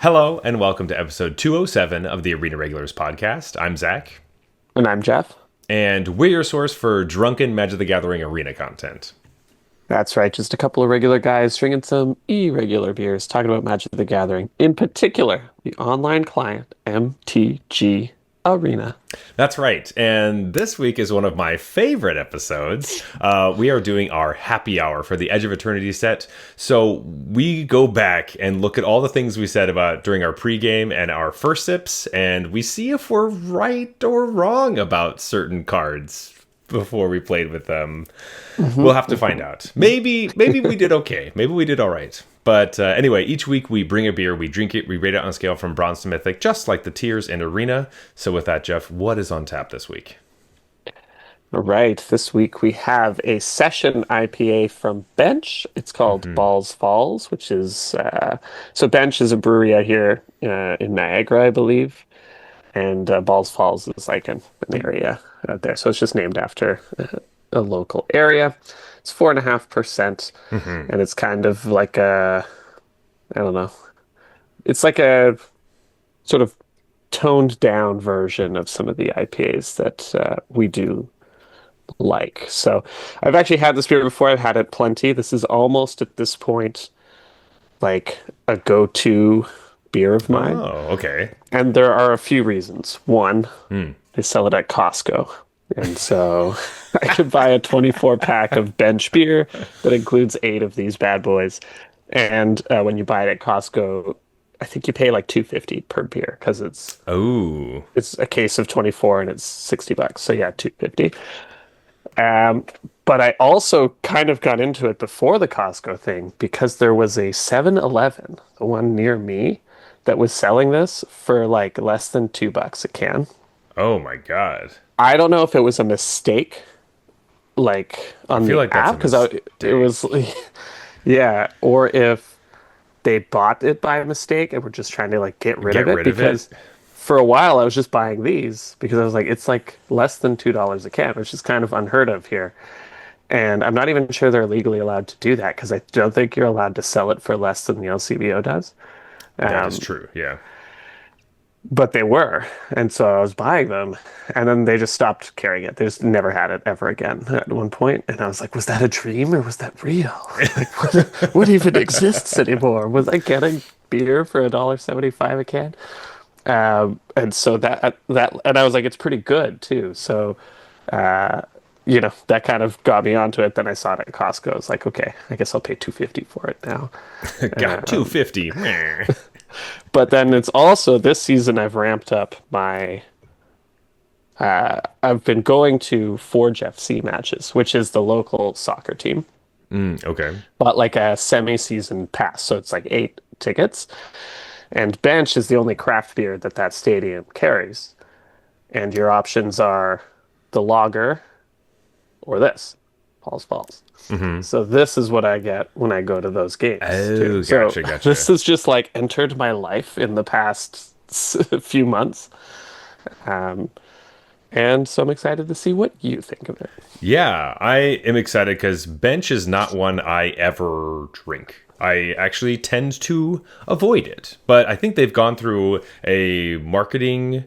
Hello, and welcome to episode 207 of the Arena Regulars podcast. I'm Zach, And I'm Jeff. and we're your source for drunken Magic the Gathering arena content. That's right, just a couple of regular guys drinking some irregular beers, talking about Magic the Gathering. In particular, the online client, MTG Arena. That's right, and this week is one of my favorite episodes. We are doing our happy hour for the Edge of Eternities set, so we go back and look at all the things we said about during our pregame and our first sips, and we see if we're right or wrong about certain cards before we played with them. We'll have to find out. Maybe we did okay. Maybe we did all right. But anyway, each week we bring a beer, we drink it, we rate it on a scale from bronze to mythic, just like the tiers in Arena. So with that, Jeff, what is on tap this week? All right, this week we have a session IPA from Bench. It's called Balls Falls, which is so Bench is a brewery out here in Niagara, I believe, and Balls Falls is like an area out there. So it's just named after a local area. It's 4.5%, and it's kind of like I don't know. It's like a sort of toned down version of some of the IPAs that we do like. So I've actually had this beer before. I've had it plenty. This is almost at this point like a go-to beer of mine. Oh, okay. And there are a few reasons. One, they sell it at Costco. And so I could buy a 24 pack of bench beer that includes 8 of these bad boys. And when you buy it at Costco, I think you pay like $2.50 per beer because Oh, it's a case of 24 and it's $60. So yeah, $2.50. But I also kind of got into it before the Costco thing because there was a 7-Eleven, the one near me, that was selling this for like less than $2 a can. oh my God. I don't know if it was a mistake, like on feel the like that's a app, because it was, yeah, or if they bought it by mistake and were just trying to like get rid Get of it. rid of it? Because for a while I was just buying these because I was like, it's like less than $2 a can, which is kind of unheard of here. And I'm not even sure they're legally allowed to do that because I don't think you're allowed to sell it for less than the LCBO does. That is true, yeah. But they were, and so I was buying them, and then they just stopped carrying it. They just never had it ever again at one point, and I was like, was that a dream or was that real? Like, what even exists anymore? Was I getting beer for $1.75 a can? And so and I was like, it's pretty good too. So, that kind of got me onto it. Then I saw it at Costco. I was like, okay, I guess I'll pay $2.50 for it now. Got 250. Meh. But then it's also this season I've ramped up my I've been going to Forge FC matches, which is the local soccer team, Okay. but like a semi-season pass. So it's like 8 tickets. And Bench is the only craft beer that stadium carries. And your options are the lager or this, Paul's Falls. So this is what I get when I go to those games. Oh, too. So gotcha. this has just like entered my life in the past few months. And so I'm excited to see what you think of it. Yeah, I am excited because Bench is not one I ever drink. I actually tend to avoid it, but I think they've gone through a marketing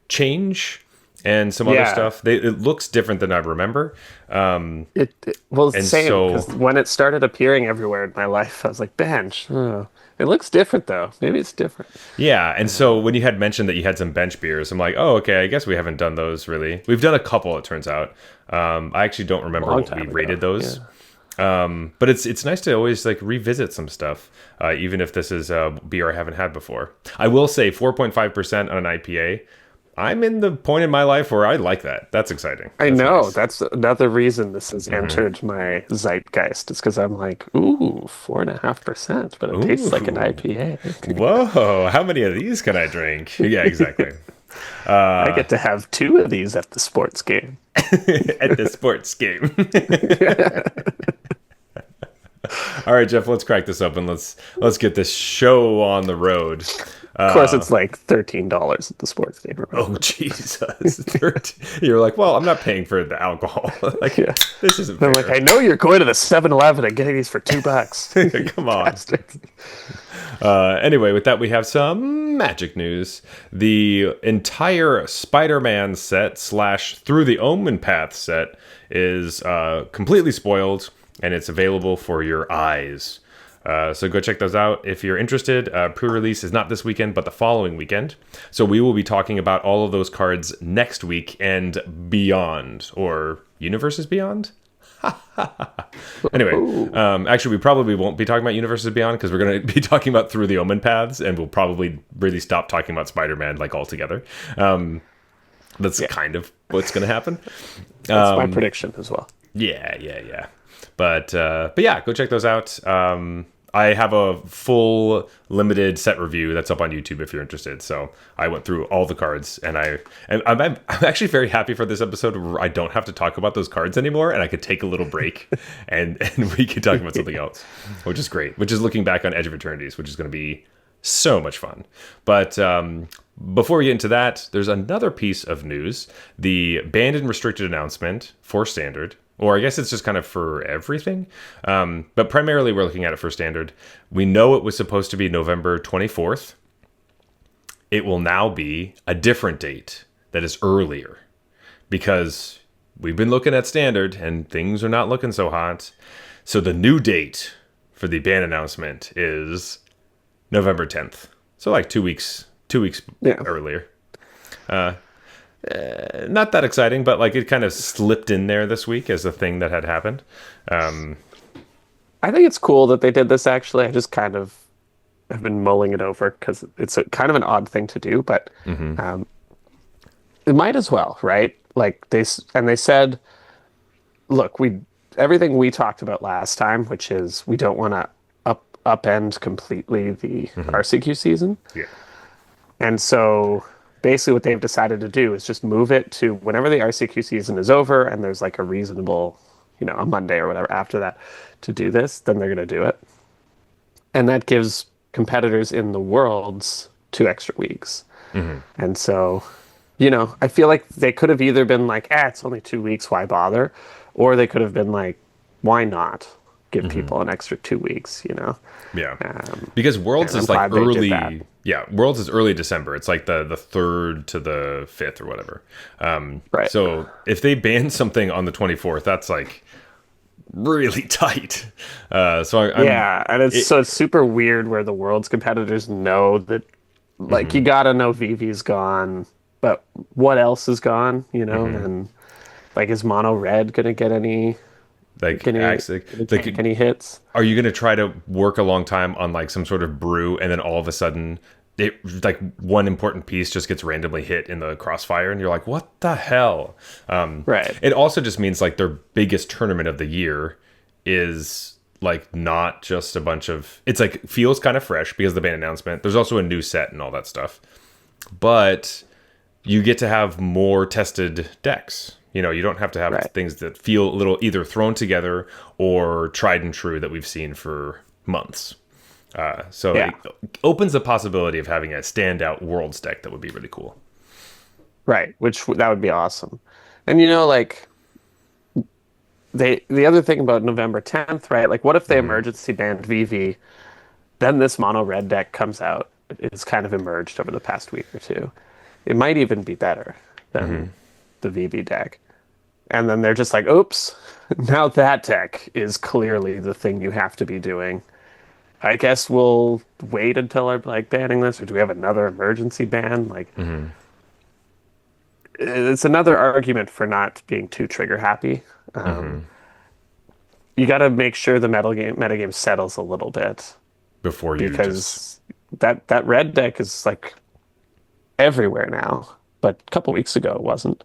change and some other Yeah. stuff. It looks different than I remember. Well, it's the And same so- because when it started appearing everywhere in my life, I was like, Bench. It looks different though. Maybe it's different. Yeah, and so when you had mentioned that you had some bench beers, I'm like, oh, okay, I guess we haven't done those really. We've done a couple, it turns out. I actually don't remember Long what we time rated ago, those. But it's nice to always like revisit some stuff, even if this is a beer I haven't had before. I will say 4.5% on an IPA. I'm in the point in my life where I like that. That's exciting. I That's know nice. that's another reason this has entered my zeitgeist. It's because I'm like, ooh, 4.5%, but it tastes like an Ooh. IPA. Whoa, how many of these can I drink? Yeah, exactly. I get to have 2 of these at the sports game. At the sports game. All right, Jeff, let's crack this up and let's get this show on the road. Of course, it's like $13 at the sports game or Oh whatever. Jesus! You're like, well, I'm not paying for the alcohol. Like, Yeah. this isn't And I'm like, fair. I know you're going to the 7-Eleven and getting these for $2. You Come on. bastards. Anyway, with that, we have some magic news. The entire Spider-Man set slash through the Omenpaths set is completely spoiled, and it's available for your eyes. So go check those out if you're interested. Pre-release is not this weekend, but the following weekend. So we will be talking about all of those cards next week and beyond, or Universes Beyond. Anyway, Ooh. actually, we probably won't be talking about Universes Beyond because we're going to be talking about Through the Omenpaths, and we'll probably really stop talking about Spider-Man like altogether. That's kind of what's going to happen. That's my prediction as well. Yeah. But yeah, go check those out. I have a full limited set review that's up on YouTube if you're interested. So I went through all the cards, and I'm actually very happy for this episode where I don't have to talk about those cards anymore, and I could take a little break and we could talk about something else, which is great. Which is looking back on Edge of Eternities, which is going to be so much fun. But before we get into that, there's another piece of news: the banned and restricted announcement for Standard. Or I guess it's just kind of for everything. But primarily we're looking at it for Standard. We know it was supposed to be November 24th. It will now be a different date that is earlier. Because we've been looking at Standard and things are not looking so hot. So the new date for the ban announcement is November 10th. So like 2 weeks Yeah. earlier. Not that exciting, but like it kind of slipped in there this week as a thing that had happened. I think it's cool that they did this actually. I just kind of have been mulling it over because it's a kind of an odd thing to do, but it might as well, right? Like they said, look, we everything we talked about last time, which is we don't want to upend completely the RCQ season. Yeah. And so basically what they've decided to do is just move it to whenever the RCQ season is over and there's like a reasonable, a Monday or whatever after that to do this, then they're going to do it. And that gives competitors in the worlds 2 extra weeks. And so, I feel like they could have either been like, it's only 2 weeks, why bother? Or they could have been like, why not give people an extra 2 weeks, Yeah. Because Worlds and is I'm like glad they did that. early. Yeah, Worlds is early December. It's like the 3rd to the 5th or whatever. Right. So if they ban something on the 24th, that's like really tight. Yeah, and it's super weird where the world's competitors know that, like, you gotta know Vivi's gone, but what else is gone, and like, is Mono Red gonna get any like can he, actually, can he take any hits? are you going to try to work a long time on like some sort of brew, and then all of a sudden like one important piece just gets randomly hit in the crossfire, and you're like, what the hell? Right. It also just means like their biggest tournament of the year is like not just a bunch of, it's like feels kind of fresh because of the ban announcement. There's also a new set and all that stuff, but you get to have more tested decks. You don't have to have Right. things that feel a little either thrown together or tried and true that we've seen for months. So Yeah. it opens the possibility of having a standout Worlds deck that would be really cool. Right, which that would be awesome. And like the other thing about November 10th, right? Like, what if they emergency banned VV, then this mono red deck comes out. It's kind of emerged over the past week or two. It might even be better than the VV deck. And then they're just like, oops, now that deck is clearly the thing you have to be doing. I guess we'll wait until I'm like banning this, or do we have another emergency ban? Like, it's another argument for not being too trigger happy. You got to make sure the metagame settles a little bit Before you just because that red deck is like everywhere now, but a couple weeks ago it wasn't.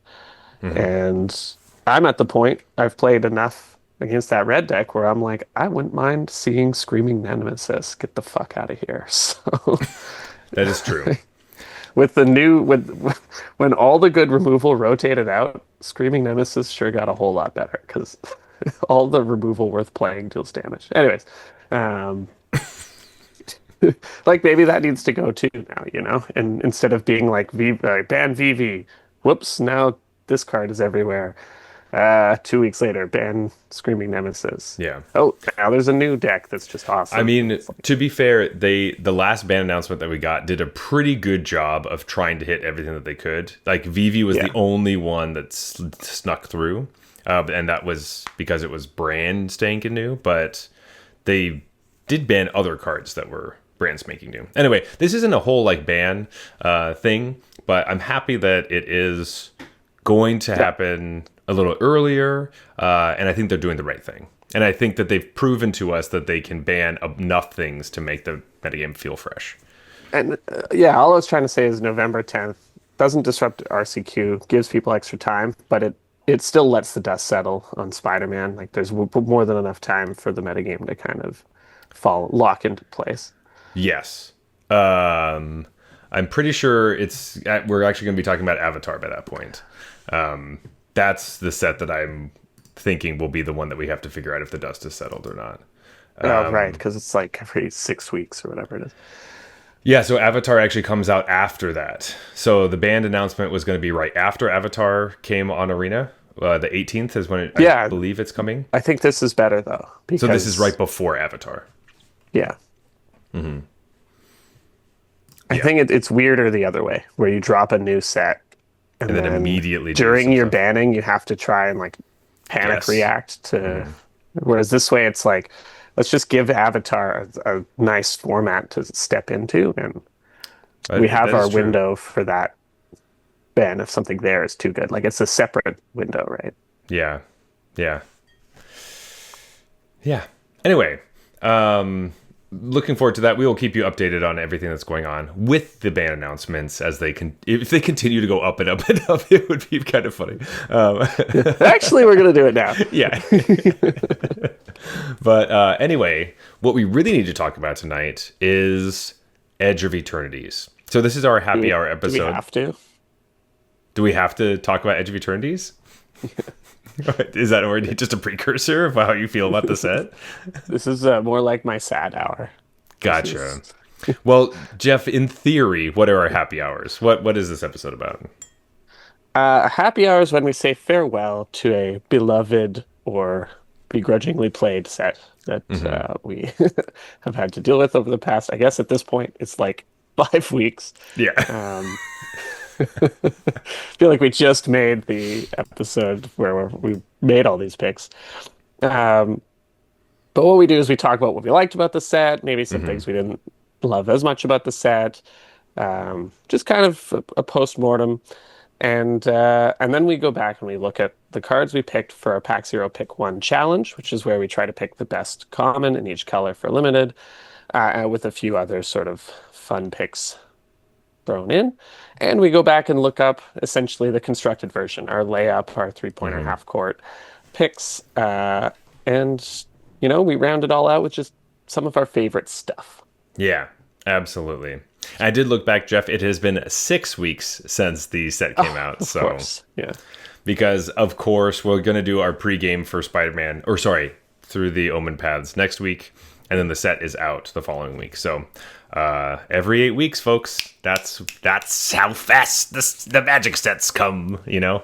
And I'm at the point I've played enough against that red deck where I'm like, I wouldn't mind seeing Screaming Nemesis get the fuck out of here. So that is true. with when all the good removal rotated out, Screaming Nemesis sure got a whole lot better because all the removal worth playing deals damage. Anyways, Like maybe that needs to go too now, you know? And instead of being like ban VV, whoops, now this card is everywhere. 2 weeks later, ban Screaming Nemesis. Yeah. Oh, now there's a new deck that's just I awesome. mean, It's like, to be fair, the last ban announcement that we got did a pretty good job of trying to hit everything that they could. Like Vivi was the yeah. only one that snuck through, and that was because it was brand spanking new. But they did ban other cards that were brand spanking new. Anyway, this isn't a whole like ban thing, but I'm happy that it is going to Yeah. happen a little earlier, and I think they're doing the right thing. And I think that they've proven to us that they can ban enough things to make the metagame feel fresh. And yeah, all I was trying to say is November 10th doesn't disrupt RCQ, gives people extra time, but it still lets the dust settle on Spider-Man. Like there's more than enough time for the metagame to kind of lock into place. Yes. I'm pretty sure we're actually going to be talking about Avatar by that point. That's the set that I'm thinking will be the one that we have to figure out if the dust is settled or not. Oh, right, because it's like every 6 weeks or whatever it is. Yeah, so Avatar actually comes out after that. So the band announcement was going to be right after Avatar came on Arena. The 18th is when I Yeah, believe it's coming. I think this is better though, So this is because right before Avatar. yeah, I Yeah. think it's weirder the other way, where you drop a new set and And then then immediately do during some your stuff. banning, you have to try and like panic Yes. react to. Whereas this way, it's like, let's just give Avatar a nice format to step into, and we have That our is true. window for that ban if something there is too good. Like it's a separate window, right? Yeah. Yeah. Yeah. Anyway, looking forward to that. We will keep you updated on everything that's going on with the ban announcements as if they continue to go up and up and up. It would be kind of funny. Actually, we're gonna do it now. Yeah. But anyway, what we really need to talk about tonight is Edge of Eternities. So this is our happy hour Do we episode. have to? Do we have to talk about Edge of Eternities? Is that already just a precursor of how you feel about the set? This is more like my sad hour. This Gotcha. is Well, Jeff, in theory, what are our happy hours? What is this episode about? happy hours when we say farewell to a beloved or begrudgingly played set that we have had to deal with over the past. I guess at this point, it's like 5 weeks. Yeah. Um, I feel like we just made the episode where we made all these picks. Um, but what we do is we talk about what we liked about the set, maybe some things we didn't love as much about the set, just kind of a post-mortem. And then we go back and we look at the cards we picked for our Pack Zero Pick One challenge, which is where we try to pick the best common in each color for limited, with a few other sort of fun picks thrown in. And we go back and look up essentially the constructed version, our layup, our three-pointer half court picks, and we round it all out with just some of our favorite stuff. Yeah, absolutely. I did look back, Jeff. It has been 6 weeks since the set came out. Of So, course, yeah. because of course we're going to do our pregame for Spider-Man, or sorry, through the Omenpaths next week, and then the set is out the following week. So, every 8 weeks, folks. That's how fast the magic sets come. Ugh,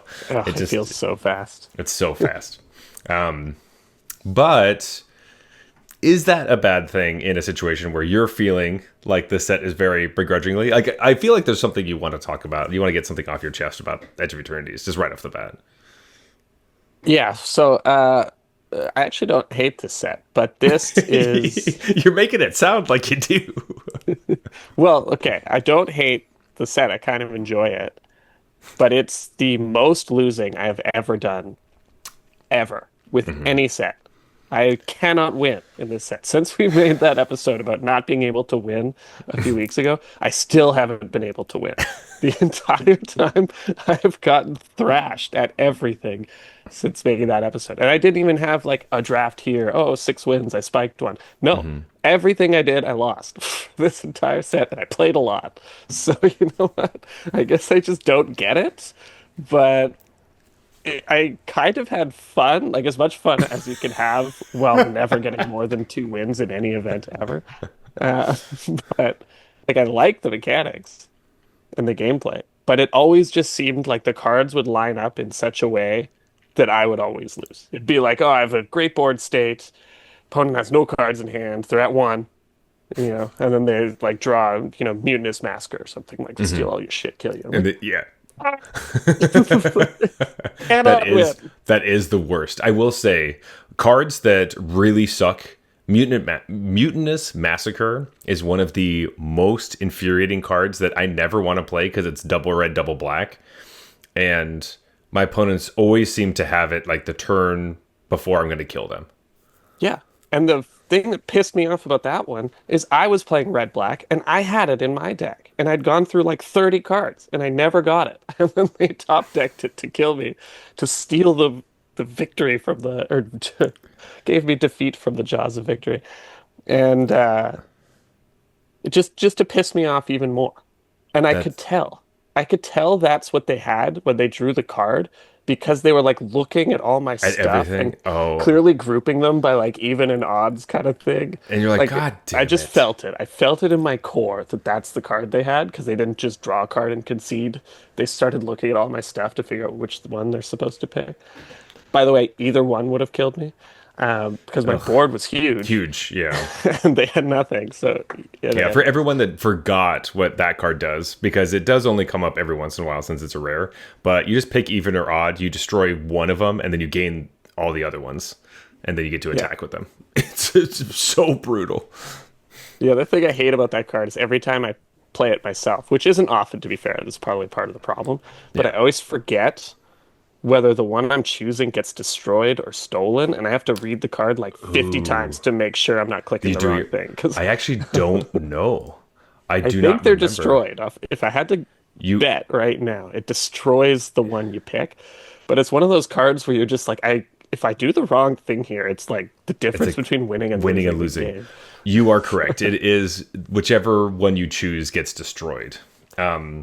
it feels so fast. It's so fast. But is that a bad thing in a situation where you're feeling like the set is very begrudgingly? Like, I feel like there's something you want to talk about. You want to get something off your chest about Edge of Eternities, just right off the bat. Yeah, so I actually don't hate this set, but this is You're making it sound like you do. well, okay, I don't hate the set. I kind of enjoy it, but it's the most losing I have ever done ever with any set. I cannot win in this set. Since we made that episode about not being able to win a few weeks ago, I still haven't been able to win. The entire time I've gotten thrashed at everything since making that episode. And I didn't even have like a draft here. Oh, 6 wins. I spiked one. No, everything I did, I lost this entire set, and I played a lot. So, you know what? I guess I just don't get it. But I kind of had fun, like as much fun as you can have while never getting more than 2 wins in any event ever. Uh, but like I like the mechanics and the gameplay, but it always just seemed like the cards would line up in such a way that I would always lose. It'd be like, oh, I have a great board state. Opponent has no cards in hand. They're at one, and then they like draw, Mutinous Masker or something like steal Hmm. all your shit, kill you. I'm And like, yeah, "Ah, that cannot is win. that is the worst. I will say, cards that really suck. Mutinous Massacre is one of the most infuriating cards that I never want to play because it's double red, double black, and my opponents always seem to have it like the turn before I'm going to kill them. Yeah. And the thing that pissed me off about that one is I was playing red black and I had it in my deck and I'd gone through like 30 cards and I never got it. And then they top decked it to kill me, to steal the victory from or gave me defeat from the jaws of victory. And it just to piss me off even more. And I could That's tell. I could tell that's what they had when they drew the card because they were like looking at all my at stuff everything. and Oh, clearly grouping them by like even and odds kind of thing. and you're like, Like God I damn just it. felt it. I felt it in my core that that's the card they had because they didn't just draw a card and concede. They started looking at all my stuff to figure out which one they're supposed to pick. By the way, either one would have killed me because my Ugh, board was huge huge. Yeah. and they had nothing. So Yeah, for everyone that forgot what that card does, because it does only come up every once in a while since it's a rare, but you just pick even or odd, you destroy one of them, and then you gain all the other ones, and then you get to yeah. attack with them. It's so brutal. The other thing I hate about that card is every time I play it myself, which isn't often to be fair, that's probably part of the problem, but I Yeah. always forget whether the one I'm choosing gets destroyed or stolen, and I have to read the card like 50 Ooh. times to make sure I'm not clicking You the do wrong your. thing. Because I actually don't know. I I do think not they're remember. destroyed. If I had to You. bet right now, it destroys the one you pick. But it's one of those cards where you're just like, if I do the wrong thing here, it's like the It's difference like between winning and winning and losing the losing. game. You are correct. It is whichever one you choose gets destroyed.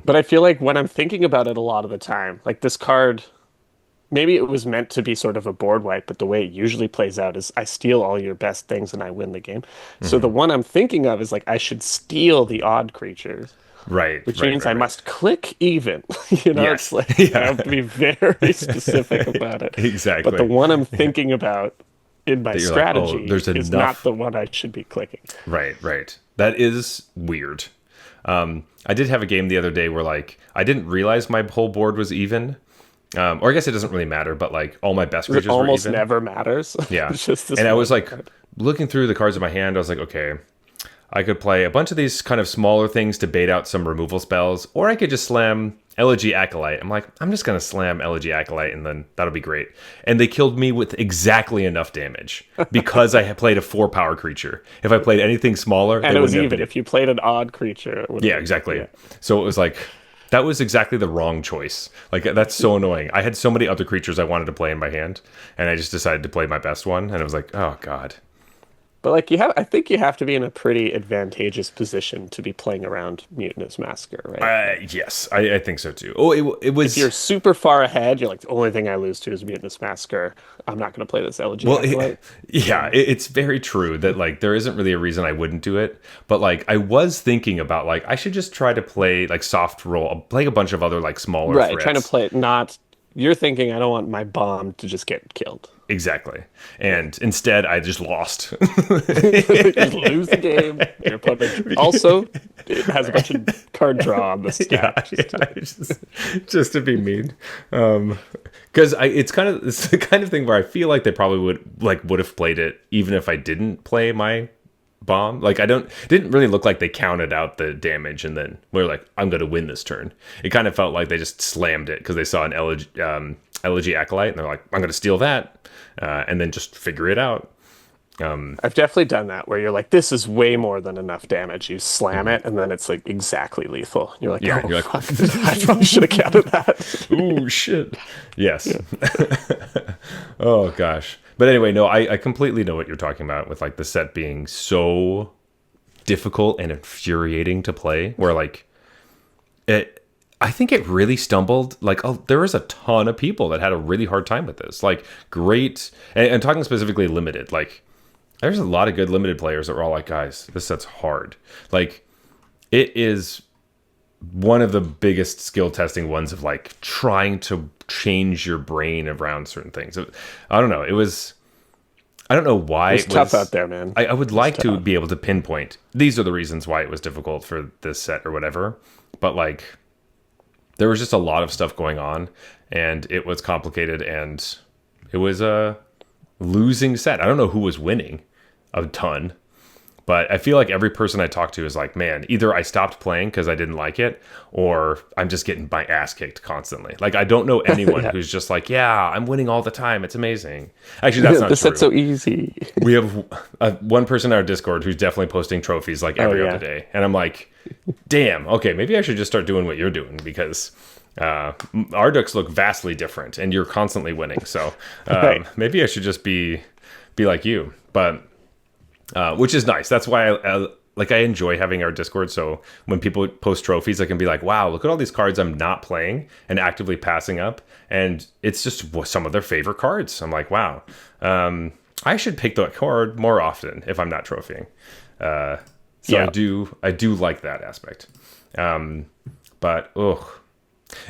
But I feel like when I'm thinking about it a lot of the time, like this card, maybe it was meant to be sort of a board wipe, but the way it usually plays out is I steal all your best things and I win the game. So the Mhm. one I'm thinking of is like I should steal the odd creatures, Right, which right, means right, I right. must click even. It's Yes. like I Yeah. have to be very specific about it. But the Exactly. one I'm thinking about in my That you're like, oh, strategy there's is not enough. the one I should be clicking. Right, right. That is weird. I did have a game the other day where like I didn't realize my whole board was even. Or I guess it doesn't really matter, but like all my best 'Cause it creatures were almost even. never matters. Yeah. It's just this And I was one like card. looking through the cards in my hand, I was like, okay, I could play a bunch of these kind of smaller things to bait out some removal spells, or I could just slam Elegy Acolyte. I'm like, I'm just going to slam Elegy Acolyte and then that'll be great. And they killed me with exactly enough damage because I had played a 4 power creature. If I played anything smaller, And they it was wouldn't have even. been. If you played an odd creature, it would have Yeah, been. exactly. Yeah. So it was like, that was exactly the wrong choice. Like, that's so annoying. I had so many other creatures I wanted to play in my hand, and I just decided to play my best one, and it was like, oh, God. But I think you have to be in a pretty advantageous position to be playing around Mutinous Massacre, right? Yes, I think so too. Oh, it If you're was. super far ahead, you're like, the only thing I lose to is Mutinous Massacre. I'm not going to play this Elegy Well, Acolyte. yeah, it's very true that like there isn't really a reason I wouldn't do it, but like I was thinking about like I should just try to play like soft roll, play a bunch of other like smaller Right, trying to threats. play it not. You're thinking, I don't want my bomb to just get killed. Exactly, and instead I just lost. Just lose the game. Your opponent also it has a bunch of card draw on the Yeah, stack. yeah, just to be mean, because it's the kind of thing where I feel like they probably would have played it even if I didn't play my bomb. Like I didn't really look like they counted out the damage and then we're like, I'm gonna win this turn. It kind of felt like they just slammed it because they saw an Elegy Acolyte and they're like, I'm gonna steal that, and then just figure it out. I've definitely done that where you're like, this is way more than enough damage. You slam it, and then it's like exactly lethal. You're like, Yeah, oh, you're fuck. I probably should have counted that. like, ooh, shit. Yes. Oh gosh. But anyway, no, I completely know what you're talking about with like the set being so difficult and infuriating to play. Where like it, I think it really stumbled. Like, oh, there was a ton of people that had a really hard time with this. Like, great, and talking specifically limited. Like, There's a lot of good limited players that were all like, guys, this set's hard. Like, it is one of the biggest skill testing ones of like trying to change your brain around certain things. I don't know. I don't know why It's it tough was. out there, man. I would It's like to tough. be able to pinpoint these are the reasons why it was difficult for this set or whatever. But like, there was just a lot of stuff going on, and it was complicated, and it was a losing set. I don't know who was winning a ton, but I feel like every person I talk to is like, man, either I stopped playing because I didn't like it, or I'm just getting my ass kicked constantly. Like, I don't know anyone Yeah. who's just like, yeah, I'm winning all the time. It's amazing. Actually, that's not This set's true. so easy. We have one person in our Discord who's definitely posting trophies like Oh every other yeah. day. And I'm like, damn, okay, maybe I should just start doing what you're doing because our decks look vastly different and you're constantly winning. So Right. maybe I should just be like you. But which is nice. That's why I enjoy having our Discord. So when people post trophies, I can be like, wow, look at all these cards I'm not playing and actively passing up. And it's just some of their favorite cards. I'm like, wow, I should pick that card more often if I'm not trophying. So Yeah. I do like that aspect. But ugh.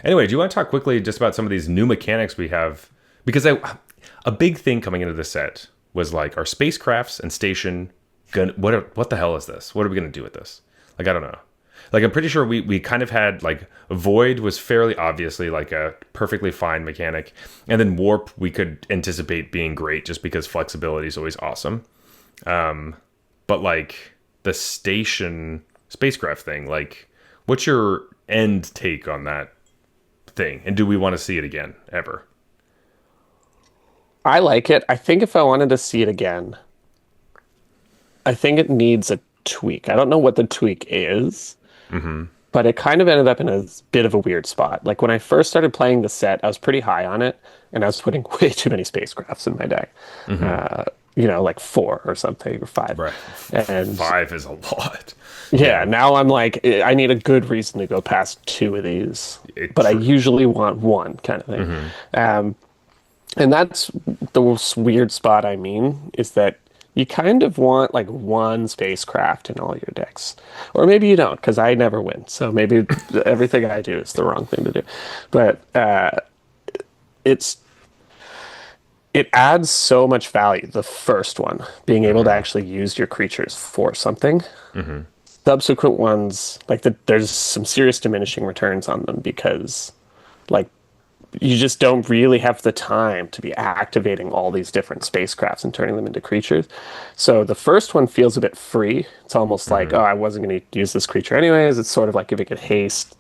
Anyway, do you want to talk quickly just about some of these new mechanics we have? Because a big thing coming into the set was like our spacecrafts and station. What the hell is this? What are we gonna do with this? Like, I don't know. Like, I'm pretty sure we kind of had like void was fairly obviously like a perfectly fine mechanic, and then warp we could anticipate being great just because flexibility is always awesome. But like the station spacecraft thing, like, what's your end take on that thing? And do we want to see it again ever? I like it. I think if I wanted to see it again, I think it needs a tweak. I don't know what the tweak is, but it kind of ended up in a bit of a weird spot. Like when I first started playing the set, I was pretty high on it, and I was putting way too many spacecrafts in my deck. Uh, like four or something, or five. Right. And Five is a lot. yeah, Yeah. now I'm like, I need a good reason to go past two of these, but I True. usually want one kind of thing. And that's the weird spot I mean, is that you kind of want like one spacecraft in all your decks. Or maybe you don't, because I never win. So maybe everything I do is the wrong thing to do. But it's it adds so much value, the first one, being able to actually use your creatures for something. Subsequent ones, like there's some serious diminishing returns on them because like you just don't really have the time to be activating all these different spacecrafts and turning them into creatures. So the first one feels a bit free. It's almost like, oh, I wasn't going to use this creature anyways. It's sort of like giving it haste.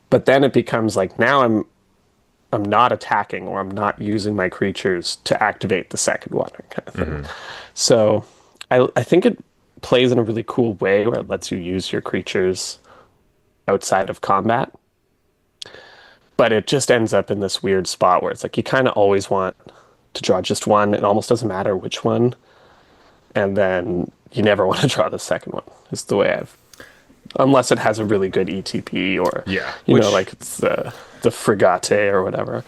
But then it becomes like now I'm not attacking or I'm not using my creatures to activate the second one kind of thing. So I think it plays in a really cool way where it lets you use your creatures outside of combat. But it just ends up in this weird spot where it's like you kind of always want to draw just one. It almost doesn't matter which one. And then you never want to draw the second one, is the way I've. Unless it has a really good ETP or, Yeah. Which like it's the Frigate or whatever.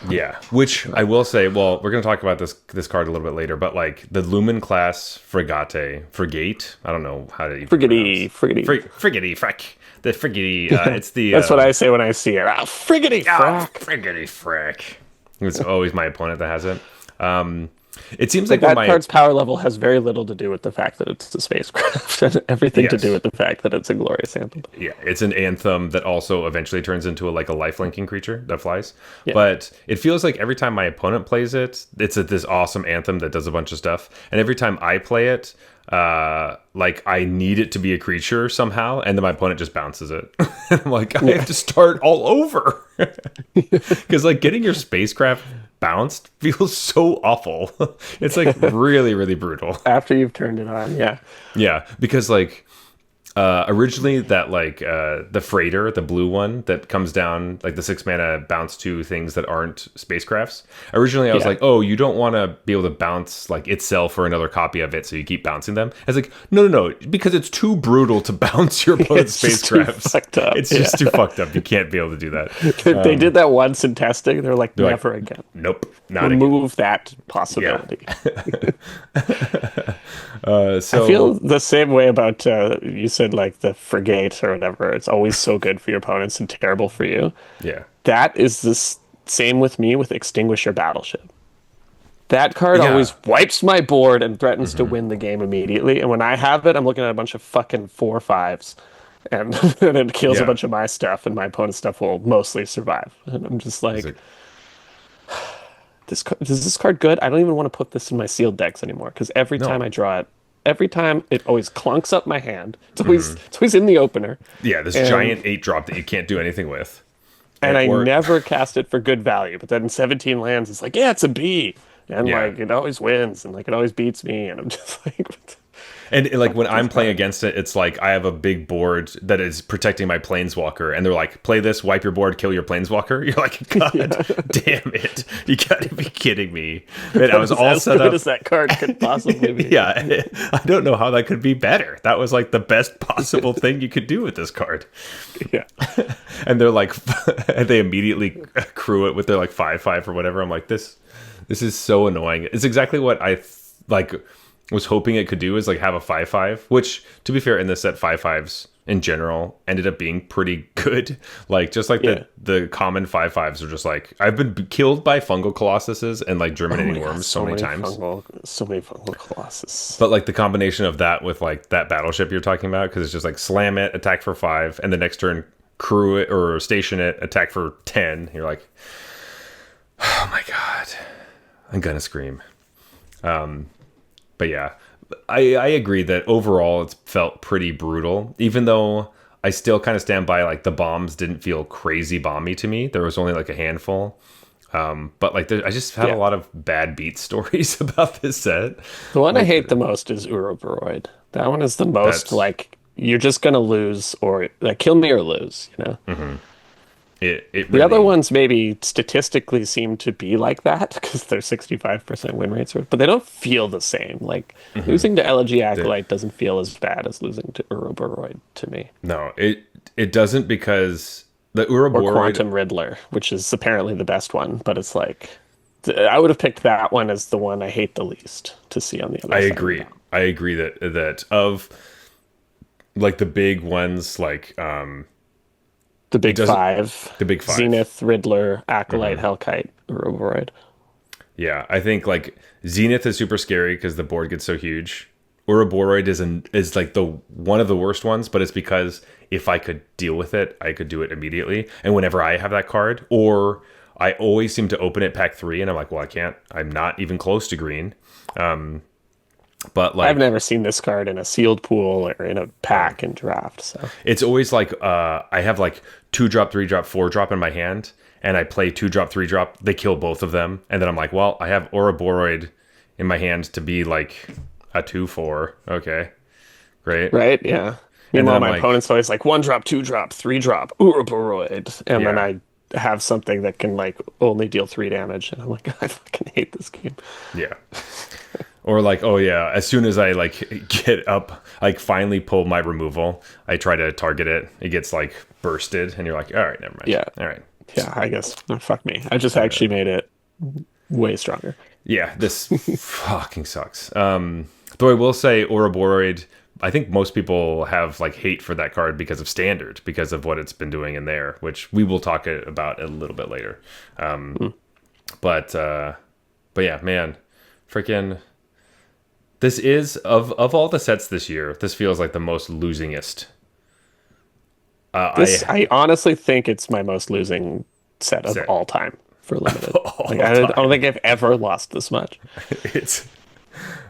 Yeah, which I will say, well, we're going to talk about this card a little bit later, but like the Lumen class frigate, I don't know how to even Frigate, pronounce. frigate. Frigate, frack. The frigate, it's the That's what I say when I see it. Ah, frigate, frack. frigate frack. It's always my opponent that has it. It seems Like like when that my card's power level has very little to do with the fact that it's a spacecraft and everything to do yes. with the fact that it's a glorious anthem. Yeah, it's an anthem that also eventually turns into like a lifelinking creature that flies. Yeah. But it feels like every time my opponent plays it, it's this awesome anthem that does a bunch of stuff. And every time I play it, like I need it to be a creature somehow, and then my opponent just bounces it. And I'm like, I have to start all over. Because like getting your spacecraft bounced feels so awful. It's like really, really brutal. After you've turned it on, yeah. Yeah, because like Originally, that the freighter, the blue one that comes down, like the 6 mana bounce to things that aren't spacecrafts. Originally, I was Yeah. like, oh, you don't want to be able to bounce like itself or another copy of it, so you keep bouncing them. I was like, no, because it's too brutal to bounce your opponent's It's just too spacecrafts. fucked up. It's Yeah. just too fucked up. You can't be able to do that. They did that once in testing. They're like, They're like, never again. nope, not again. Remove that Yeah. possibility. I So feel the same way about you said like the frigate or whatever. It's always so good for your opponents and terrible for you. yeah, That is the same with me with Extinguisher Battleship. That card yeah. always wipes my board and threatens to win the game immediately. And when I have it, I'm looking at a bunch of fucking 4/5s, and, and it kills a Yeah. bunch of my stuff, and my opponent's stuff will mostly survive. And I'm just It's like, is this card good? I don't even want to put this in my sealed decks anymore because every time no. I draw it, every time it always clunks up my hand. It's always in the opener, Yeah, this and giant 8 drop that you can't do anything with. and I Or never cast it for good value. But then 17 lands, it's like, yeah, it's a B, and yeah. like it always wins, and like it always beats me, and I'm just like, And like when I'm this playing card. against it, it's like I have a big board that is protecting my planeswalker, and they're like, "Play this, wipe your board, kill your planeswalker." You're like, "God damn it! You gotta be kidding me!" And I was all As set good up. as that card could possibly be. Yeah, I don't know how that could be better. That was like the best possible thing you could do with this card. Yeah. And they're like, and they immediately crew it with their like 5/5 or whatever. I'm like, this is so annoying. It's exactly what I like was hoping it could do, is like have a 5/5, which to be fair in this set 5/5s in general ended up being pretty good. Like just like Yeah. the common 5/5s are just like, I've been killed by fungal colossuses and like Oh germinating my God, worms so many times. so many fungal colossus. But like the combination of that with like that battleship you're talking about, because it's just like slam it, attack for 5, and the next turn crew it or station it, attack for 10. You're like, oh my God, I'm gonna scream. But yeah, I agree that overall it's felt pretty brutal, even though I still kind of stand by like the bombs didn't feel crazy bomby to me. There was only like a handful. But like I just had a Yeah. lot of bad beat stories about this set. The one I Like hate the most is Uroboroid. That one is the most that's like you're just gonna lose or like kill me or lose, you know? it The other really, ones maybe statistically seem to be like that because they're 65% win rates, but they don't feel the same. Like losing to Elegy Acolyte doesn't feel as bad as losing to Uroboroid to me. no, it doesn't, because the Or Uraboroid. Quantum Riddler, which is apparently the best one, but it's like I would have picked that one as the one I hate the least to see on the other I side. agree. I agree that of like the big ones, like The big doesn't five. the big 5. Zenith, Riddler, Acolyte, Hellkite, Uroboroid. Yeah, I think like Zenith is super scary because the board gets so huge. Ouroboros is like the one of the worst ones, but it's because if I could deal with it, I could do it immediately. And whenever I have that card, or I always seem to open it pack 3, and I'm like, well, I can't. I'm not even close to green. But I've like never seen this card in a sealed pool or in a pack in draft. So it's always like I have like 2-drop, 3-drop, 4-drop in my hand, and I play 2-drop, 3-drop. They kill both of them, and then I'm like, well, I have Ouroboros in my hand to be like a 2/4. Okay, great. right, yeah. And Meanwhile, then I'm my like, opponent's always like 1-drop, 2-drop, 3-drop, Uroboroid, and then yeah, I have something that can like only deal 3 damage, and I'm like, I fucking hate this game. yeah. Or like, oh yeah, as soon as I like get up, like finally pull my removal, I try to target it. It gets like bursted, and you're like, all right, never mind. Yeah, All right. yeah. I guess fuck me. I just actually made it way stronger. Yeah, this fucking sucks. Though I will say Ouroboros, I think most people have like hate for that card because of standard, because of what it's been doing in there, which we will talk about a little bit later. But yeah, man, freaking. This is of all the sets this year, this feels like the most losingest. I honestly think it's my most losing set of Set. all time for limited. All Like I don't time. think I've ever lost this much. It's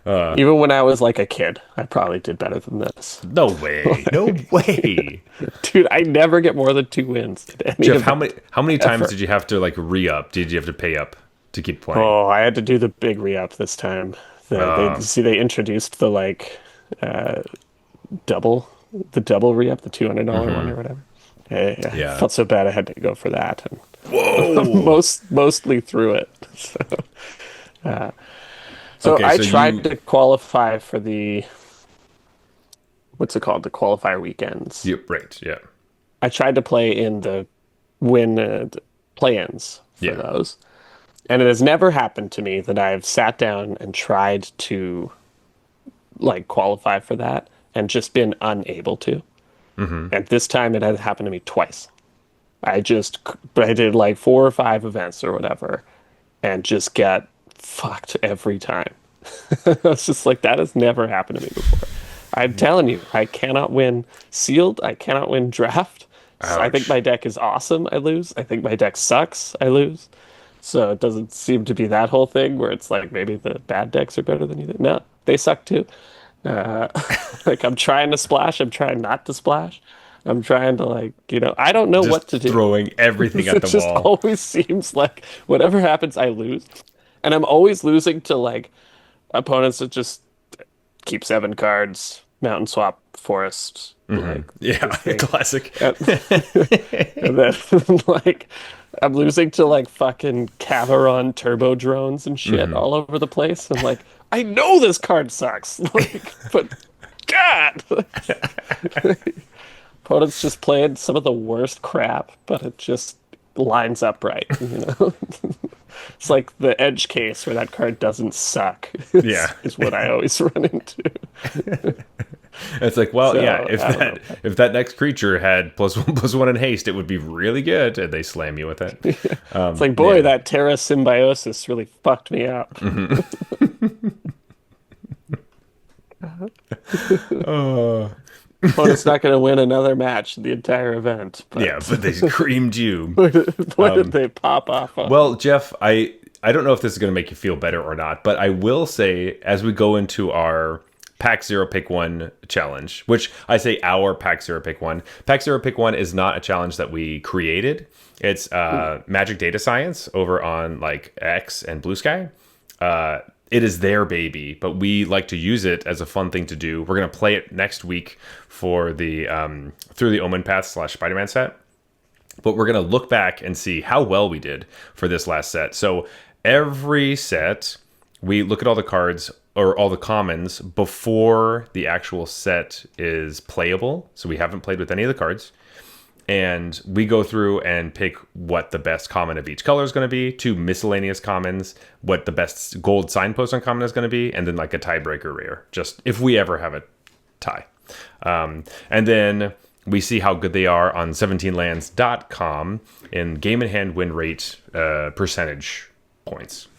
Even when I was like a kid, I probably did better than this. no way, no way. Dude, I never get more than 2 wins at any Jeff, event. how many times Ever. did you have to like re-up? Did you have to pay up to keep playing? Oh, I had to do the big re-up this time. They introduced the like double the double re-up, the $200 one or whatever. I Yeah. felt so bad I had to go for that, and Whoa. mostly through it. So Okay, I so tried you. to qualify for the what's it called, the qualifier weekends. Yep. Right. Yeah. I tried to play in the win play-ins for Yeah. those, and it has never happened to me that I've sat down and tried to like qualify for that and just been unable to. And this time it had happened to me twice. I did like 4 or 5 events or whatever and just got fucked every time. I was just like, that has never happened to me before. I'm telling you, I cannot win sealed. I cannot win draft. I think Ouch. my deck is awesome. I lose. I think my deck sucks. I lose. So it doesn't seem to be that whole thing where it's like maybe the bad decks are better than you think. No, they suck too. Uh, like I'm trying to splash. I'm trying not to splash. I'm trying to like, I don't know Just what to do. throwing everything at It the just wall. always seems like whatever happens, I lose. And I'm always losing to like opponents that just keep 7 cards, mountain swap, forest, like Yeah. this thing. Classic. And, and then like I'm losing to like fucking Cavaron turbo drones and shit all over the place. I'm like, I know this card sucks. Like, but God, opponents just played some of the worst crap, but it just lines up right. It's like the edge case where that card doesn't suck Yeah. is what I always run into. It's like, well, So yeah, if I don't that know. if that next creature had +1/+1 in haste, it would be really good, and they slam you with it. It's like, boy, Yeah. that Terra Symbiosis really fucked me up. Oh. Opponent's not going to win another match the entire event, Yeah, but but they creamed you. what did they pop off on? Well, Jeff, I don't know if this is going to make you feel better or not, but I will say as we go into our Pack Zero Pick One challenge, which I say our Pack Zero Pick One. Pack Zero Pick One is not a challenge that we created. It's Magic Data Science over on like X and Blue Sky. It is their baby, but we like to use it as a fun thing to do. We're gonna play it next week for the through the Omenpaths / Spider-Man set. But we're going to look back and see how well we did for this last set. So every set, we look at all the cards or all the commons before the actual set is playable. So we haven't played with any of the cards. And we go through and pick what the best common of each color is going to be, 2 miscellaneous commons, what the best gold signpost uncommon is going to be, and then like a tiebreaker rare, just if we ever have a tie. And then we see how good they are on 17lands.com in game in hand win rate percentage points.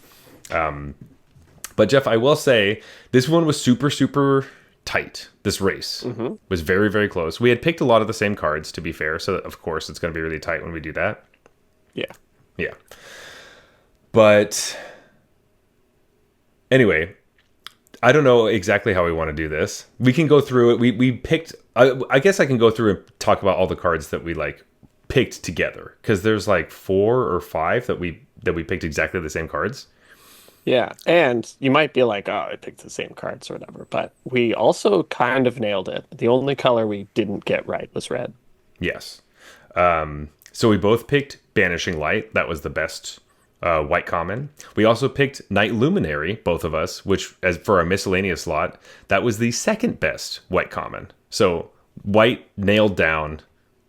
But Jeff, I will say this one was super, super tight. This race was very, very close. We had picked a lot of the same cards, to be fair. So, of course, it's going to be really tight when we do that. Yeah. Yeah. But anyway, I don't know exactly how we want to do this. We can go through it. We picked. I guess I can go through and talk about all the cards that we like picked together because there's like 4 or 5 that we picked exactly the same cards. Yeah. And you might be like, oh, I picked the same cards or whatever, but we also kind of nailed it. The only color we didn't get right was red. Yes. So we both picked Banishing Light. That was the best white common. We also picked Night Luminary, both of us, which, as for our miscellaneous slot, that was the second best white common. So white nailed down.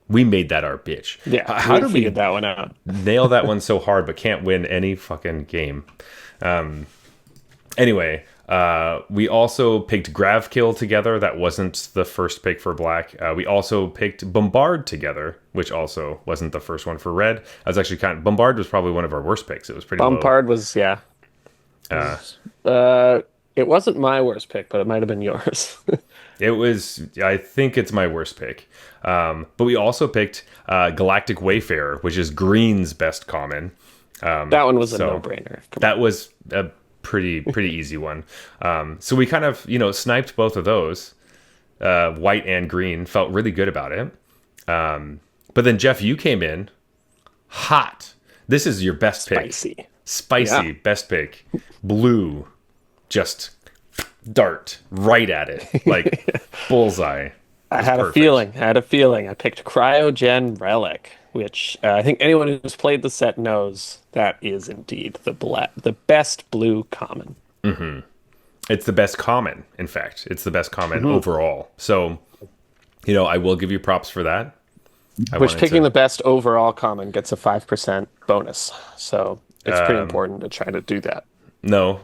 We made that our bitch. Yeah. How we did we figured that one out? nail that one so hard but can't win any fucking game? Anyway, we also picked Gravkill together. That wasn't the first pick for black. We also picked Bombard together, which also wasn't the first one for red. I was actually Bombard was probably one of our worst picks. It was pretty low. Bombard was, yeah. It wasn't my worst pick, but it might have been yours. It was, I think it's my worst pick. But we also picked Galactic Wayfarer, which is green's best common. That one was a no-brainer. That was a pretty easy one. So we kind of, sniped both of those. White and green. Felt really good about it. But then, Jeff, you came in hot. This is your best pick. Spicy, Yeah. best pick. Blue. Just dart right at it. Like bullseye. I Just had a perfect. feeling. I had a feeling. I picked Cryogen Relic, which I think anyone who's played the set knows that is indeed the best blue common. It's the best common, in fact. It's the best common Hmm. overall. So, I will give you props for that. I Which wanted picking to. the best overall common gets a 5% bonus. So it's pretty Um, important to try to do that. no,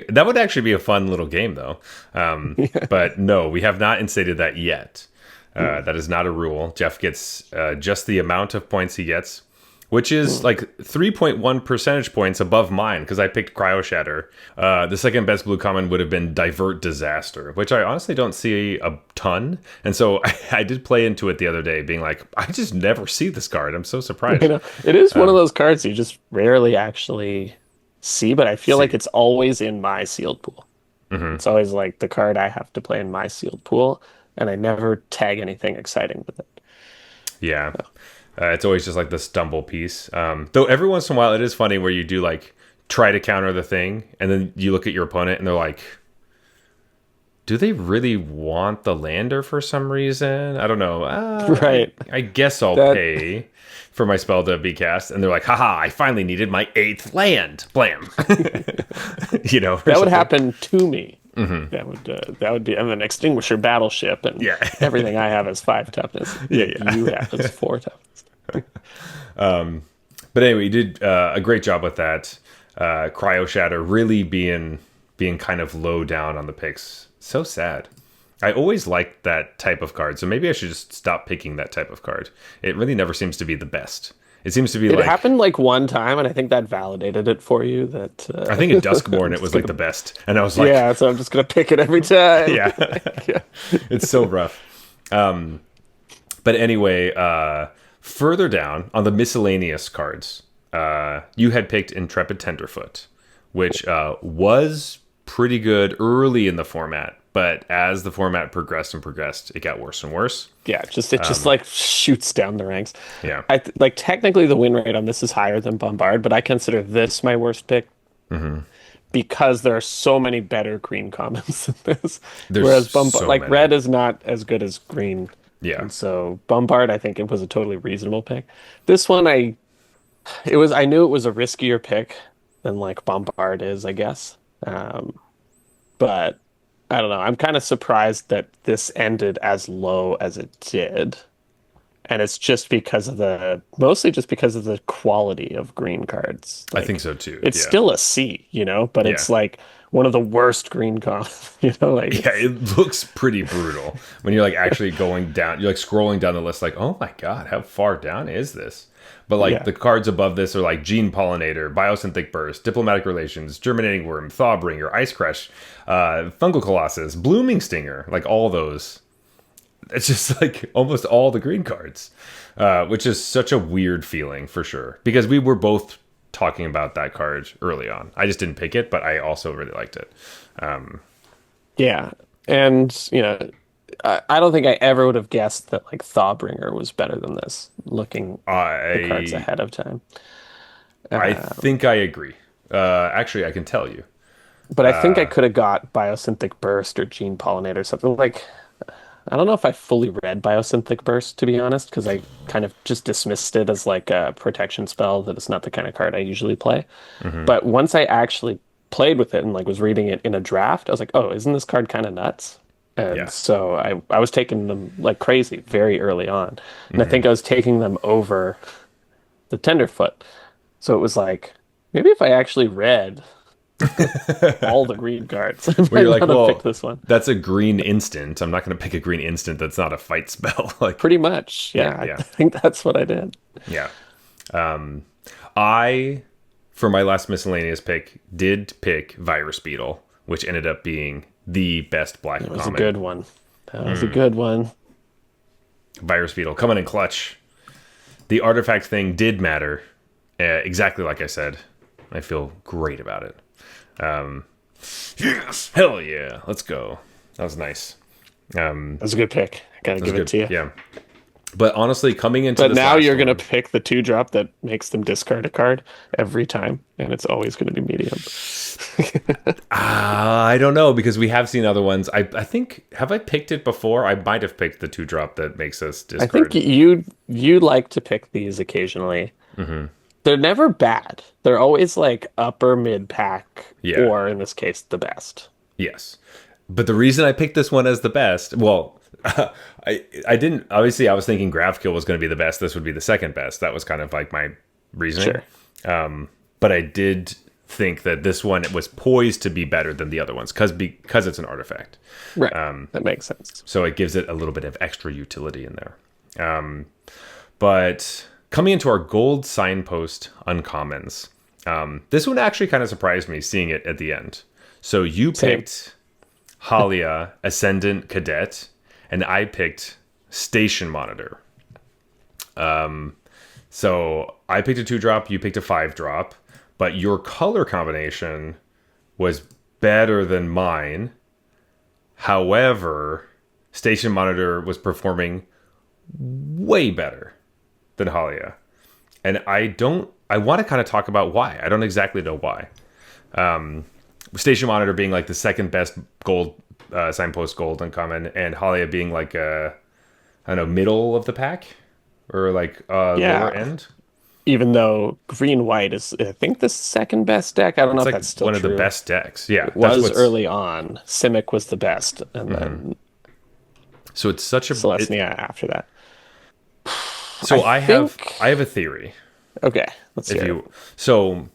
that would actually be a fun little game, though. Yeah. But no, we have not instated that yet. Hmm. That is not a rule. Jeff gets just the amount of points he gets, which is Hmm. like 3.1 percentage points above mine because I picked Cryo Shatter. The second best blue common would have been Divert Disaster, which I honestly don't see a ton. And so I did play into it the other day, being like, I just never see this card. I'm so surprised. It is one of those cards you just rarely actually see, but I feel like See. it's always in my sealed pool. Hmm. It's always like the card I have to play in my sealed pool, and I never tag anything exciting with it. Yeah. It's always just like the stumble piece. Though every once in a while, it is funny where you do like try to counter the thing, and then you look at your opponent and they're like, do they really want the lander for some reason? I don't know. Right. I guess I'll That pay for my spell to be cast. And they're like, haha, I finally needed my eighth land. Blam. Or that would something. happen to me. That would be I'm an extinguisher battleship, and Yeah. everything I have is 5 toughness. Yeah, Everything yeah. you have is 4 toughness. But anyway, you did a great job with that. Cryo Shatter really being kind of low down on the picks. So sad. I always liked that type of card, so maybe I should just stop picking that type of card. It really never seems to be the best. It seems to be It like happened like one time, and I think that validated it for you. That I think in I'm Duskborn it just was like gonna, the best, and I was like, yeah, so I'm just gonna pick it every time. yeah, Yeah. it's so rough. But anyway, further down on the miscellaneous cards, you had picked Intrepid Tenderfoot, which was pretty good early in the format, but as the format progressed and progressed, it got worse and worse. Yeah, it just like shoots down the ranks. Yeah. Like technically the win rate on this is higher than Bombard, but I consider this my worst pick because there are so many better green commons than this. There's Whereas Bombard, so like many. red is not as good as green. Yeah. And so Bombard, I think it was a totally reasonable pick. This one, I knew it was a riskier pick than like Bombard is, I guess. But I don't know. I'm kind of surprised that this ended as low as it did. And it's just because of mostly just because of the quality of green cards. I think Like so too. it's Yeah. still a C, but Yeah. it's like one of the worst green cards, like Yeah, it looks pretty brutal when you're like actually going down. You're like scrolling down the list, like, oh my god, how far down is this? But like yeah. the cards above this are like Gene Pollinator, Biosynthetic Burst, Diplomatic Relations, Germinating Worm, Thawbringer, Ice Crush, Fungal Colossus, Blooming Stinger, like all those. It's just like almost all the green cards, which is such a weird feeling for sure. Because we were both talking about that card early on. I just didn't pick it, but I also really liked it. Yeah. And, I don't think I ever would have guessed that like Thawbringer was better than this, looking the cards I ahead of time. I Uh, think I agree. Actually, I can tell you. but I think I could have got Biosynthetic Burst or Gene Pollinator or something like I don't know if I fully read Biosynthetic Burst, to be honest, because I kind of just dismissed it as like a protection spell that is not the kind of card I usually play. Hmm. But once I actually played with it and like was reading it in a draft, I was like, oh, isn't this card kind of nuts? And Yeah. so I was taking them like crazy very early on. And I Hmm. think I was taking them over the Tenderfoot. So it was like, maybe if I actually read all the green cards, I Where might you're like, not have picked well, this one. that's a green instant. I'm not going to pick a green instant that's not a fight spell. Like, Pretty much. yeah, Yeah, I yeah, think that's what I did. yeah. I, for my last miscellaneous pick, did pick Virus Beetle, which ended up being the best black It was a common. good one. That was a good one. Virus Beetle coming in clutch. The artifact thing did matter, exactly like I said. I feel great about it. Yes, hell yeah, let's go. That was nice. That was a good pick. I gotta That was give it good. to you. Yeah. But honestly, coming into But this now last you're gonna one, pick the 2-drop that makes them discard a card every time, and it's always gonna be medium. I don't know because we have seen other ones. I think have I picked it before? I might have picked the 2-drop that makes us I think discard. you like to pick these occasionally. They're never bad. They're always like upper mid pack, Yeah. or in this case, the best. Yes. But the reason I picked this one as the best, well, I didn't obviously I was thinking Gravkill was going to be the best. This would be the second best. That was kind of like my reasoning. Sure. But I did think that this one was poised to be better than the other ones because it's an artifact. Right. That makes sense. So it gives it a little bit of extra utility in there. But coming into our gold signpost uncommons, this one actually kind of surprised me seeing it at the end. So you Same. picked Halia, Ascendant Cadet, and I picked Station Monitor. So I picked a 2-drop, you picked a 5-drop, but your color combination was better than mine. However, Station Monitor was performing way better than Halia. And I want to kind of talk about why. I don't exactly know why. Station Monitor being like the second best gold, signpost gold uncommon, and Halia being like I don't know, middle of the pack or like Yeah. lower end. Even though green white is, I think, the second best deck. I don't know It's if like that's still one of the true. best decks. Yeah, It that's was what's early on. Simic was the best, and then so it's such a Selesnya after that. I so think. I have a theory. Okay, let's If hear it. you so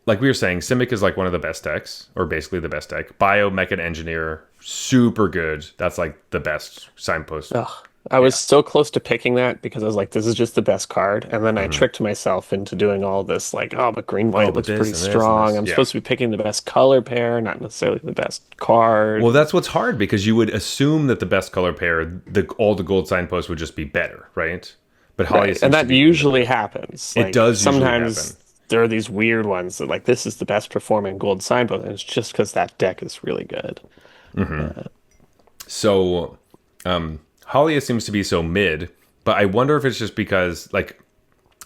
like we were saying, Simic is like one of the best decks, or basically the best deck. Bio Mecha Engineer, super good. That's like the best signpost. Ugh. I was so close to picking that because I was like, this is just the best card. And then I tricked myself into doing all this, like, oh, but green Oh, white but looks pretty this and this and strong. this. I'm Yeah. supposed to be picking the best color pair, not necessarily the best card. Well, that's what's hard because you would assume that the best color pair, all the gold signposts would just be better, right? But Halia Right. And seems to that be in the usually middle. happens. It Like does usually happen. sometimes there are these weird ones that like this is the best performing gold signpost, and it's just because that deck is really good. So, Halia seems to be so mid, but I wonder if it's just because like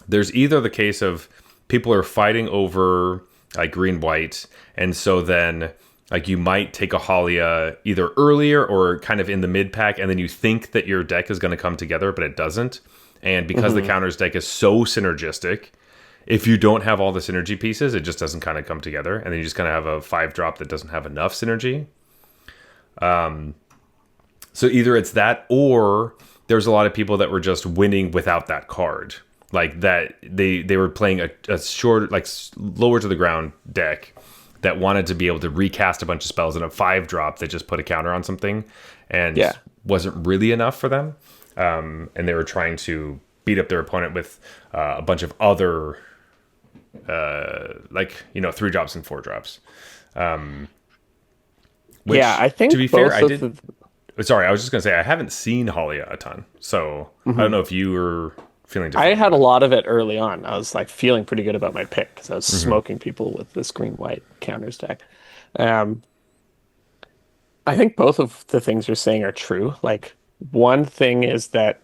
there's either the case of people are fighting over like green white, and so then like you might take a Halia either earlier or kind of in the mid pack, and then you think that your deck is going to come together, but it doesn't. And because the counters deck is so synergistic, if you don't have all the synergy pieces, it just doesn't kind of come together, and then you just kind of have a 5-drop that doesn't have enough synergy. So either it's that, or there's a lot of people that were just winning without that card, like that they were playing a short, like lower to the ground deck that wanted to be able to recast a bunch of spells in a 5-drop that just put a counter on something, and Yeah. wasn't really enough for them. And they were trying to beat up their opponent with a bunch of other, like 3-drops and 4-drops. Which, Yeah, I think to be fair, both I of did. the Sorry, I was just gonna say I haven't seen Halia a ton, so I don't know if you were feeling I different. had a lot of it early on. I was like feeling pretty good about my pick because I was smoking people with this green white counters deck. Um, I think both of the things you're saying are true. Like one thing is that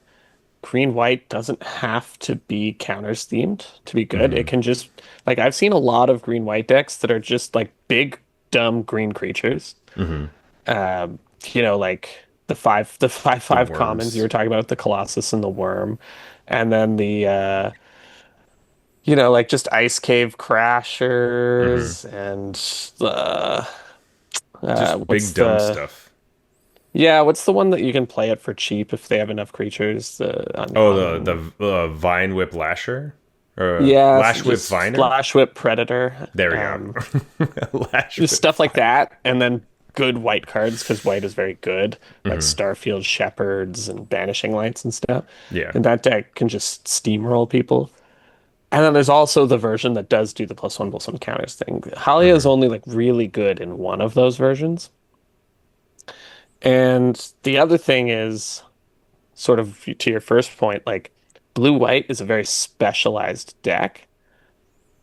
green white doesn't have to be counters themed to be good. It can just like I've seen a lot of green white decks that are just like big dumb green creatures. Um, like The the five commons you worms. were talking about, the Colossus and the Worm, and then the like just Ice Cave Crashers and the Just what's big dumb the stuff. what's the one that you can play it for cheap if they have enough creatures? The Oh, uncommon. the Vine Whip Lasher, or Yeah, Lash Whip just Viner. Splash Whip Predator. There we go. Lash Just Whip stuff like Vine. that, and then good white cards because white is very good, like Starfield Shepherds and Banishing Lights and stuff. Yeah. And that deck can just steamroll people. And then there's also the version that does do the +1/+1 counters thing. Halia is only like really good in one of those versions. And the other thing is sort of to your first point, like blue white is a very specialized deck.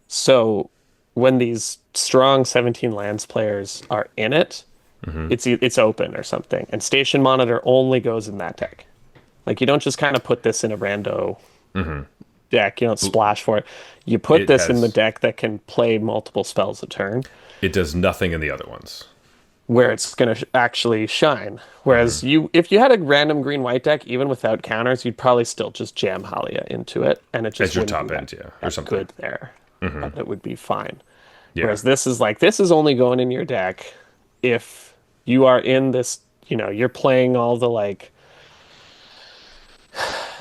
So when these strong 17 lands players are in it, it's open or something. And Station Monitor only goes in that deck. Like you don't just kind of put this in a rando deck. You don't splash for it. You put It this in the has deck that can play multiple spells a turn, it does nothing in the other ones. where it's going to actually shine. Whereas if you had a random green white deck, even without counters, you'd probably still just jam Halia into it, and it As just your wouldn't be top end, yeah, or that something. good there. But it would be fine. Yeah. Whereas this is only going in your deck if you are in this, you're playing all the like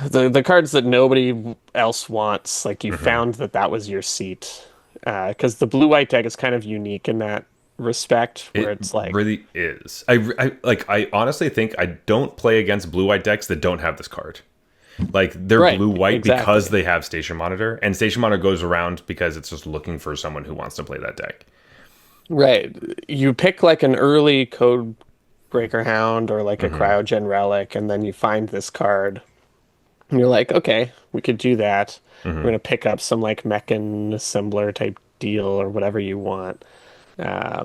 the cards that nobody else wants. Like you found that was your seat. Because the blue white deck is kind of unique in that respect, where It it's like, really is. I honestly think I don't play against blue white decks that don't have this card. Like they're right, blue white because exactly. they have Station Monitor, and Station Monitor goes around because it's just looking for someone who wants to play that deck. Right. You pick like an early Code Breaker Hound or like a Cryogen Relic, and then you find this card. And you're like, okay, we could do that. We're gonna pick up some like Mechan assembler type deal or whatever you want. Yeah,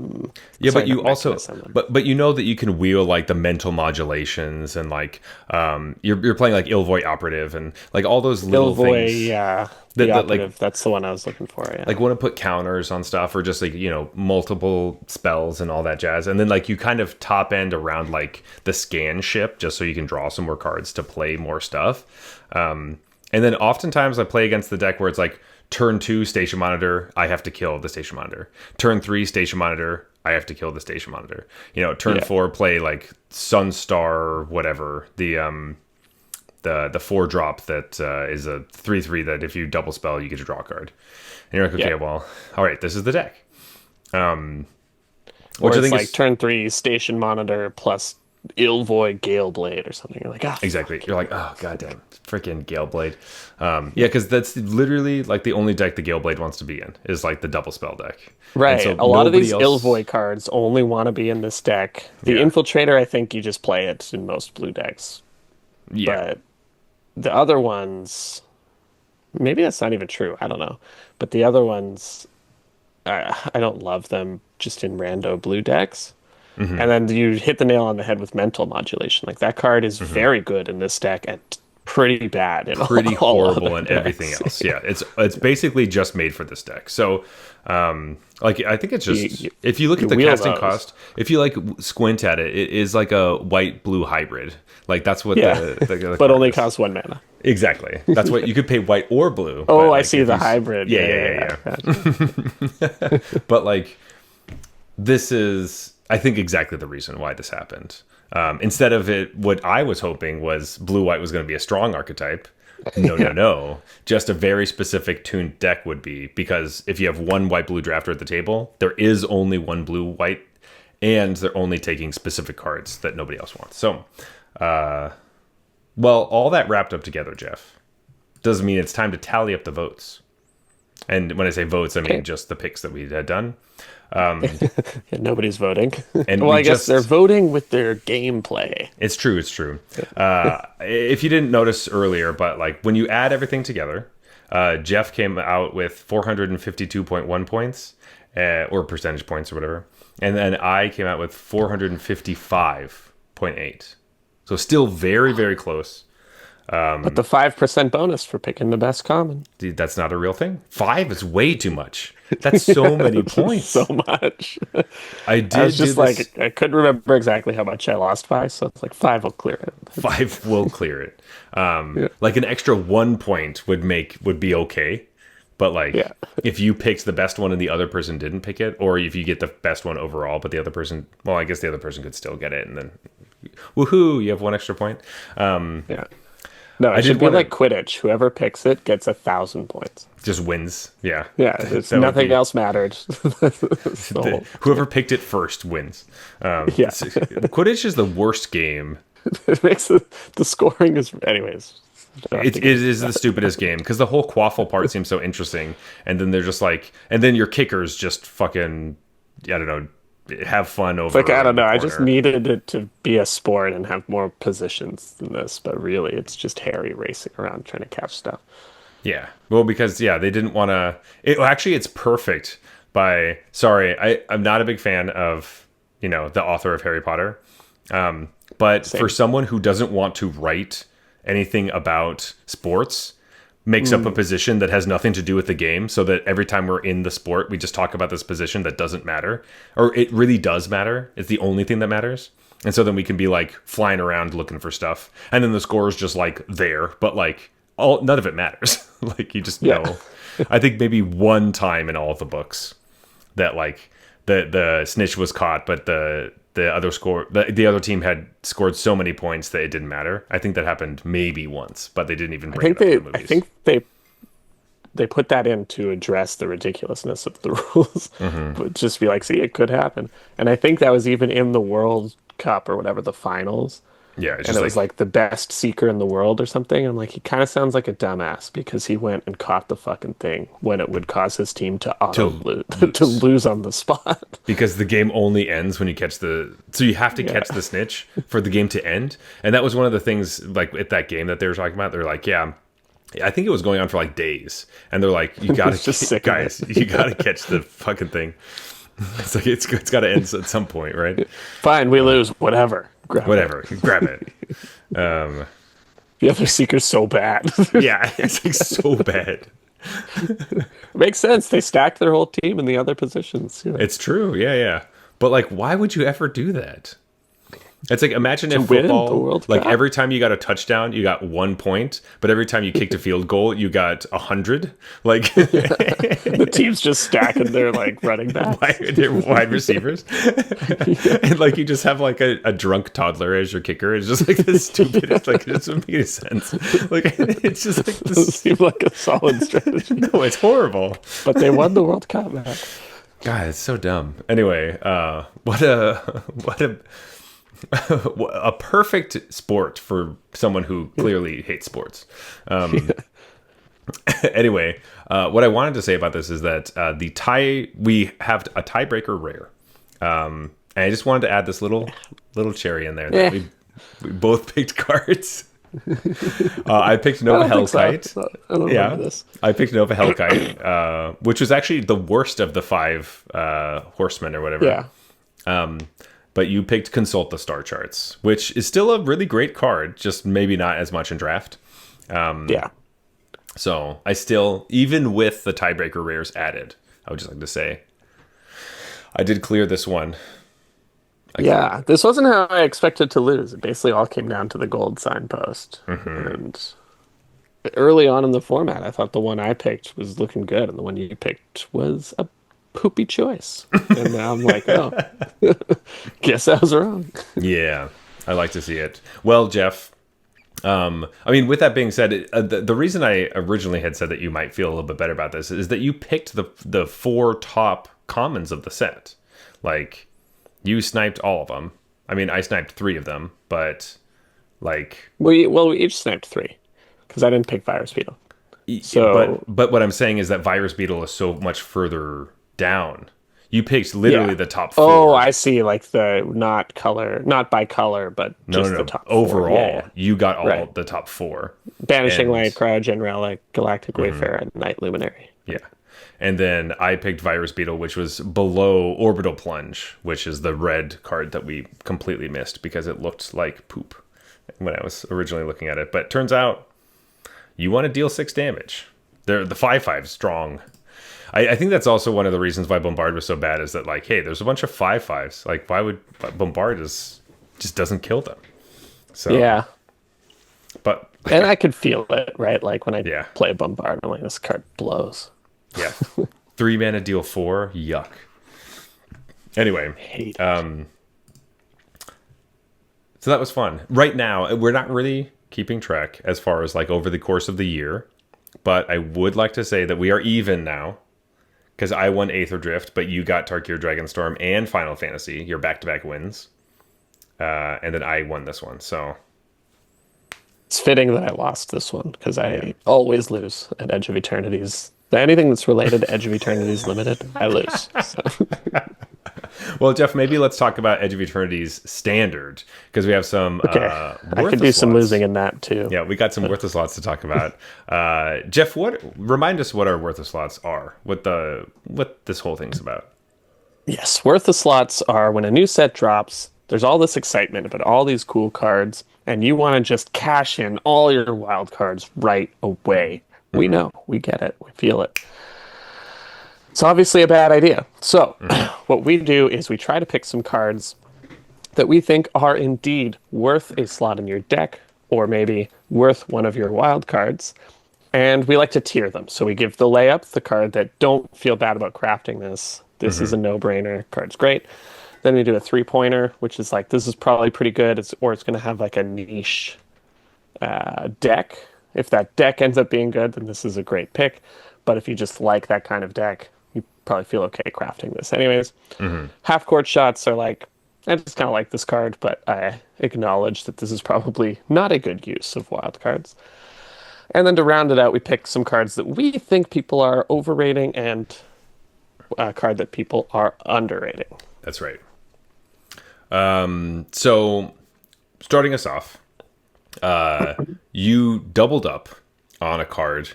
but Sorry, you not Mechan also assembler. but you know that you can wheel like the mental modulations and like you're playing like Ilvoy Operative and like all those little Ilvoy, things yeah, the that like operative. That's the one I was looking for. Yeah. want to put counters on stuff or just like multiple spells and all that jazz, and then like you kind of top end around like the scan ship just so you can draw some more cards to play more stuff. And then oftentimes I play against the deck where it's like turn 2 Station Monitor, I have to kill the Station Monitor. Turn 3 Station Monitor, I have to kill the Station Monitor. Turn Yeah. 4 play like Sunstar, whatever, the 4 drop that is a 3/3 that if you double spell you get to draw a card. And you're like, okay, Yeah. well, all right, this is the deck. Or Which I it's think like is turn 3 Station Monitor plus Ilvoy Gale Blade or something. You're like, ah, exactly. fuck. You're like, oh goddamn, freaking Gale Blade. Yeah, because that's literally like the only deck the Gale Blade wants to be in is like the double spell deck, and Right. so A lot of nobody these else. Ilvoy cards only want to be in this deck. The Yeah, Infiltrator, I think you just play it in most blue decks. yeah. But the other ones, maybe that's not even true. I don't know. But the other ones, I don't love them just in rando blue decks. And then you hit the nail on the head with mental modulation. Like that card is very good in this deck and pretty bad in Pretty all other horrible and everything decks. else. Yeah, it's basically just made for this deck. So, like I think it's You, just you, if you look you at the wheel casting those. cost, if you like squint at it, it is like a white blue hybrid. Like that's what Yeah, the but card only is. costs 1 mana. Exactly. That's what you could pay white or blue. Oh, But I like see if the you, hybrid. yeah, Yeah, yeah, yeah, yeah, yeah. yeah. Gotcha. But like this is, I think, exactly the reason why this happened. Instead of it, what I was hoping was blue white was going to be a strong archetype. No, no, Yeah. no. Just a very specific tuned deck would be, because if you have one white blue drafter at the table, there is only one blue white, and they're only taking specific cards that nobody else wants. So, well, all that wrapped up together, Jeff, does mean it's time to tally up the votes. And when I say votes, I mean Okay. just the picks that we had done. Yeah, nobody's voting. And Well, we I guess they're just voting with their gameplay. It's true. It's true. If you didn't notice earlier, but like when you add everything together, Jeff came out with 452.1 points, or percentage points or whatever. And then I came out with 455.8. So still very, very close. But the 5% bonus for picking the best common. Dude, that's not a real thing. 5 is way too much. That's so many So points. much. I I was did do just this. like, I couldn't remember exactly how much I lost by, so it's like 5 will clear it. 5 will clear it. Yeah. Like an extra 1 point would be okay. But like Yeah. if you picked the best one and the other person didn't pick it, or if you get the best one overall, but the other person, well, I guess the other person could still get it, and then woohoo, you have 1 extra point. Yeah. No, I it did should be want like to Quidditch. Whoever picks it gets 1,000 points. just wins. Yeah. Yeah, it's That would nothing be else mattered. So, whoever picked it first wins. yeah. Quidditch is the worst game. It makes the scoring is anyways. Don't have to It get is into the that. stupidest game because the whole quaffle part seems so interesting, and then they're just like, and then your kickers just fucking, I don't know, have fun It's over like I in don't the know. I just corner. needed it to be a sport and have more positions than this, but really, it's just Harry racing around trying to catch stuff. Yeah, well, because yeah, they didn't want to. Actually, it's perfect. Sorry, I'm not a big fan of the author of Harry Potter, but for Same. someone who doesn't want to write anything about sports makes up a position that has nothing to do with the game, so that every time we're in the sport, we just talk about this position that doesn't matter, or it really does matter. It's the only thing that matters. And so then we can be like flying around looking for stuff, and then the score is just like there, but like none of it matters. Like you just know. I think maybe one time in all of the books that like the snitch was caught, but the other team had scored so many points that it didn't matter. I think that happened maybe once, but they didn't even bring it up in the movies. I think they put that in to address the ridiculousness of the rules, but just be like, see, it could happen. And I think that was even in the World Cup or whatever, the finals. Yeah, it's And just it was like the best seeker in the world or something. I'm like, he kind of sounds like a dumbass because he went and caught the fucking thing when it would cause his team to to lose on the spot. Because the game only ends when you catch so you have to catch the snitch for the game to end. And that was one of the things, like at that game that they were talking about. They're like, yeah, I think it was going on for like days, and they're like, you gotta guys, you gotta catch the fucking thing. It's like it's got to end at some point, right? Fine, we lose. Whatever. Grab it. The other seeker's so bad. Yeah, it's like so bad. Makes sense. They stacked their whole team in the other positions. You know? It's true. Yeah. But like, why would you ever do that? It's like, imagine if win the football, World like Cup. every time you got a touchdown, you got 1 point, but every time you kicked a field goal, you got 100. Like the team's just stacking their like running backs, their wide receivers, and like you just have like a drunk toddler as your kicker. It's just like this stupid. It's like it doesn't make any sense. Like it's just like this. Doesn't seem like a solid strategy. No, it's horrible. But they won the World Cup, man. God, it's so dumb. Anyway, what a perfect sport for someone who clearly hates sports. Anyway, what I wanted to say about this is that we have a tiebreaker rare, and I just wanted to add this little cherry in there that we both picked cards. I picked Nova Hellkite. So. I don't remember this. I picked Nova Hellkite, which was actually the worst of the 5 horsemen or whatever. Yeah. But you picked Consult the Star Charts, which is still a really great card, just maybe not as much in draft. Yeah. So I still, even with the tiebreaker rares added, I would just like to say, I did clear this one. This wasn't how I expected to lose. It basically all came down to the gold signpost. And early on in the format, I thought the one I picked was looking good, and the one you picked was a poopy choice. And now I'm like, oh, guess I was wrong. Yeah, I like to see it. Well, Jeff, I mean, with that being said, the reason I originally had said that you might feel a little bit better about this is that you picked the 4 top commons of the set. Like, you sniped all of them. I mean, I sniped 3 of them, but like... We each sniped 3, because I didn't pick Virus Beetle. So, but what I'm saying is that Virus Beetle is so much further down. You picked literally the top 4. Oh, I see. Like the not by color, but just the top 4. Overall, you got all the top 4. Banishing Light, Cryogen Relic, Galactic Wayfarer, and Night Luminary. Yeah. And then I picked Virus Beetle, which was below Orbital Plunge, which is the red card that we completely missed because it looked like poop when I was originally looking at it. But turns out you want to deal 6 damage. The 5/5 strong. I think that's also one of the reasons why Bombard was so bad, is that like, hey, there's a bunch of 5/5s. Like, why would Bombard just doesn't kill them? So yeah, but and I could feel it, right? Like when I Yeah. play Bombard, I'm like, this card blows. yeah, 3 mana deal 4. Yuck. Anyway, Hate it. So that was fun. Right now, we're not really keeping track as far as like over the course of the year, but I would like to say that we are even now, because I won Aether Drift, but you got Tarkir Dragonstorm and Final Fantasy, your back-to-back wins, and then I won this one. So It's fitting that I lost this one because I always lose at Edge of Eternities. Anything that's related to Edge of Eternities Limited, I lose. So. Well, Jeff, maybe let's talk about Edge of Eternities Standard, because we have some I could do some losing in that too. Yeah, we got some worthless slots to talk about. Jeff, remind us what our worthless slots are, what this whole thing's about. Yes, worthless slots are when a new set drops, there's all this excitement about all these cool cards, and you want to just cash in all your wild cards right away. We Mm-hmm. know, we get it, we feel it. It's obviously a bad idea. So, Mm-hmm. what we do is we try to pick some cards that we think are indeed worth a slot in your deck, or maybe worth one of your wild cards. And we like to tier them. So we give the layup, the card that don't feel bad about crafting this. This is Mm-hmm. a no-brainer. Card's great. Then we do a three-pointer, which is like, this is probably pretty good. Or it's going to have like a niche deck. If that deck ends up being good, then this is a great pick. But if you just like that kind of deck, you probably feel okay crafting this. Anyways, Mm-hmm. half-court shots are like, I just kind of like this card, but I acknowledge that this is probably not a good use of wild cards. And then to round it out, we pick some cards that we think people are overrating and a card that people are underrating. That's right. So starting us off, you doubled up on a card.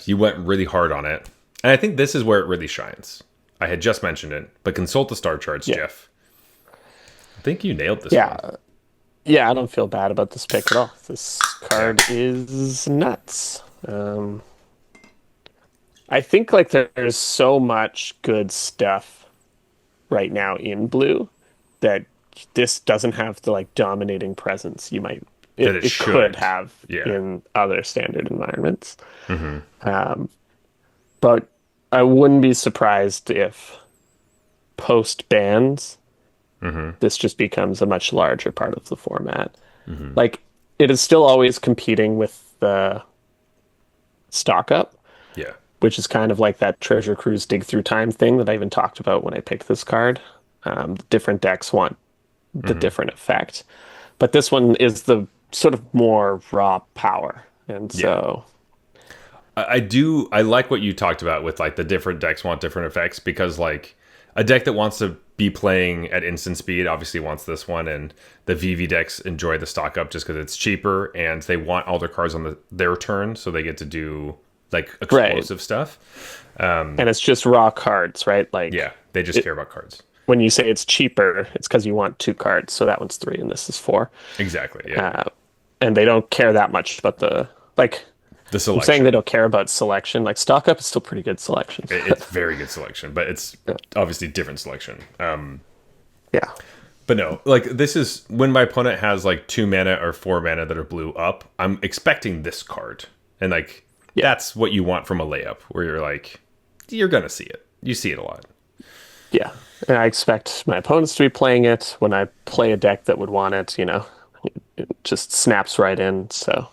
You went really hard on it. And I think this is where it really shines. I had just mentioned it, but consult the star charts, Yeah. Jeff. I think you nailed this Yeah. one. Yeah, I don't feel bad about this pick at all. This Yeah. card is nuts. I think like there's so much good stuff right now in blue that this doesn't have the like dominating presence you might That it it could should. have Yeah. in other standard environments. Mm-hmm. But I wouldn't be surprised if post bans Mm-hmm. this just becomes a much larger part of the format. Mm-hmm. Like it is still always competing with the stock up, Yeah. which is kind of like that Treasure Cruise dig through time thing that I even talked about when I picked this card. Different decks want the Mm-hmm. different effect, but this one is the sort of more raw power, and Yeah. so I like what you talked about with like the different decks want different effects because like a deck that wants to be playing at instant speed obviously wants this one, and the VV decks enjoy the stock up just because it's cheaper and they want all their cards on their turn so they get to do like right, explosive stuff. and it's just raw cards, right? Like Yeah, they just care about cards. when you say it's cheaper, it's because you want two cards, so that one's three and this is four. Exactly. Yeah. And they don't care that much about the like. The I'm saying selection. they don't care about selection. Like stock up is still pretty good selection. It's very good selection, but it's obviously different selection. Yeah. But no, like this is when my opponent has like 2 mana or 4 mana that are blue up, I'm expecting this card. And like that's what you want from a layup where you're like, you're gonna see it. You see it a lot. Yeah. And I expect my opponents to be playing it when I play a deck that would want it, it just snaps right in. So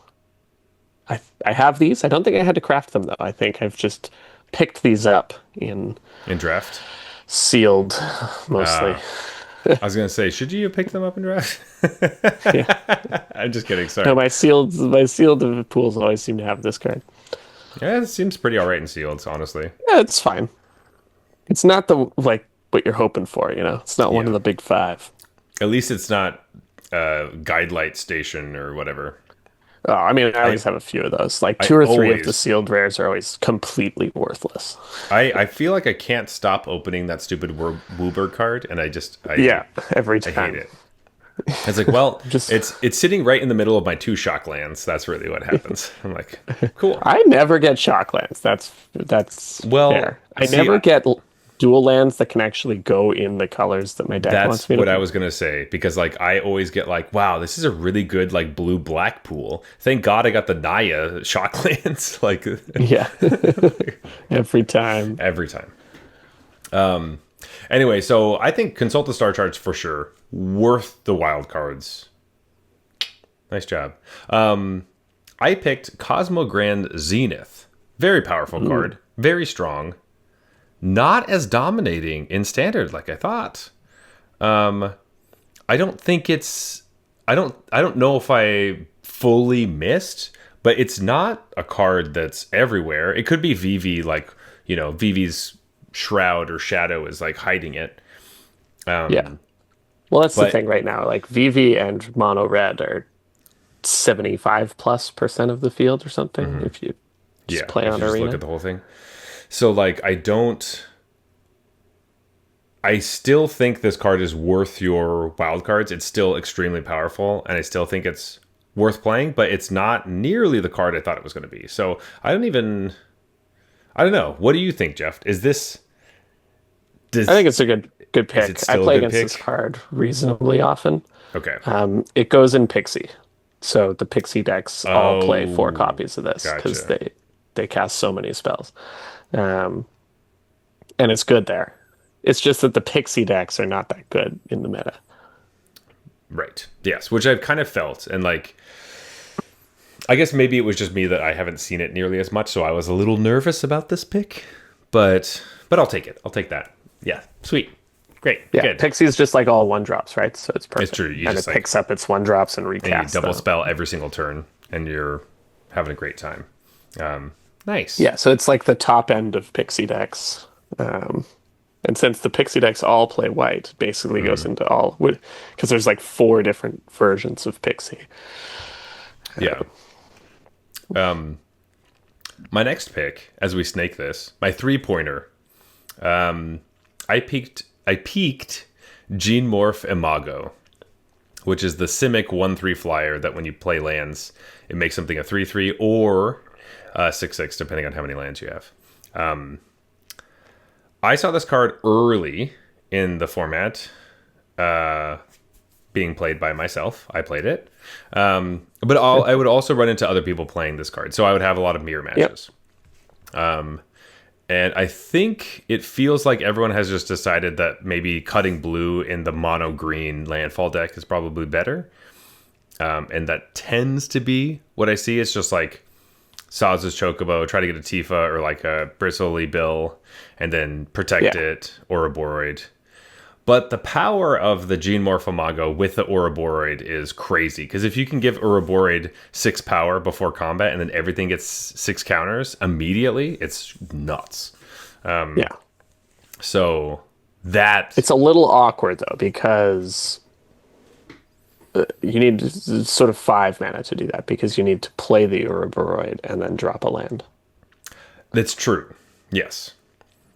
I have these. I don't think I had to craft them though. I think I've just picked these up in In draft. sealed mostly. I was gonna say, should you have picked them up in draft? Yeah. I'm just kidding, sorry. No, my sealed pools always seem to have this card. Yeah, it seems pretty alright in sealed, honestly. Yeah, it's fine. It's not the like what you're hoping for, It's not one Yeah. of the big five. At least it's not guide light station or whatever. Oh, I mean, I always have a few of those. Like two I or three of the always- sealed rares are always completely worthless. I feel like I can't stop opening that stupid Wooburg card, and Yeah, every I time. hate it. It's like, well, Just- it's sitting right in the middle of my 2 shock lands. That's really what happens. I'm like, cool. I never get shocklands. That's Well, fair. I see, never get dual lands that can actually go in the colors that my deck wants That's me to. what I was gonna say because like I always get like, wow, this is a really good like blue black pool. Thank God I got the Naya shock lands like Yeah, every time. every time. Anyway, so I think consult the star charts for sure. Worth the wild cards. Nice job. I picked Cosmo Grand Zenith. Very powerful card. Very strong. Not as dominating in standard like I thought. I don't think it's I don't know if I fully missed, but it's not a card that's everywhere. It could be VV like, VV's shroud or shadow is like hiding it. Yeah. Well, that's the but- thing right now. Like VV and mono red are 75+% of the field or something. If you just play if on you just arena. look at the whole thing. So like I don't I still think this card is worth your wild cards. It's still extremely powerful, and I still think it's worth playing, but it's not nearly the card I thought it was going to be. So I don't know. What do you think, Jeff? I think it's a good is it pick. I still a play good against this pick? card reasonably often. Okay. It goes in Pixie, so the Pixie decks all play four Oh, copies of this because gotcha. they cast so many spells, um, and it's good there. It's just that the Pixie decks are not that good in the meta. Right. Yes, which I've kind of felt, and like I guess maybe it was just me that I haven't seen it nearly as much, so I was a little nervous about this pick. But I'll take it. I'll take that. Yeah. Sweet. Great. Yeah, Good. Pixie is just like all one drops, right? So it's It's perfect, true. You and just it picks up its one drops and and you recasts double them. spell every single turn, and you're having a great time. Nice. Yeah, so it's like the top end of Pixie decks. Um, and since the Pixie decks all play white, it basically goes into all because there's like four different versions of Pixie. Yeah. My next pick, as we snake this, my 3-pointer. I peaked Gene Morph Imago, which is the Simic 1/3 flyer that when you play lands, it makes something a 3/3 or 6/6, depending on how many lands you have. I saw this card early in the format, being played by myself. I played it. But I would also run into other people playing this card. So I would have a lot of mirror Yep. matches. And I think it feels like everyone has just decided that maybe cutting blue in the mono green landfall deck is probably better. And that tends to be what I see. It's just like Saz's Chocobo, try to get a Tifa or like a Bristly Bill, and then protect Yeah. it, or a Boroid. But the power of the Gene Morphomago with the Ouroboros is crazy. Because if you can give Ouroboros 6 power before combat and then everything gets 6 counters immediately, it's nuts. Yeah. So that... It's a little awkward though because you need sort of 5 mana to do that because you need to play the Ouroboros and then drop a land. That's true. Yes.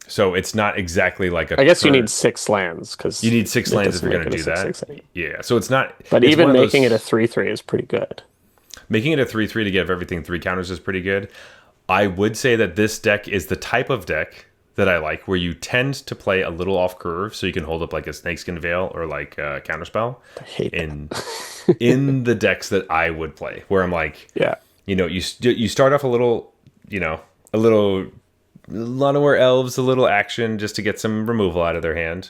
So it's not exactly like a I guess you turn. need 6 lands because You need 6 lands if you're going to do that. 6/6. Yeah. So it's not... But it's even one of making those- it a 3/3 is pretty good. Making it a 3/3 to give everything 3 counters is pretty good. I would say that this deck is the type of deck that I like, where you tend to play a little off curve, so you can hold up like a Snakeskin Veil or like a Counterspell I hate that. in the decks that I would play, where I'm like, Yeah. you start off a little, a little Llanowar Elves, a little action just to get some removal out of their hand.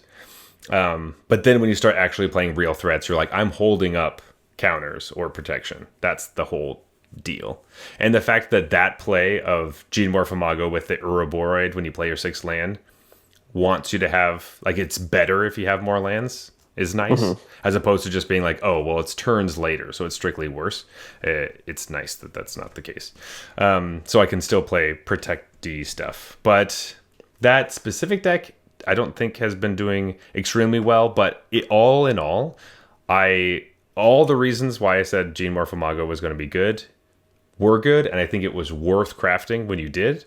But then when you start actually playing real threats, you're like, I'm holding up counters or protection. That's the whole deal. And the fact that play of Gene Morphomago with the Ouroboros when you play your 6th land wants you to have, like, it's better if you have more lands is nice, as opposed to just being like, oh, well, it's turns later, so it's strictly worse. It's nice that that's not the case. So I can still play protecty stuff. But that specific deck, I don't think has been doing extremely well, but all in all, all the reasons why I said Gene Morphomago was going to be good were good, and I think it was worth crafting when you did.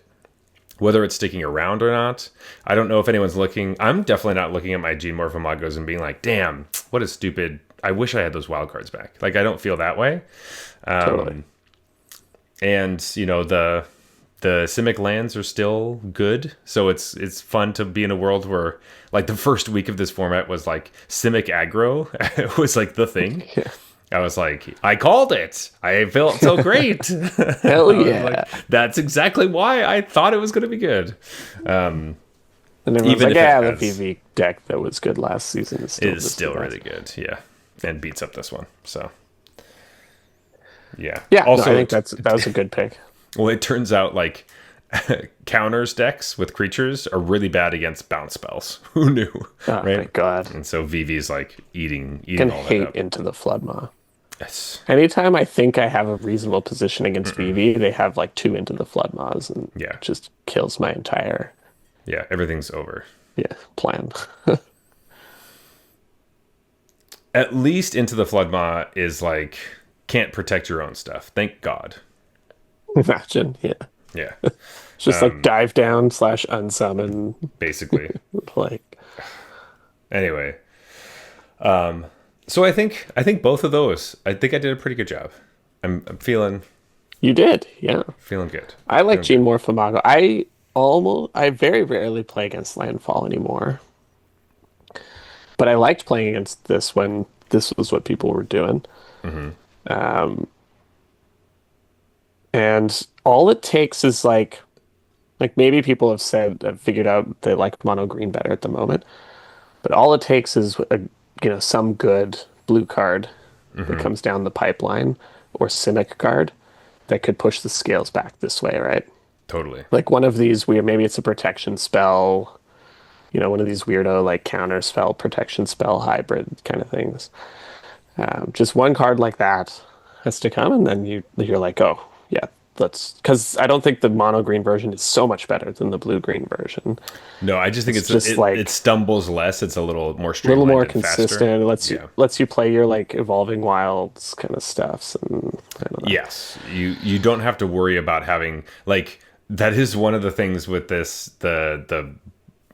Whether it's sticking around or not, I don't know if anyone's looking. I'm definitely not looking at my Gene Morphomagos and being like, damn, what a stupid... I wish I had those wild cards back. Like, I don't feel that way. Totally. And, the Simic lands are still good. So it's fun to be in a world where, like, the first week of this format was, like, Simic aggro. It was, like, the thing. Yeah. I was like, I called it. I felt so great. Hell I was yeah. like, that's exactly why I thought it was going to be good. And everyone's Even like, if it yeah, the has- PV deck that was good last season is still, It is just still the really best. good. Yeah. And beats up this one. So, yeah. Yeah, Also, no, I think that was a good pick. well, it turns out like counters decks with creatures are really bad against bounce spells. Who knew? Oh right? my god. And so VV's like eating I can all that hate up. Into the Floodmaw. Yes. Anytime I think I have a reasonable position against VV, they have like 2 Into the Floodmaws and Yeah. it just kills my entire Yeah. Everything's over. plan. At least Into the Floodmaw is like can't protect your own stuff. Thank God. Imagine, yeah. Yeah. It's just like dive down / unsummon, Basically. like Anyway, so I think both of those. I think I did a pretty good job. I'm You did, yeah. feeling good. I like Feeling good. Gene Morphomago. I very rarely play against Landfall anymore, but I liked playing against this when this was what people were doing. Um, and all it takes is like maybe people have figured out they like mono green better at the moment, but all it takes is some good blue card that comes down the pipeline or Cynic card that could push the scales back this way, right? Totally. Like one of these weird, maybe it's a protection spell, one of these weirdo like counter spell, protection spell hybrid kind of things. Just one card like that has to come, and then you're like, oh yeah, let's because I don't think the mono green version is so much better than the blue green version. No, I just think It's it's just it like stumbles less. It's a little more a little streamlined more and faster. consistent. It Yeah. lets you play your like evolving wilds kind of stuffs, and I don't know. Yes, you don't have to worry about having like that is one of the things with this the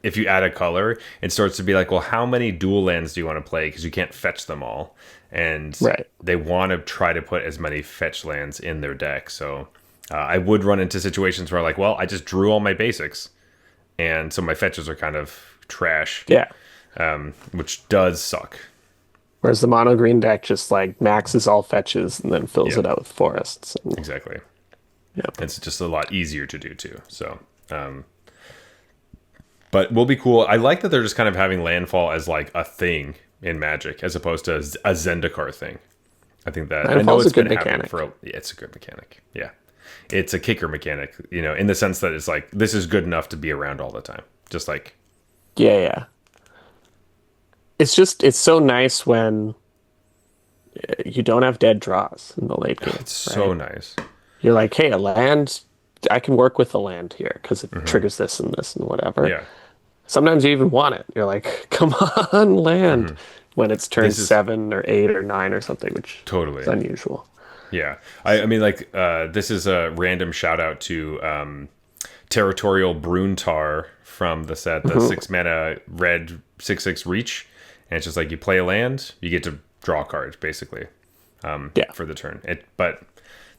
if you add a color, it starts to be like, well, how many dual lands do you want to play? Because you can't fetch them all, and Right. they want to try to put as many fetch lands in their deck. So I would run into situations where like, well, I just drew all my basics, and so my fetches are kind of trash, Yeah. which does suck. Whereas the mono green deck just like maxes all fetches and then fills Yeah, it out with forests. And, exactly. yeah. It's just a lot easier to do too. So, but will be cool. I like that they're just kind of having landfall as like a thing in Magic as opposed to a Zendikar thing. I think that I know Landfall's a it's good been happening mechanic. yeah, it's a good mechanic. Yeah, it's a kicker mechanic. In the sense that it's like this is good enough to be around all the time. Just like Yeah, yeah. It's so nice when you don't have dead draws in the late game, it's so right? nice. You're like, hey, a land, I can work with a land here because it triggers this and this and whatever. Yeah, Sometimes you even want it. You're like, come on, land, when it's turn this is 7 or 8 or 9 or something, which is totally. unusual. Yeah, I mean, like, this is a random shout out to Territorial Brunetar from the set, the 6 mana red 6/6 reach, and it's just like you play a land, you get to draw a card basically Yeah. for the turn. But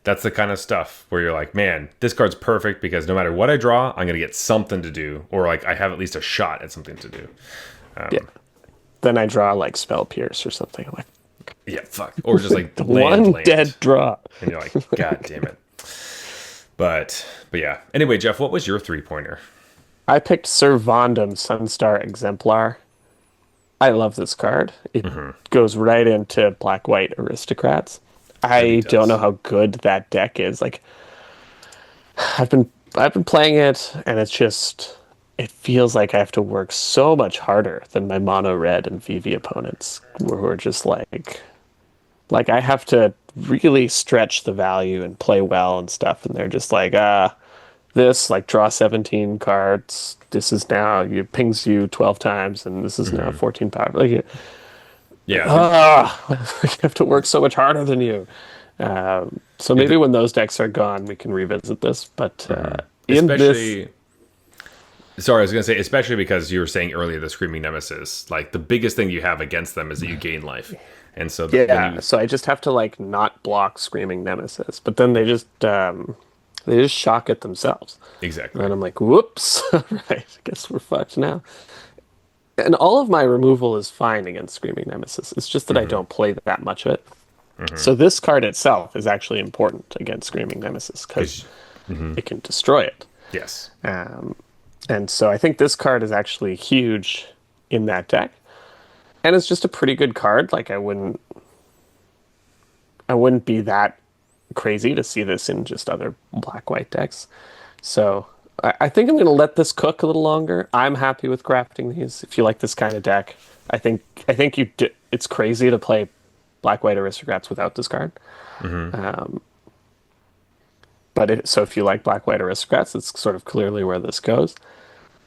that's the kind of stuff where you're like, man, this card's perfect because no matter what I draw, I'm gonna get something to do, or like I have at least a shot at something to do. Yeah. Then I draw like Spell Pierce or something. I'm like, Yeah, fuck, or just like one land, dead draw. and you're like, god damn it. But yeah. Anyway, Jeff, what was your 3-pointer? I picked Servandum Sunstar Exemplar. I love this card. It goes right into black white aristocrats. Really I don't know does. how good that deck is. Like I've been playing it and it feels like I have to work so much harder than my mono red and VV opponents who are just like I have to really stretch the value and play well and stuff, and they're just like, this, like, draw 17 cards. This is now, you pings you 12 times, and this is now 14 power. Like, Yeah, I have to work so much harder than you. So maybe when those decks are gone, we can revisit this. But in this, especially. Sorry, I was gonna say, especially because you were saying earlier the Screaming Nemesis. Like the biggest thing you have against them is that you gain life, and so when yeah, you so I just have to like not block Screaming Nemesis, but then they just shock it themselves. exactly. And I'm like, whoops, all right, I guess we're fucked now. And all of my removal is fine against Screaming Nemesis. It's just that I don't play that much of it. So this card itself is actually important against Screaming Nemesis because 'Cause- it can destroy it. yes, Um, and so I think this card is actually huge in that deck. And it's just a pretty good card. Like I wouldn't be that crazy to see this in just other black white decks. So I think I'm going to let this cook a little longer. I'm happy with crafting these. If you like this kind of deck, I think it's crazy to play black white aristocrats without this card. So if you like black white aristocrats, it's sort of clearly where this goes.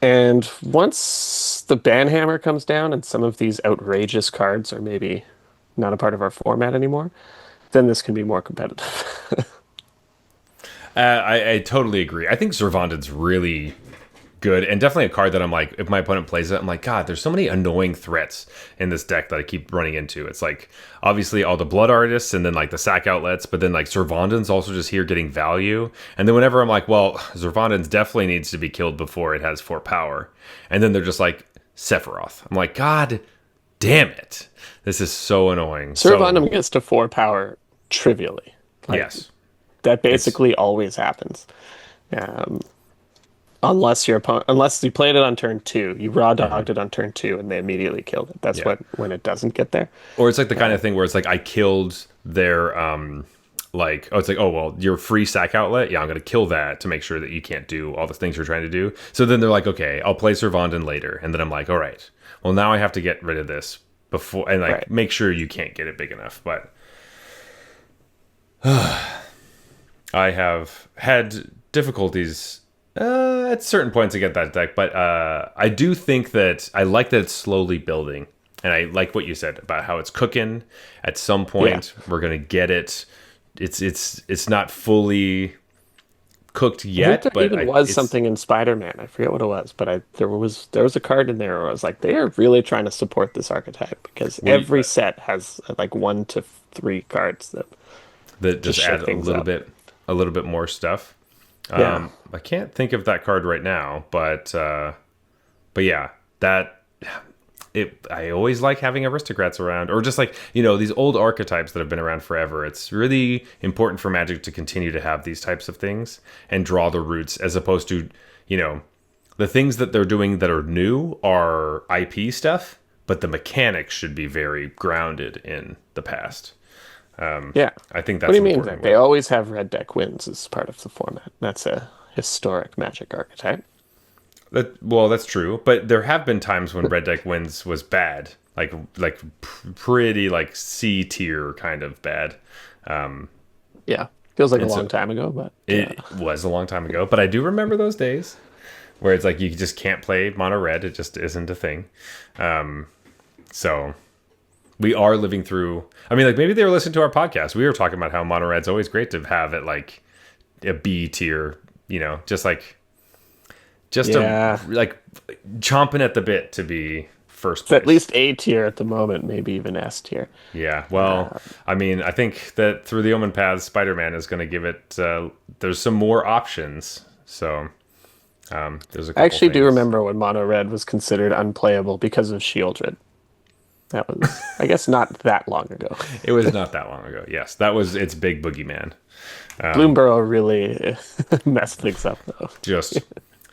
And once the banhammer comes down and some of these outrageous cards are maybe not a part of our format anymore, then this can be more competitive. I totally agree. I think Zervandin's really good, and definitely a card that I'm like, if my opponent plays it, I'm like, God, there's so many annoying threats in this deck that I keep running into. It's like obviously all the blood artists and then like the sack outlets, but then like Zervandan's also just here getting value. And then whenever I'm like, well, Zervandan's definitely needs to be killed before it has 4 power. And then they're just like Sephiroth. I'm like, God damn it. This is so annoying. Servandum gets to 4 power trivially. Like, Yes. that It's basically always happens. Um, unless you played it on turn 2, you raw dogged it on turn 2, and they immediately killed it. That's yeah. when it doesn't get there. Or it's like the kind of thing where it's like I killed their like, oh, it's like, oh well, your free sack outlet, yeah, I'm gonna kill that to make sure that you can't do all the things you're trying to do. So then they're like, okay, I'll play Servandan later, and then I'm like, all right, well now I have to get rid of this before and like Right. make sure you can't get it big enough. But I have had difficulties at certain points to get that deck, but I do think that I like that it's slowly building, and I like what you said about how it's cooking. At some point, we're gonna get it. It's not fully cooked I yet, think there but even was it's, something in Spider-Man. I forget what it was, but there was a card in there where I was like, they are really trying to support this archetype because every set has like 1 to 3 cards that that just shake add things up. a little bit more stuff. Yeah. I can't think of that card right now, but yeah, that I always like having aristocrats around, or just like, you know, these old archetypes that have been around forever. It's really important for Magic to continue to have these types of things and draw the roots, as opposed to, you know, the things that they're doing that are new are IP stuff, but the mechanics should be very grounded in the past. Yeah. I think What that's do you an mean? important They one. always have red deck wins as part of the format. That's a historic Magic archetype. Well, that's true, but there have been times when Red Deck Wins was bad, pretty like C tier kind of bad. Yeah. Feels like a And long so time ago, but it was a long time ago, but I do remember those days where it's like you just can't play mono red; it just isn't a thing. So we are living through. I mean, like maybe they were listening to our podcast. We were talking about how mono red's always great to have at like a B tier, you know, just yeah. like chomping at the bit to be first It's at place. least A tier at the moment, maybe even S tier. Yeah, well, I mean, I think that through the Omenpaths, Spider-Man is going to give it. There's some more options, so there's a I couple actually do things. remember when Mono Red was considered unplayable because of Shieldred. That was, I guess, not that long ago. It was not that long ago. Yes, that was its big boogeyman. Bloomburrow really messed things up, though. Just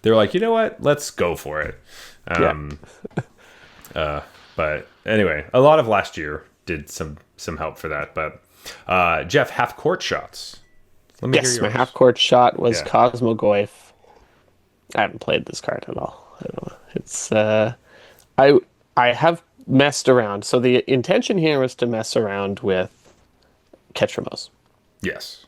they're like, you know what? Let's go for it. Yeah. But anyway, a lot of last year did some help for that. But Jeff, half court shots. Let me hear Yes, my yours. half-court shot was Yeah. Cosmogoyf. I haven't played this card at all. I don't know. It's I have messed around. So the intention here was to mess around with Ketramos. Yes.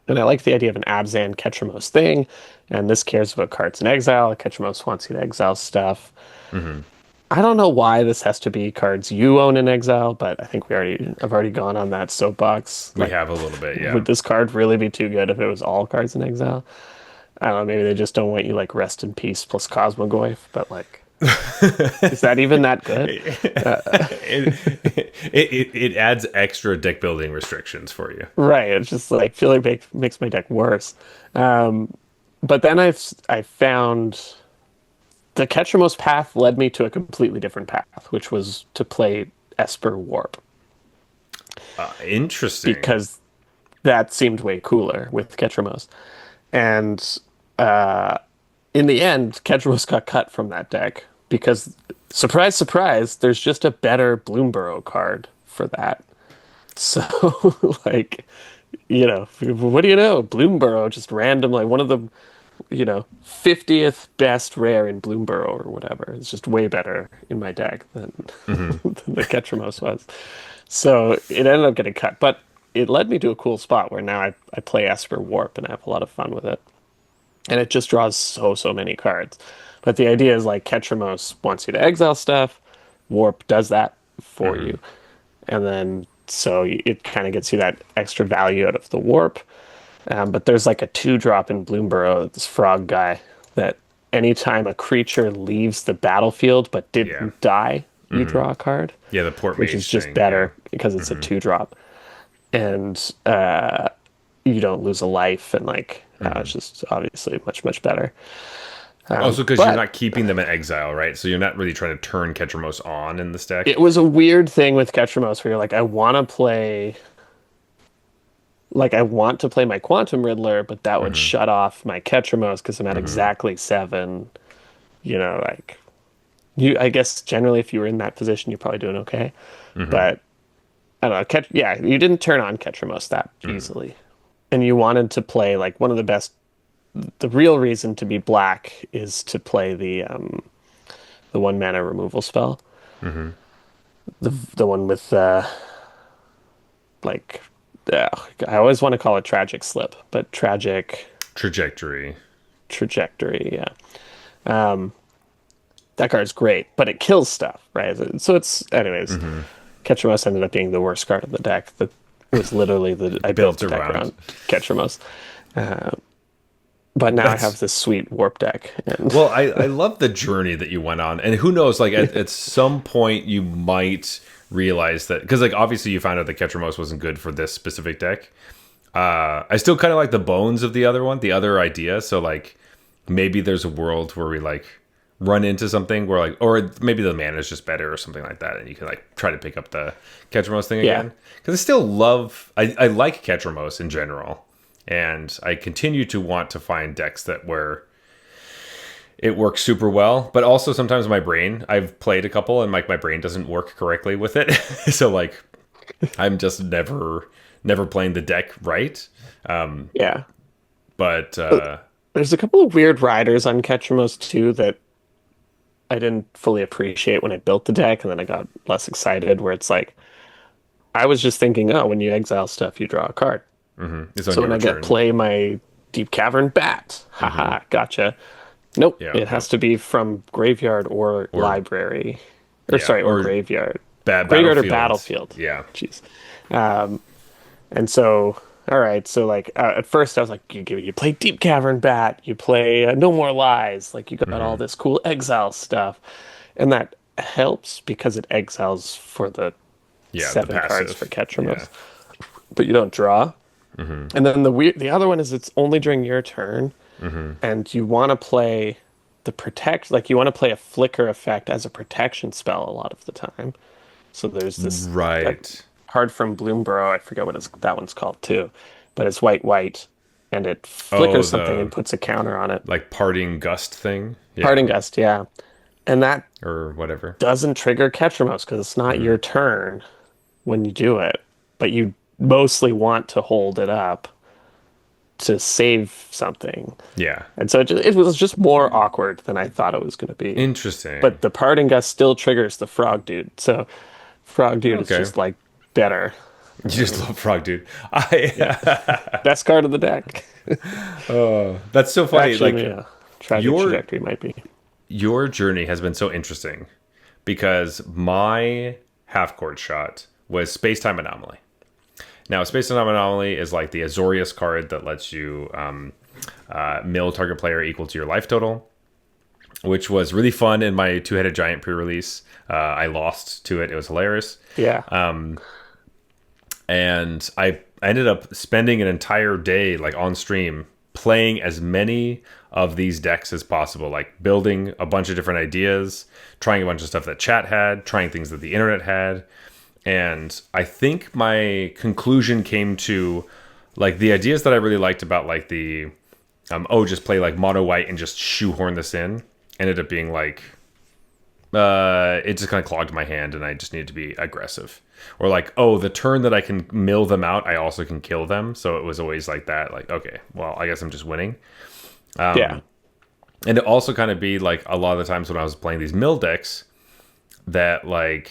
And I like the idea of an Abzan Ketramos thing. And this cares about cards in exile. Ketramos wants you to exile stuff. I don't know why this has to be cards you own in exile, but I think I've already gone on that soapbox. We Like, have a little bit, yeah. would this card really be too good if it was all cards in exile? I don't know, maybe they just don't want you like Rest in Peace plus Cosmogoyf, but like is that even that good? It adds extra deck building restrictions for you. Right. It's just like feel like makes my deck worse. But then I found the Ketramos path led me to a completely different path, which was to play Esper Warp Interesting. because that seemed way cooler with Ketramos. And in the end, Ketramos got cut from that deck because, surprise, surprise, there's just a better Bloomburrow card for that. So, like, what do you know? Bloomburrow just random, like one of the, 50th best rare in Bloomburrow or whatever. It's just way better in my deck than, than the Ketramos was. So it ended up getting cut, but it led me to a cool spot where now I play Esper Warp and I have a lot of fun with it. And it just draws so many cards. But the idea is like Ketramos wants you to exile stuff, Warp does that for you. And then so it kind of gets you that extra value out of the Warp. But there's like a 2-drop in Bloomburrow, this frog guy that anytime a creature leaves the battlefield but Yeah. didn't die, you draw a card, Yeah, the port which is mage just thing. Yeah. better because it's a 2-drop. And you don't lose a life, and like it's just obviously much, much better. Also, because you're But not keeping them in exile, right? So you're not really trying to turn Ketramos on in this deck. it was a weird thing with Ketramos where you're like, I want to play my Quantum Riddler, but that would shut off my Ketramos because I'm at exactly 7. You know, like I guess generally if you were in that position, you're probably doing okay. But I don't know. Yeah, you didn't turn on Ketramos that easily, and you wanted to play like one of the best. The real reason to be black is to play the 1-mana removal spell, the one with like I always want to call it tragic slip, but tragic Trajectory. trajectory. Yeah, that card's great, but it kills stuff, right? So it's anyways. Ketramos ended up being the worst card of the deck. That was literally I built the deck around Ketramos. But now I have this sweet warp deck. And Well, I love the journey that you went on. And who knows, like at some point you might realize that, because like obviously you found out that Ketramos wasn't good for this specific deck. I still kind of like the bones of the other one, the other idea. So like maybe there's a world where we like run into something where like, or maybe the mana is just better or something like that, and you can like try to pick up the Ketramos thing again. Because I still love, I like Ketramos in general, and I continue to want to find decks that where it works super well, but also sometimes I've played a couple and like my brain doesn't work correctly with it. So like I'm just never playing the deck right. yeah. But There's a couple of weird riders on Ketramos too that I didn't fully appreciate when I built the deck, and then I got less excited where it's like I was just thinking, oh, when you exile stuff, you draw a card. it's on So when your I get turn. play my Deep Cavern Bat, haha, gotcha. Nope, Yeah, it has to be from graveyard or library, or yeah, sorry, or or graveyard, Battlefield. or battlefield. Yeah. Jeez. And so, all right, so like at first I was like, you play Deep Cavern Bat, you play No More Lies, like you got all this cool exile stuff, and that helps because it exiles for the Yeah, the 7 cards passive. for Ketramos, Yeah. but you don't draw. And then the other one is it's only during your turn, and you want to play the protect, like you want to play a flicker effect as a protection spell a lot of the time. So there's this Right. card from Bloomborough, I forget what that one's called too, but it's white, and it Oh, flickers something and puts a counter on it. like parting gust thing. Yeah. Parting Gust, yeah. And that Or whatever. doesn't trigger Ketramos because it's not your turn when you do it, but you mostly want to hold it up to save something. Yeah. And so it was just more awkward than I thought it was going to be. Interesting. But the Parting Gust still triggers the Frog Dude. So Frog Dude is Okay. just like better. You just love Frog Dude. Best card of the deck. That's so funny. Actually, like yeah. Tragic your- Trajectory might be. your journey has been so interesting because my half court shot was Space Time Anomaly. Now, Space Time Anomaly is like the Azorius card that lets you mill target player equal to your life total, which was really fun in my Two-Headed Giant pre-release. I lost to it. It was hilarious. Yeah. And I ended up spending an entire day like on stream playing as many of these decks as possible, like building a bunch of different ideas, trying a bunch of stuff that chat had, trying things that the internet had. And I think my conclusion came to like the ideas that I really liked about like the just play like mono white and just shoehorn this in, ended up being like it just kind of clogged my hand and I just needed to be aggressive. Or like, oh, the turn that I can mill them out, I also can kill them. So it was always like that, like, okay, well, I guess I'm just winning. Yeah. And it also kind of be like a lot of the times when I was playing these mill decks that like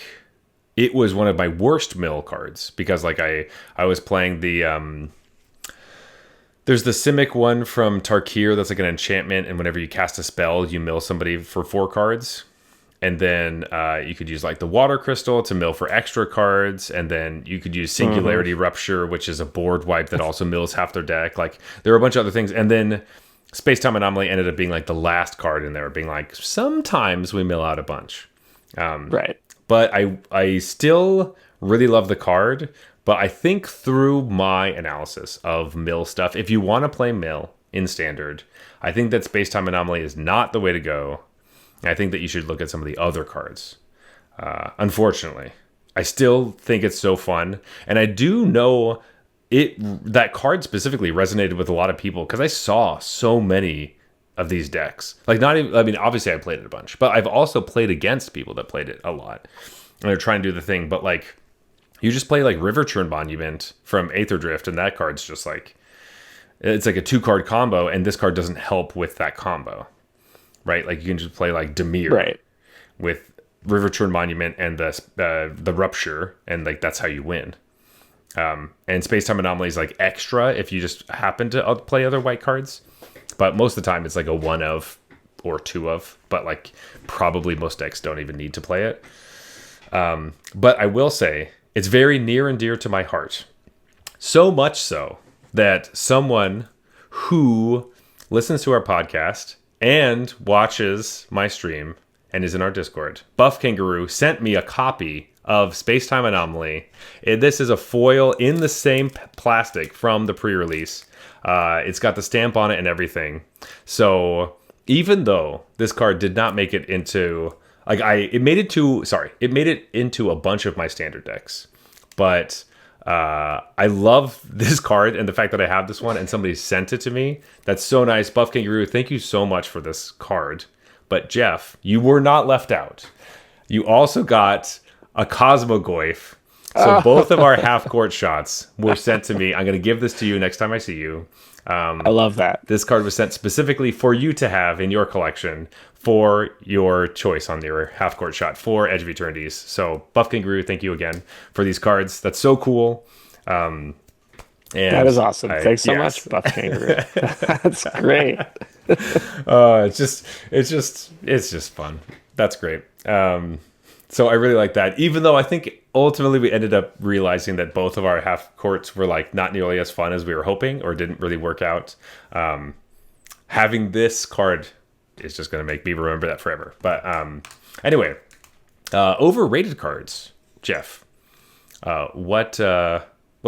it was one of my worst mill cards because like I was playing the there's the Simic one from Tarkir that's like an enchantment, and whenever you cast a spell, you mill somebody for 4 cards. And then you could use like the Water Crystal to mill for extra cards. And then you could use Singularity Rupture, which is a board wipe that also mills half their deck. Like there are a bunch of other things. And then Space Time Anomaly ended up being like the last card in there, being like, sometimes we mill out a bunch. Right. But I still really love the card. But I think through my analysis of mill stuff, if you want to play mill in standard, I think that Space Time Anomaly is not the way to go. I think that you should look at some of the other cards. Unfortunately, I still think it's so fun, and I do know that card specifically resonated with a lot of people because I saw so many of these decks. Like, not even, I mean, obviously I played it a bunch, but I've also played against people that played it a lot, and they're trying to do the thing. But like, you just play like River Churn Monument from Aether Drift, and that card's just like, it's like a 2-card combo, and this card doesn't help with that combo, right? Like, you can just play like Dimir Right. with River Churn Monument and the Rupture, and like that's how you win. And Space Time Anomaly is like extra if you just happen to play other white cards, but most of the time it's like a 1 of or 2 of. But like probably most decks don't even need to play it. But I will say it's very near and dear to my heart. So much so that someone who listens to our podcast and watches my stream and is in our Discord, Buff Kangaroo, sent me a copy of Space Time Anomaly. This is a foil in the same plastic from the pre-release. It's got the stamp on it and everything. So even though this card did not make it into it made it into a bunch of my standard decks, but I love this card and the fact that I have this one and somebody sent it to me. That's so nice. Buff Kangaroo, thank you so much for this card. But Jeff, you were not left out. You also got a Cosmogoyf. So both of our half-court shots were sent to me. I'm going to give this to you next time I see you. I love that. This card was sent specifically for you to have in your collection for your choice on your half-court shot for Edge of Eternities. So Buff Kangaroo, thank you again for these cards. That's so cool. And that is awesome. Thanks so much, Buff Kangaroo. That's great. It's just fun. That's great. So I really like that. Even though I think ultimately we ended up realizing that both of our half courts were like not nearly as fun as we were hoping, or didn't really work out. Having this card is just going to make me remember that forever. But anyway, overrated cards, Jeff. What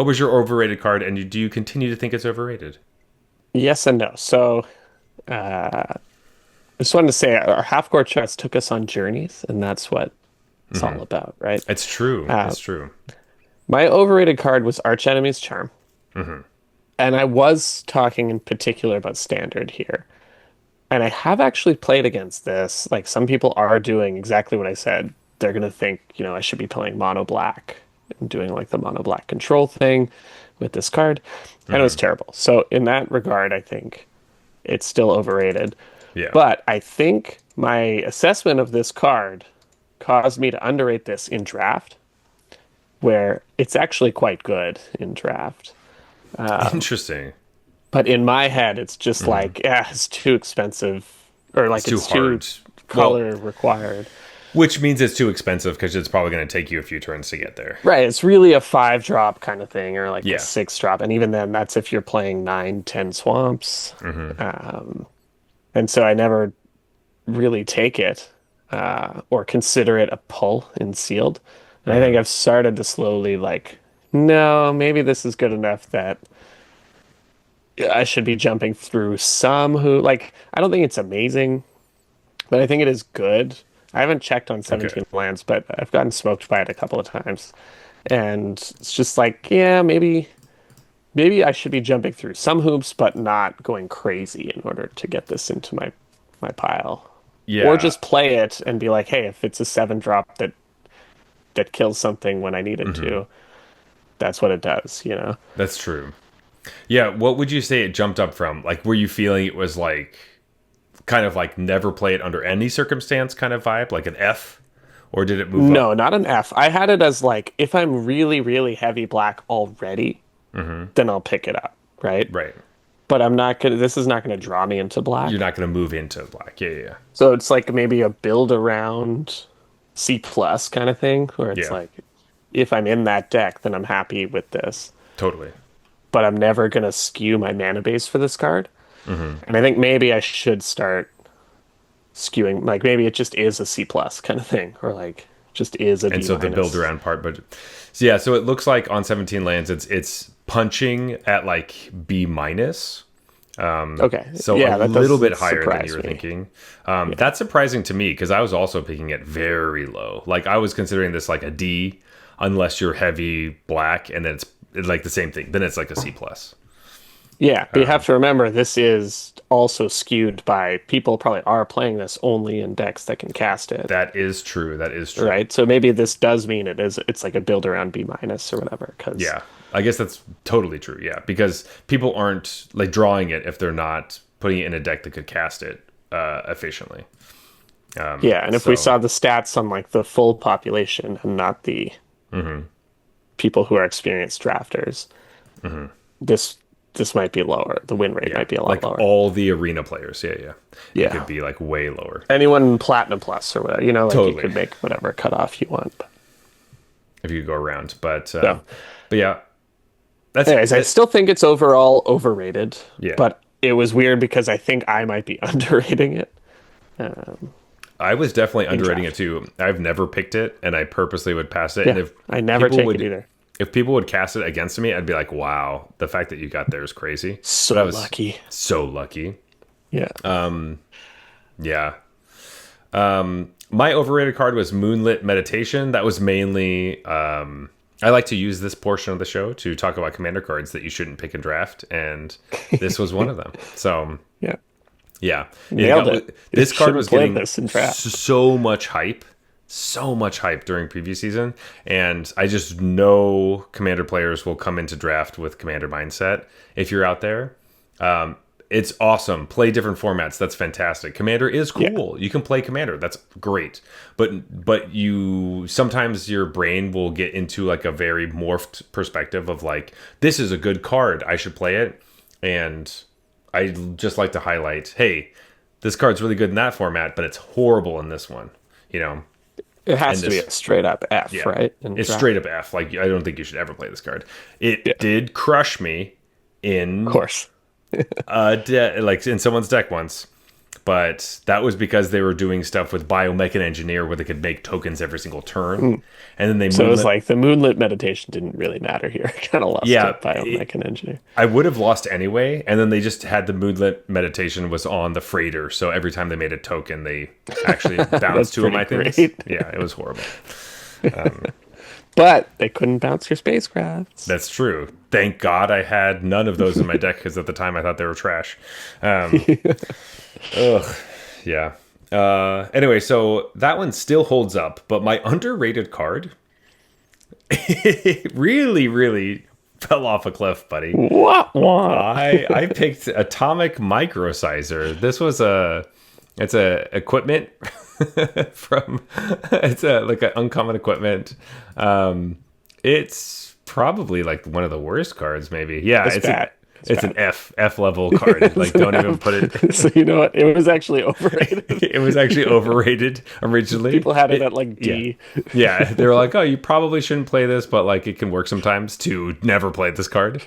was your overrated card, and do you continue to think it's overrated? Yes and no. So, I just wanted to say our half-court shots took us on journeys, and that's what it's all about, right? It's true. It's true. My overrated card was Archenemy's Charm. And I was talking in particular about standard here. And I have actually played against this. Like, some people are doing exactly what I said. They're going to think, I should be playing mono black and doing like the mono black control thing with this card. And it was terrible. So in that regard, I think it's still overrated. Yeah. But I think my assessment of this card caused me to underrate this in draft, where it's actually quite good in draft. Interesting. But in my head, it's just like, it's too expensive, or like it's too hard. color required. Which means it's too expensive because it's probably going to take you a few turns to get there. Right. It's really a 5-drop kind of thing, or like a 6-drop. And even then, that's if you're playing 9, 10 swamps. And so I never really take it or consider it a pull in sealed. And I think I've started to slowly no, maybe this is good enough that I should be jumping through some I don't think it's amazing, but I think it is good. I haven't checked on 17 lands, but I've gotten smoked by it a couple of times. And it's just maybe I should be jumping through some hoops, but not going crazy in order to get this into my pile. Yeah. Or just play it and be like, hey, if it's a 7-drop that kills something when I need it to, that's what it does, That's true. Yeah, what would you say it jumped up from? Like, were you feeling it was kind of never play it under any circumstance kind of vibe, like an F? Or did it move up? No, not an F. I had it as if I'm really, really heavy black already, then I'll pick it up, right? Right. But this is not gonna draw me into black. You're not gonna move into black. Yeah. So it's maybe a build around C plus kind of thing, where it's if I'm in that deck, then I'm happy with this. Totally. But I'm never gonna skew my mana base for this card. And I think maybe I should start skewing, like maybe it just is a C plus kind of thing, or like just is a And B so the build minus. around part, but so yeah, so it looks like on 17 lands, it's punching at like B minus. Okay. So a Yeah, that little bit doesn't higher than you surprise were me. thinking. Yeah. That's surprising to me because I was also picking it very low. Like I was considering this like a D, unless you're heavy black, and then it's like the same thing. Then it's like a C plus. Yeah, but you have to remember this is also skewed by people probably are playing this only in decks that can cast it, That is true. That is true. right? So maybe this does mean it's like a build around B minus or whatever. Because Yeah, I guess that's totally true. Yeah, because people aren't like drawing it if they're not putting it in a deck that could cast it efficiently. yeah, and if we So saw the stats on like the full population and not the people who are experienced drafters, this this might be lower. The win rate yeah, might be a lot like lower. all the arena players. Yeah, yeah, it Yeah. could be like way lower. Anyone in Platinum Plus or whatever, like you Totally, could make whatever cutoff you want. if you go around. So, But yeah, that's anyways, I it. still think it's overall overrated, Yeah, but it was weird because I think I might be underrating it I was definitely in underrating it draft. too. I've never picked it, and I purposely would pass it. And Yeah, if I never people take would, it either. if people would cast it against me, I'd be like, "Wow, the fact that you got there is crazy." But I So was lucky. so lucky. Yeah. Yeah. My overrated card was Moonlit Meditation. That was mainly I like to use this portion of the show to talk about commander cards that you shouldn't pick and draft, and this was one of them. So Yeah. yeah, Nailed it. You this card shouldn't was play getting this in draft. so much hype during preview season, and I just know commander players will come into draft with commander mindset. If you're out there, it's awesome. Play different formats. That's fantastic. Commander is Yeah. cool. You can play Commander. That's great. But you sometimes your brain will get into like a very morphed perspective of like, this is a good card. I should play it. And I just like to highlight, hey, this card's really good in that format, but it's horrible in this one. You know, It has and to be this a straight up F, yeah, right? In it's draft. straight up F. Like I don't think you should ever play this card. Yeah. It did crush me Of in course. like in someone's deck once, but that was because they were doing stuff with Biomech and Engineer where they could make tokens every single turn, and then they So it was moonlit. like the moonlit meditation didn't really matter here. I kind of lost Yeah, it by Mech and Engineer. I would have lost anyway, and then they just had the Moonlit Meditation was on the freighter, so every time they made a token, they actually bounced two of my pretty things. great. Yeah, it was horrible. But they couldn't bounce your spacecrafts. That's true. Thank God I had none of those in my deck because at the time I thought they were trash. Ugh, yeah. Anyway, so that one still holds up, but my underrated card really, really fell off a cliff, buddy. What? I picked Atomic Microsizer. It's a equipment from it's a like an uncommon equipment. It's probably like one of the worst cards, maybe. Yeah, It's bad. it's an F level card. Like don't even put it. So you know what? It was actually overrated. It was actually overrated originally. People had it at like Yeah. D. Yeah, they were like, "Oh, you probably shouldn't play this, but like it can work sometimes to never play this card."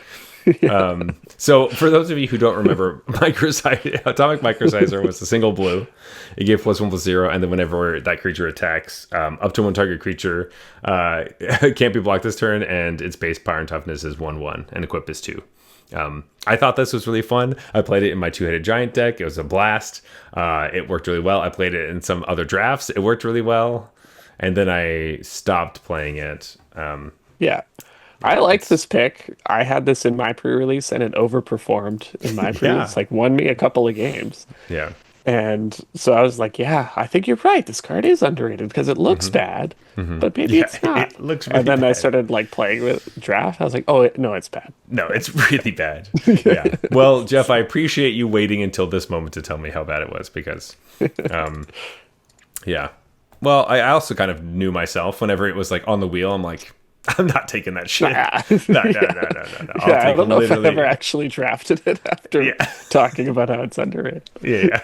So for those of you who don't remember, Atomic Microsizer was a single blue. It gave +1/+0, and then whenever that creature attacks, up to one target creature can't be blocked this turn, and its base power and toughness is 1/1, and equip is 2. I thought this was really fun. I played it in my two-headed giant deck. It was a blast. It worked really well. I played it in some other drafts. It worked really well, and then I stopped playing it. Yeah. I liked this pick. I had this in my pre-release and it overperformed in my pre-release. Like won me a couple of games. Yeah. And so I was like, yeah, I think you're right. This card is underrated because it looks bad, but maybe Yeah, it's not. it looks really And then I bad. started like playing with draft. I was like, oh, no, it's bad. No, it's really bad. Yeah. Well, Jeff, I appreciate you waiting until this moment to tell me how bad it was because, yeah. Well, I also kind of knew myself whenever it was like on the wheel. I'm like, I'm not taking that shit. Nah. No. I'll Yeah, I take don't know if I literally. ever actually drafted it after Yeah. talking about how it's underrated. Yeah.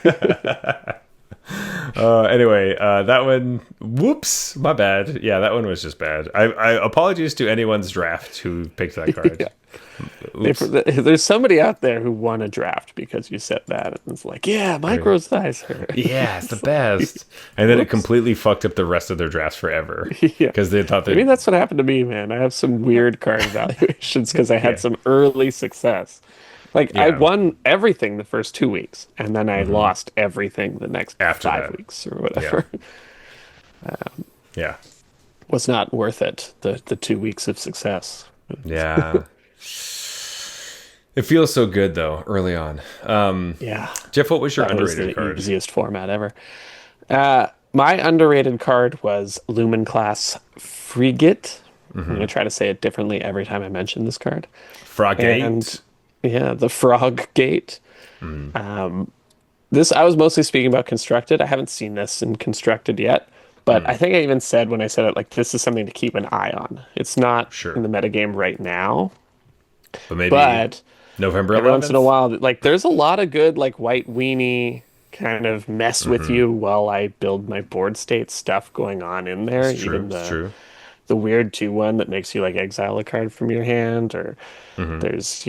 Anyway, that one. Whoops, my bad. Yeah, that one was just bad. I apologies to anyone's draft who picked that card. Yeah. Oops. There's somebody out there who won a draft because you said that, and it's like, yeah, micro sizer. Yeah, it's the It's like, best. And then it whoops. completely fucked up the rest of their drafts forever Yeah. because they thought Maybe that. that's what happened to me, man. I have some weird card evaluations because I had Yeah, some early success. Like I yeah. won everything the first 2 weeks, and then I lost everything the next After five that, weeks or yeah, whatever. yeah, Was not worth it. The 2 weeks of success. yeah. It feels so good though, early on. Yeah, Jeff, what was your that was underrated the card? easiest format ever. My underrated card was Lumen Class Frigate. I'm gonna try to say it differently every time I mention this card. Frogate. And yeah, the Frog Gate. This I was mostly speaking about constructed. I haven't seen this in constructed yet, but I think I even said when I said it, like this is something to keep an eye on. It's not in Sure, the metagame right now, but maybe but November every once in a 11th. while, like there's a lot of good like white weenie kind of mess with you while I build my board state stuff going on in there. It's true. Even It's true. the weird 2/1 that makes you like exile a card from your hand, or Hmm. there's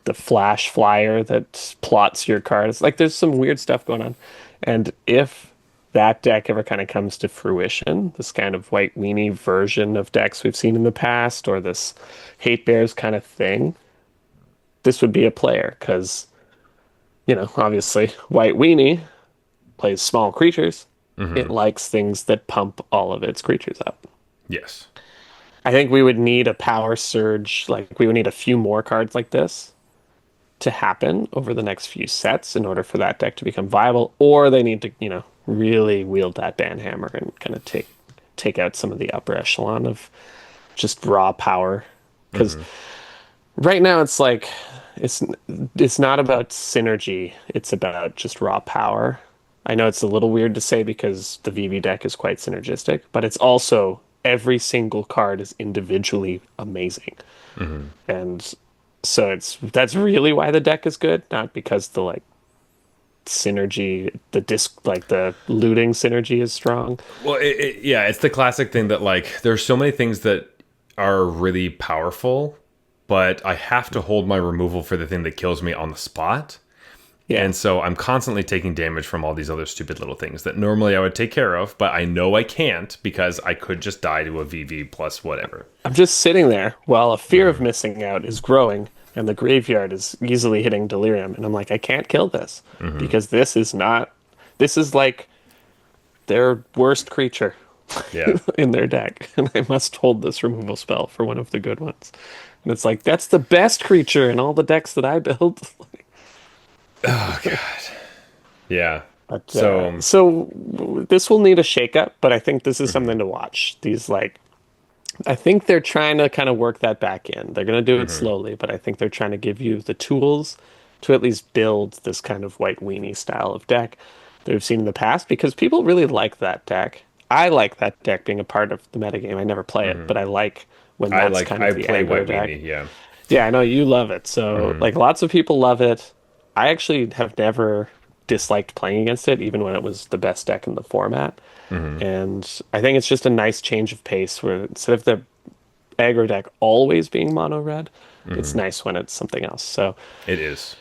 the flash flyer that plots your cards. Like there's some weird stuff going on. And if that deck ever kind of comes to fruition, this kind of white weenie version of decks we've seen in the past, or this hate bears kind of thing, this would be a player because, obviously, white weenie plays small creatures. It likes things that pump all of its creatures up. Yes. I think we would need a power surge, like we would need a few more cards like this to happen over the next few sets in order for that deck to become viable, or they need to, really wield that banhammer and kind of take out some of the upper echelon of just raw power. Because right now it's like it's it's not about synergy, it's about just raw power. I know it's a little weird to say because the VV deck is quite synergistic, but it's also every single card is individually amazing. And so that's really why the deck is good, not because the like synergy, the disc like the looting synergy is strong. Well, yeah, it's the classic thing that like there's so many things that are really powerful, but I have to hold my removal for the thing that kills me on the spot. Yeah. And so I'm constantly taking damage from all these other stupid little things that normally I would take care of, but I know I can't because I could just die to a VV plus whatever. I'm just sitting there while a fear of missing out is growing and the graveyard is easily hitting delirium, and I'm like, I can't kill this because this is like their worst creature Yeah. in their deck, and I must hold this removal spell for one of the good ones. And it's like that's the best creature in all the decks that I built. Oh god. Yeah. But So, so this will need a shakeup, but I think this is something to watch. These like I think they're trying to kind of work that back in. They're going to do it slowly, but I think they're trying to give you the tools to at least build this kind of white weenie style of deck that we've seen in the past because people really like that deck. I like that deck being a part of the metagame. I never play it, but I like when that's kind I of the play aggro White deck. Weenie, yeah. Yeah, I know you love it. So, like, lots of people love it. I actually have never disliked playing against it, even when it was the best deck in the format. And I think it's just a nice change of pace where instead of the aggro deck always being mono red, it's nice when it's something else. So, It is.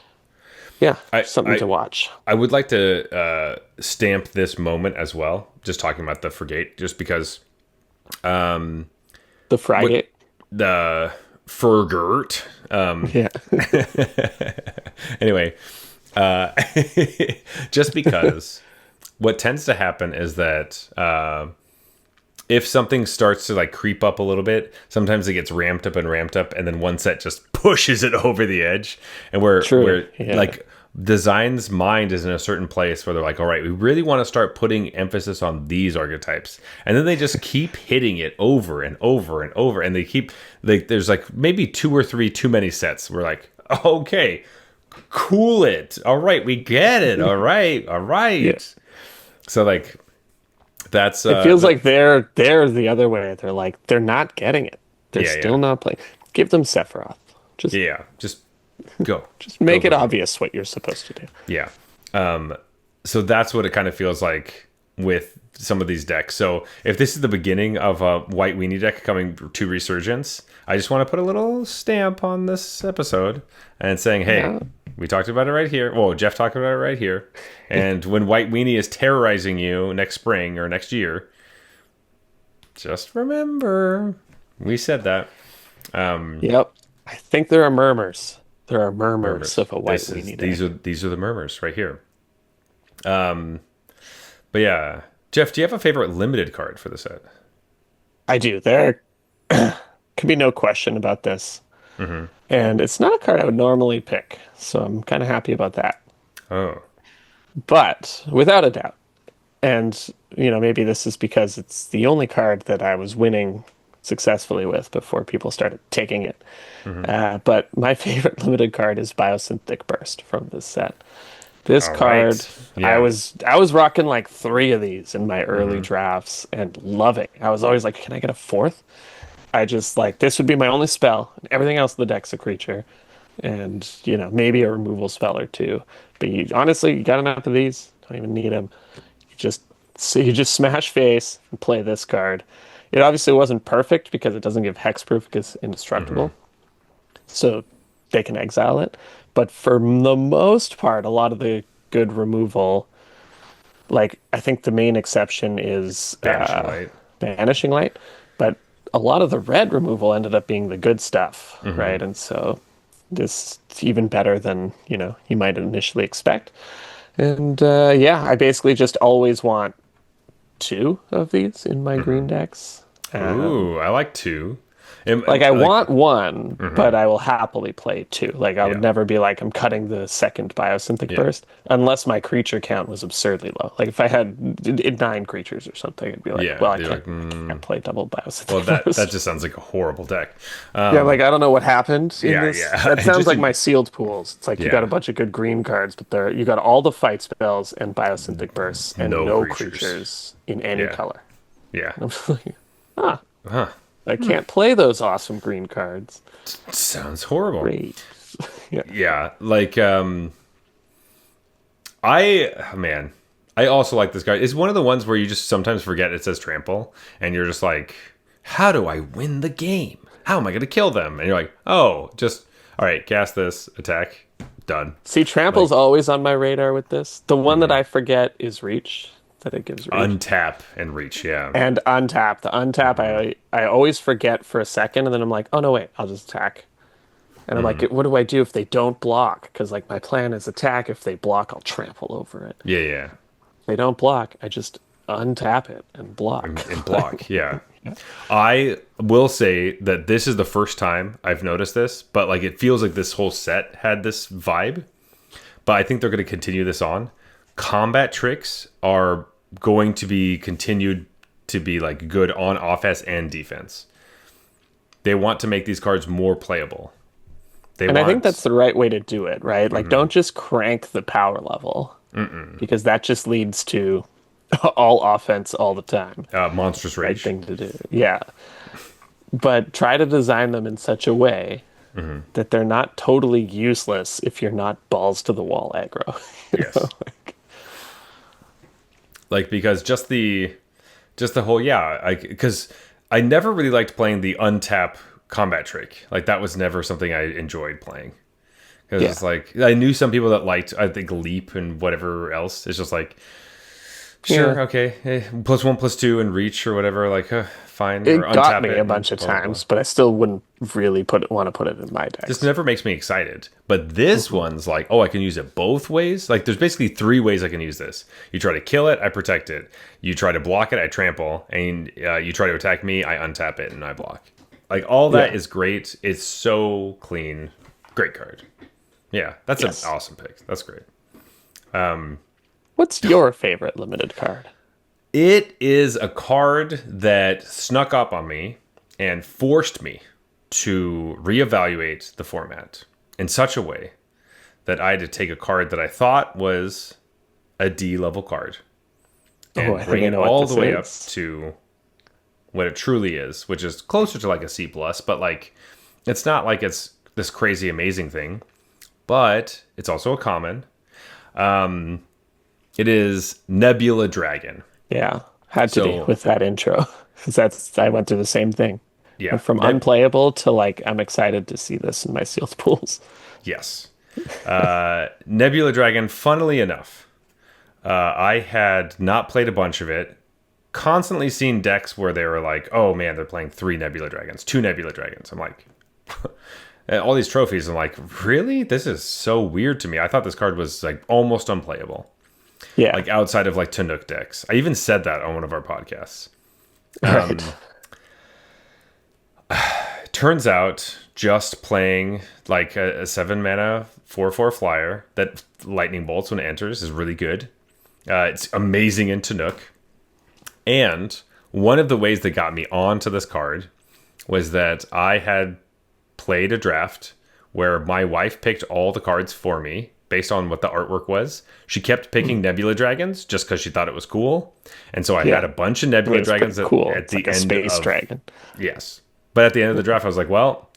yeah, I something I to watch. I would like to stamp this moment as well, just talking about the frigate, just because The Frigate. the Fergert. Yeah. Anyway, uh, just because what tends to happen is that if something starts to like creep up a little bit, sometimes it gets ramped up, and then one set just pushes it over the edge, and True. where Yeah. like design's mind is in a certain place where they're like, all right, we really want to start putting emphasis on these archetypes, and then they just keep hitting it over and over and over, and they keep like there's like maybe 2 or 3 too many sets. We're like, okay, cool it, all right, we get it, all right, all right. Yeah. So like that's It feels like they're the other way. They're like they're not getting it. They're Yeah, still yeah. not playing. Give them Sephiroth. Just yeah, just go, just make Go, it go, go. obvious what you're supposed to do. Yeah. So that's what it kind of feels like with some of these decks. So if this is the beginning of a white weenie deck coming to Resurgence, I just want to put a little stamp on this episode and saying, hey, Yeah. we talked about it right here. Well, Jeff talked about it right here. And when white weenie is terrorizing you next spring or next year, just remember we said that. Yep. I think there are murmurs. There are murmurs Murmurs. of a white weenie deck. These are the murmurs right here. But yeah, Jeff, do you have a favorite limited card for the set? I do. There can be no question about this. And it's not a card I would normally pick, so I'm kind of happy about that. Oh, But without a doubt, and maybe this is because it's the only card that I was winning successfully with before people started taking it. But my favorite limited card is Biosynthetic Burst from this set. This all card, right. I Yeah. was rocking like three of these in my early drafts and loving. I was always like, can I get a fourth? I just like this would be my only spell, and everything else in the deck's a creature, and maybe a removal spell or two. But honestly, you got enough of these. Don't even need them. Just you just smash face and play this card. It obviously wasn't perfect because it doesn't give hexproof because indestructible, so they can exile it. But for the most part, a lot of the good removal, like I think the main exception is Banishing Light. Banishing Light, but a lot of the red removal ended up being the good stuff, right? And so this is even better than you might initially expect. And yeah, I basically just always want two of these in my green decks. Ooh, I like two. Like I Like, want one, but I will happily play two. Like I would yeah, never be like I'm cutting the second biosynthetic yeah, burst unless my creature count was absurdly low. Like if I had nine creatures or something, I'd be like, yeah. well, I You're like, can't play double well, biosynthetic that burst. just sounds like a horrible deck. Yeah, like I don't know what happened in Yeah, this. yeah. That And sounds just like in, my sealed pools. It's like you got a yeah, bunch of good green cards, but you got all the fight spells and biosynthetic bursts and no no creatures. creatures in any Yeah, color. yeah. I'm just like, ah, Huh. I can't play those awesome green cards. Sounds horrible. Great. Yeah. Yeah, like man, I also like this card. It's one of the ones where you just sometimes forget it says trample, and you're just like, how do I win the game? How am I going to kill them? And you're like, oh, just all right, cast this, attack, done. See, Like trample's always on my radar with this. The one that I forget is reach, that it gives reach. untap and reach. Yeah. And untap. The untap, I always forget for a second, and then I'm like, oh no, wait, I'll just attack. And I'm like, what do I do if they don't block? Because like my plan is attack. If they block, I'll trample over it. Yeah, yeah. If they don't block, I just untap it and block. And block. Yeah. I will say that this is the first time I've noticed this, but like it feels like this whole set had this vibe. But I think they're going to continue this on. Combat tricks are going to be continued to be like good on offense and defense. They want to make these cards more playable. They And I think want that's the right way to do it, right? Like, don't just crank the power level because that just leads to all offense all the time. monstrous Right rage. thing to do. Yeah. But try to design them in such a way that they're not totally useless if you're not balls to the wall aggro. You Yes. Like because just the whole because I never really liked playing the untap combat trick. Like that was never something I enjoyed playing. Because Yeah. it's like I knew some people that liked I think leap and whatever else. It's just like sure, Yeah. okay, +1 +2 and reach or whatever. Like fine, It or got untap me it a and bunch of blah, blah, blah. times, but I still wouldn't really want to put it in my This decks. never makes me excited. But this one's like, oh, I can use it both ways. Like, there's basically three ways I can use this. You try to kill it, I protect it. You try to block it, I trample. And you try to attack me, I untap it and I block. Like, all that Yeah. is great. It's so clean. Great card. Yeah, that's Yes. an awesome pick. That's great. What's your favorite limited card? It is a card that snuck up on me and forced me to reevaluate the format in such a way that I had to take a card that I thought was a D level card and I think bring I it know what all this the way up is. to what it truly is, which is closer to like a C plus, but like it's not like it's this crazy amazing thing, but it's also a common. It is Nebula Dragon. Yeah, had to be So with that intro because that's I went through the same thing. yeah, Went from unplayable to like I'm excited to see this in my sealed pools. yes. Nebula Dragon, funnily enough, I had not played a bunch of it. Constantly seen decks where they were like, oh man, they're playing 3 Nebula Dragons, 2 Nebula Dragons. I'm like, and all these trophies. I'm like, really? This is so weird to me. I thought this card was like almost unplayable, Yeah, like outside of like Tanook decks. I even said that on one of our podcasts. right. Turns out, just playing like a 7 mana 4/4 flyer that lightning bolts when it enters is really good. It's amazing in Tanook. And one of the ways that got me onto this card was that I had played a draft where my wife picked all the cards for me based on what the artwork was. She kept picking Nebula Dragons just because she thought it was cool. And so I Yeah, had a bunch of I mean, Nebula it's pretty Dragons cool. at It's the like a end space of. dragon. Yes. But at the end of the draft, I was like, well,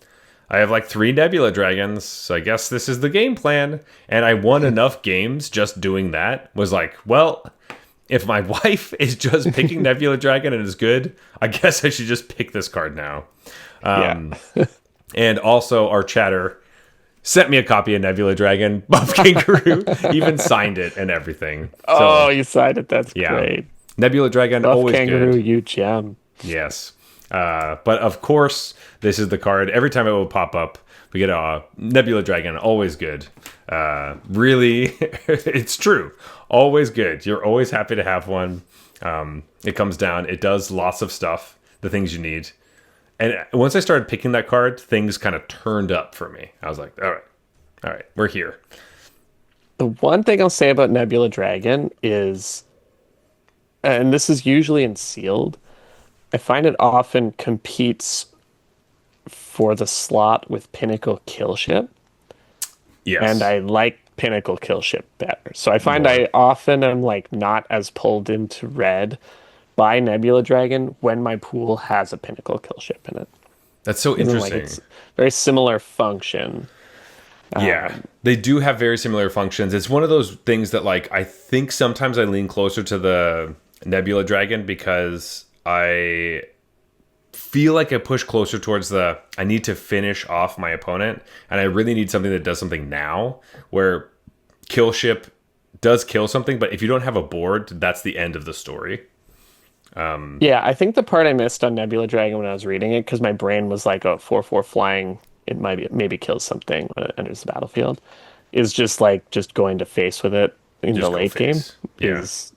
I have like 3 Nebula Dragons, so I guess this is the game plan. And I won enough games just doing that. Was like, well, if my wife is just picking Nebula Dragon and is good, I guess I should just pick this card now. Yeah. And also, our chatter sent me a copy of Nebula Dragon, Buff Kangaroo, even signed it and everything. Oh, So, you signed it. That's yeah. great. Nebula Dragon, Buff always Kangaroo, good. you gem. Yes. But of course, this is the card. Every time it will pop up, we get a Nebula Dragon. Always good. Really, it's true. Always good. You're always happy to have one. It comes down. It does lots of stuff. The things you need. And once I started picking that card, things kind of turned up for me. I was like, all right, we're here. The one thing I'll say about Nebula Dragon is, and this is usually in sealed, I find it often competes for the slot with Pinnacle Killship, and Yes. I like Pinnacle Killship better. So I find More. I often am like not as pulled into red by Nebula Dragon when my pool has a Pinnacle Killship in it. That's so Because I'm like interesting. it's very similar function. Yeah, they do have very similar functions. It's one of those things that, like, I think sometimes I lean closer to the Nebula Dragon because I feel like I push closer towards the I need to finish off my opponent, and I really need something that does something now. Where Kill Ship does kill something, but if you don't have a board, that's the end of the story. Yeah, I think the part I missed on Nebula Dragon when I was reading it, because my brain was like, oh, 4/4 flying, it might be, maybe kills something when it enters the battlefield, is just like just going to face with it in the Just go late game face. Yeah, is,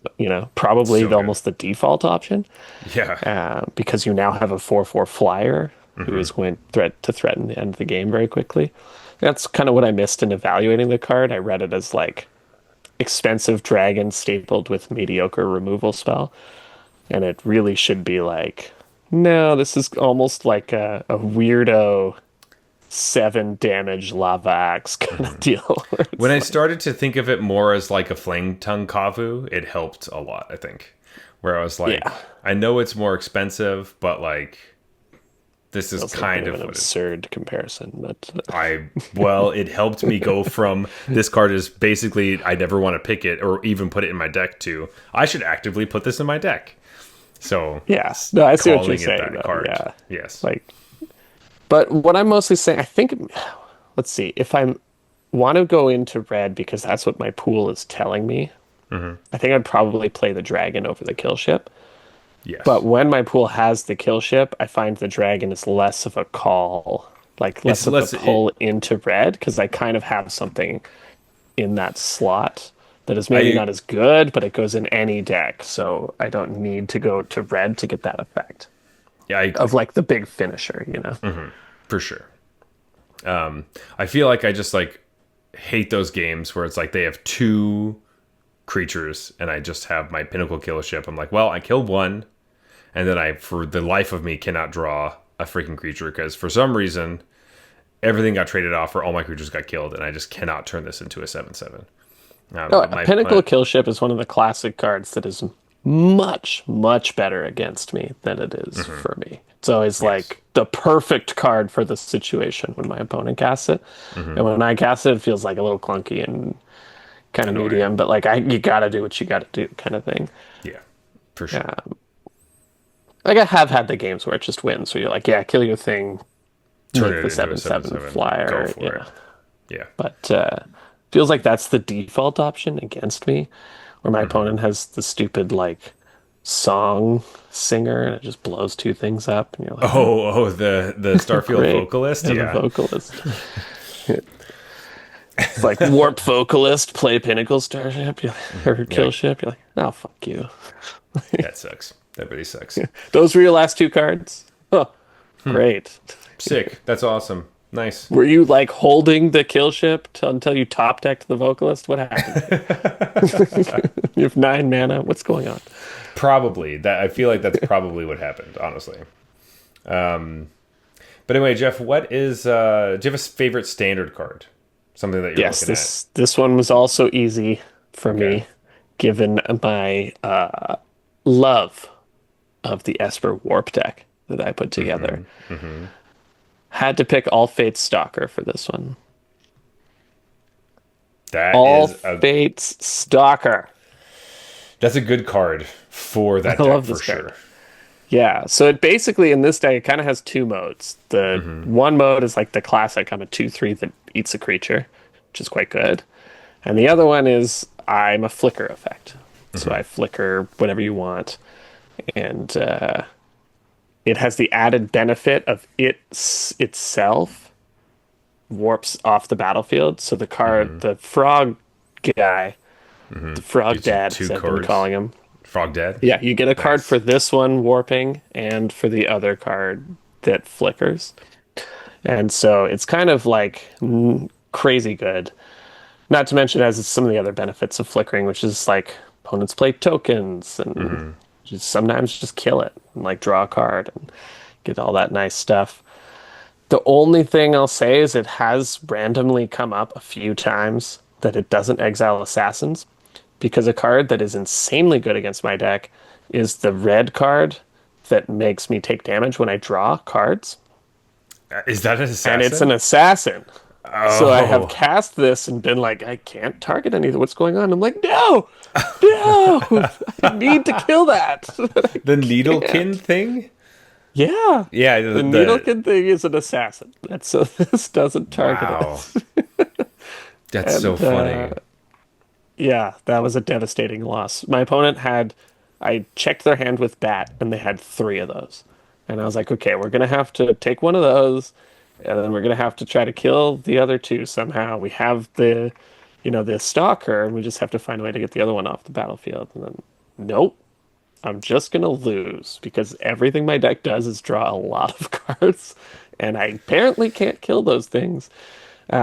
probably so good. almost the default option, Yeah. because you now have a 4/4 flyer who Mm-hmm. is going to threaten the end of the game very quickly. That's kind of what I missed in evaluating the card. I read it as like expensive dragon stapled with mediocre removal spell. And it really should be like, no, this is almost like a weirdo 7 damage lava axe kind of deal. Where When it's I like, started to think of it more as like a flame tongue kavu, it helped a lot, I think. Where I was like, yeah, I know it's more expensive, but like this is feels like a kind bit of of an what absurd comparison, but it helped me go from this card is basically I never want to pick it or even put it in my deck to I should actively put this in my deck. So yeah, no, I see what you're calling it saying that though. card. Yeah, Yes. like, but what I'm mostly saying, I think, let's see, if I want to go into red because that's what my pool is telling me, I think I'd probably play the dragon over the kill ship. But Yes. when my pool has the kill ship, I find the dragon is less of a call, like It's less of a less pull into red, because I kind of have something in that slot that is maybe I not as good, but it goes in any deck, so I don't need to go to red to get that effect yeah, I of like the big finisher. for sure. I feel like I just like hate those games where it's like they have two creatures and I just have my pinnacle kill ship. I'm like, well, I killed one, and then I, for the life of me, cannot draw a freaking creature because for some reason everything got traded off or all my creatures got killed, and I just cannot turn this into a 7/7. No, a My Pinnacle Kill Ship is one of the classic cards that is much, much better against me than it is for me. It's always yes, like the perfect card for the situation when my opponent casts it. And when I cast it, it feels like a little clunky and kind of Oh yeah, medium, but like you gotta do what you gotta do kind of thing. yeah, for sure. Yeah. Like I have had the games where it just wins, where you're like, yeah, kill your thing, Turn make the it into a 7/7 7/7. Go flyer. for Yeah. it. Yeah. But feels like that's the default option against me, where my Hmm. opponent has the stupid like song singer and it just blows two things up, and you're like, oh, The Starfield great. vocalist. And the Yeah, vocalist. It's like warp vocalist, play Pinnacle Starship or you're Kill like, Ship. You're like, oh fuck you. that sucks. That really sucks. Those were your last two cards? Oh, great. Sick. That's awesome. Nice. Were you like holding the kill ship until you top decked the vocalist? What happened here? You have 9 mana. What's going on? Probably that. I feel like that's probably what happened. Honestly. But anyway, Jeff, what is? Do you have a favorite standard card? Something that you're Yes, looking at. this one was also easy for Okay. me, given my love of the Esper Warp deck that I put together. Had to pick All Fates Stalker for this one. That All is a Fates Stalker. that's a good card for that I deck love for this card. sure. Yeah, so it basically in this deck it kind of has two modes. The one mode is like the classic, I'm a 2/3 that eats a creature, which is quite good. And the other one is I'm a flicker effect. So I flicker whatever you want. And it has the added benefit of itself warps off the battlefield. So the card, the frog guy, the frog Gives you dad, as two I've been cards. calling him. Frog Dead. Yeah, you get a card Nice. for this one warping and for the other card that flickers. And so it's kind of like crazy good. Not to mention it has some of the other benefits of flickering, which is like opponents play tokens and just sometimes just kill it and like draw a card and get all that nice stuff. The only thing I'll say is it has randomly come up a few times that it doesn't exile assassins because a card that is insanely good against my deck is the red card that makes me take damage when I draw cards. Is that an And it's an assassin? assassin. So I have Oh, cast this and been like, I can't target anything. What's going on? I'm like, no, no, I need to kill that. I the Needlekin can't. thing. Yeah. Yeah, The Needlekin thing is an assassin. That's so this doesn't target wow. it. That's so And funny. yeah, that was a devastating loss. My opponent had, I checked their hand with bat, and they had three of those. And I was like, okay, we're gonna have to take one of those, and then we're gonna have to try to kill the other two somehow. We have the stalker, and we just have to find a way to get the other one off the battlefield. And then, nope, I'm just gonna lose because everything my deck does is draw a lot of cards, and I apparently can't kill those things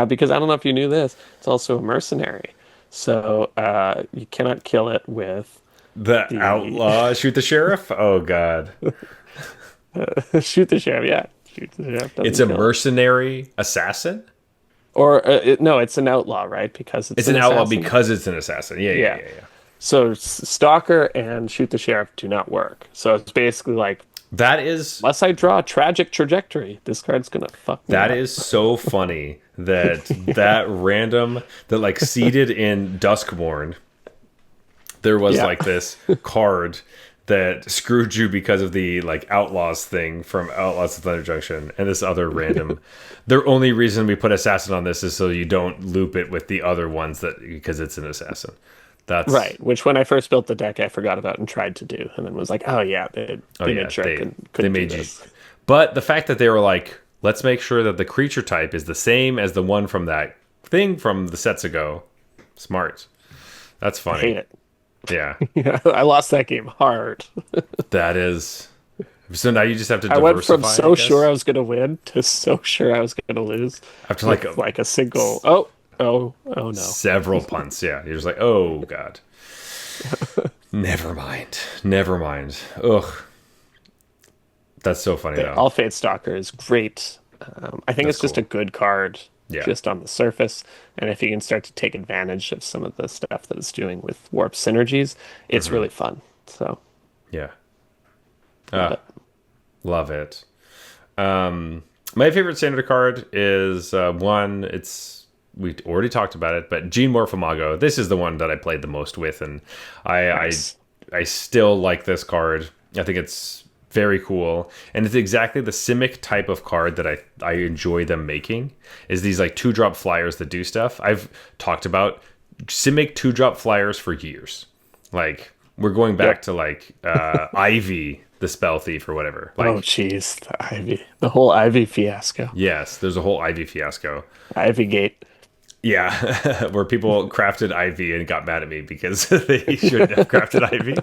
because I don't know if you knew this. It's also a mercenary, so you cannot kill it with The the outlaw shoot the sheriff. Oh God, shoot the sheriff. Yeah, shoot the sheriff it's doesn't a kill it. mercenary assassin. Or no, it's an outlaw, right? Because it's It's an an outlaw assassin. because it's an assassin. Yeah, yeah, Yeah. yeah, yeah. So stalker and shoot the sheriff do not work. So it's basically like, That is unless I draw a tragic trajectory, this card's gonna fuck me that up. is so funny that that random that like seated in Duskborn, there was Yeah. like this card that screwed you because of the like outlaws thing from Outlaws of Thunder Junction, and this other random. The only reason we put assassin on this is so you don't loop it with the other ones that because it's an assassin. That's Right, which when I first built the deck, I forgot about and tried to do, and then was like, "Oh yeah, oh they yeah, made sure I they couldn't do made you. this." But the fact that they were like, let's make sure that the creature type is the same as the one from that thing from the sets ago. Smart. That's I hate funny. it. Yeah, Yeah, I lost that game hard. that is. So now you just have to I went from diversify, I so sure guess. I was gonna win to so sure I was gonna lose After like with like a single. Oh no. several punts, yeah, you're just like, oh god, never mind, never mind. Ugh, that's so funny The though. All Fate Stalker is great. I think That's it's just a cool. good card Yeah. just on the surface. And if you can start to take advantage of some of the stuff that it's doing with warp synergies, it's really fun. So Yeah. love Ah, it. love it. My favorite standard card is one. It's we already talked about it, but Gene Morphomago, this is the one that I played the most with, and Nice. I still like this card. I think it's very cool, and it's exactly the Simic type of card that I enjoy them making. Is these like 2-drop flyers that do stuff. I've talked about Simic 2-drop flyers for years. Like we're going back Yep. to like Ivy, the spell thief or whatever. Oh, Like geez, the Ivy, the whole Ivy fiasco, yes, there's a whole Ivy fiasco. Ivy Gate. Yeah, where people crafted Ivy and got mad at me because they shouldn't have crafted Ivy.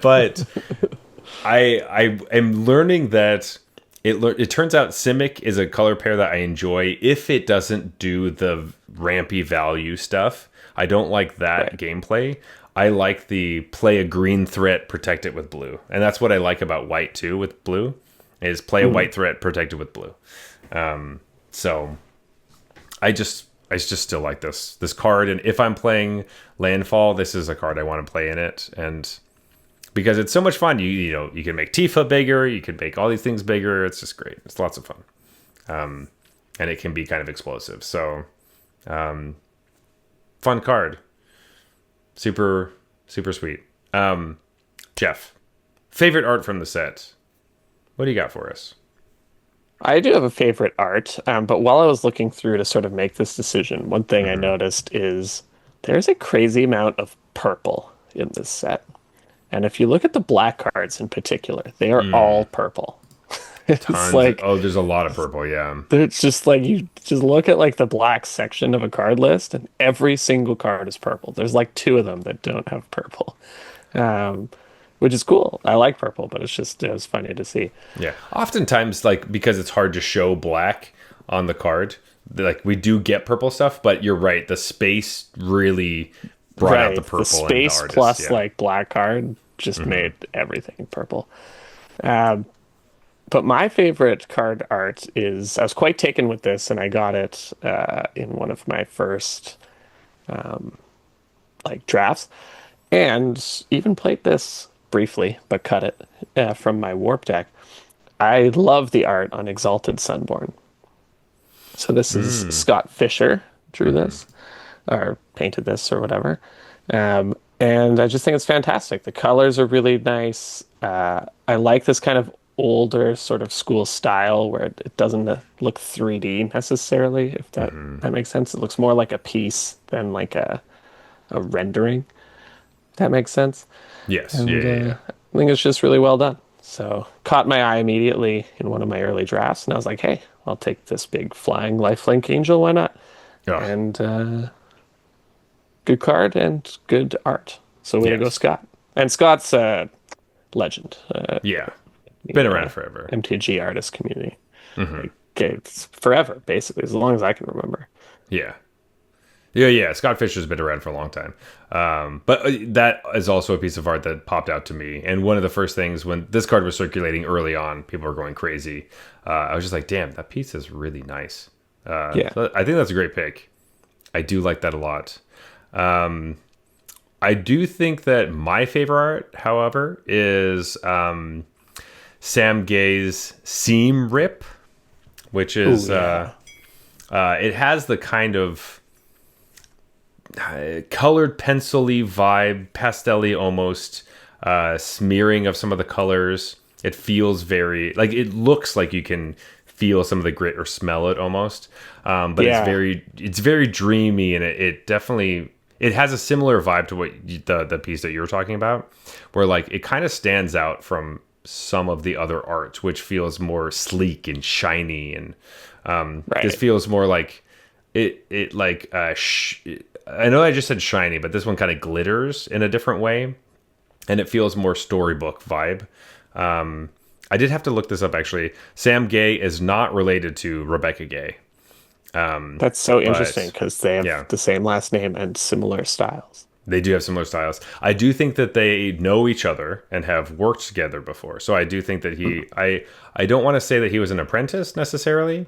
But I am learning that it turns out Simic is a color pair that I enjoy if it doesn't do the rampy value stuff. I don't like that Right. gameplay. I like the play a green threat, protect it with blue. And that's what I like about white too with blue is play a white threat, protect it with blue. So I just still like this card, and if I'm playing Landfall, this is a card I want to play in it, and because it's so much fun. You know you can make Tifa bigger, you can make all these things bigger. It's just great. It's lots of fun, and it can be kind of explosive. So, fun card, super super sweet. Jeff, favorite art from the set. What do you got for us? I do have a favorite art, but while I was looking through to sort of make this decision, one thing I noticed is there's a crazy amount of purple in this set. And if you look at the black cards in particular, they are all purple. It's Tons. like There's a lot of purple. Yeah. it's just like you just look at like the black section of a card list, and every single card is purple. There's like two of them that don't have purple, um, which is cool. I like purple, but it was funny to see. Yeah. Oftentimes, like, because it's hard to show black on the card, like, we do get purple stuff, but you're right. The space really brought out the Right, purple the in the space artist. plus Yeah. like black card just made everything purple. Um, but my favorite card art is I was quite taken with this, and I got it in one of my first like drafts, and even played this briefly, but cut it from my warp deck. I love the art on Exalted Sunborn. So this is Scott Fisher drew this or painted this or whatever. And I just think it's fantastic. The colors are really nice. I like this kind of older sort of school style where it doesn't look 3D necessarily, if that makes sense. It looks more like a piece than like a rendering, if that makes sense. Yes. Yeah. And Yeah. Yeah. I think it's just really well done. So caught my eye immediately in one of my early drafts, and I was like, "Hey, I'll take this big flying lifelink angel. Why not?" Oh, And good card and good art. So way to go, yes. Scott. And Scott's a legend. Yeah. Been around forever. MTG artist community. Like, it's forever, basically, as long as I can remember. Yeah. Yeah, yeah. Scott Fisher's been around for a long time. But that is also a piece of art that popped out to me. And one of the first things when this card was circulating early on, people were going crazy. I was just like, damn, that piece is really nice. Yeah. So I think that's a great pick. I do like that a lot. I do think that my favorite art, however, is Sam Gay's Seam Rip, which is, Ooh, yeah. it has the kind of colored pencil-y vibe, pastel-y almost, smearing of some of the colors. It feels very, like, it looks like you can feel some of the grit or smell it almost. But Yeah. it's very dreamy, and it definitely, it has a similar vibe to what the piece that you were talking about, where like it kind of stands out from some of the other art, which feels more sleek and shiny, and this Right. feels more like I know I just said shiny, but this one kind of glitters in a different way, and it feels more storybook vibe. I did have to look this up actually. Sam Gay is not related to Rebecca Gay. That's so interesting because they have yeah. the same last name and similar styles. They do have similar styles. I do think that they know each other and have worked together before. So I do think that I don't want to say that he was an apprentice necessarily,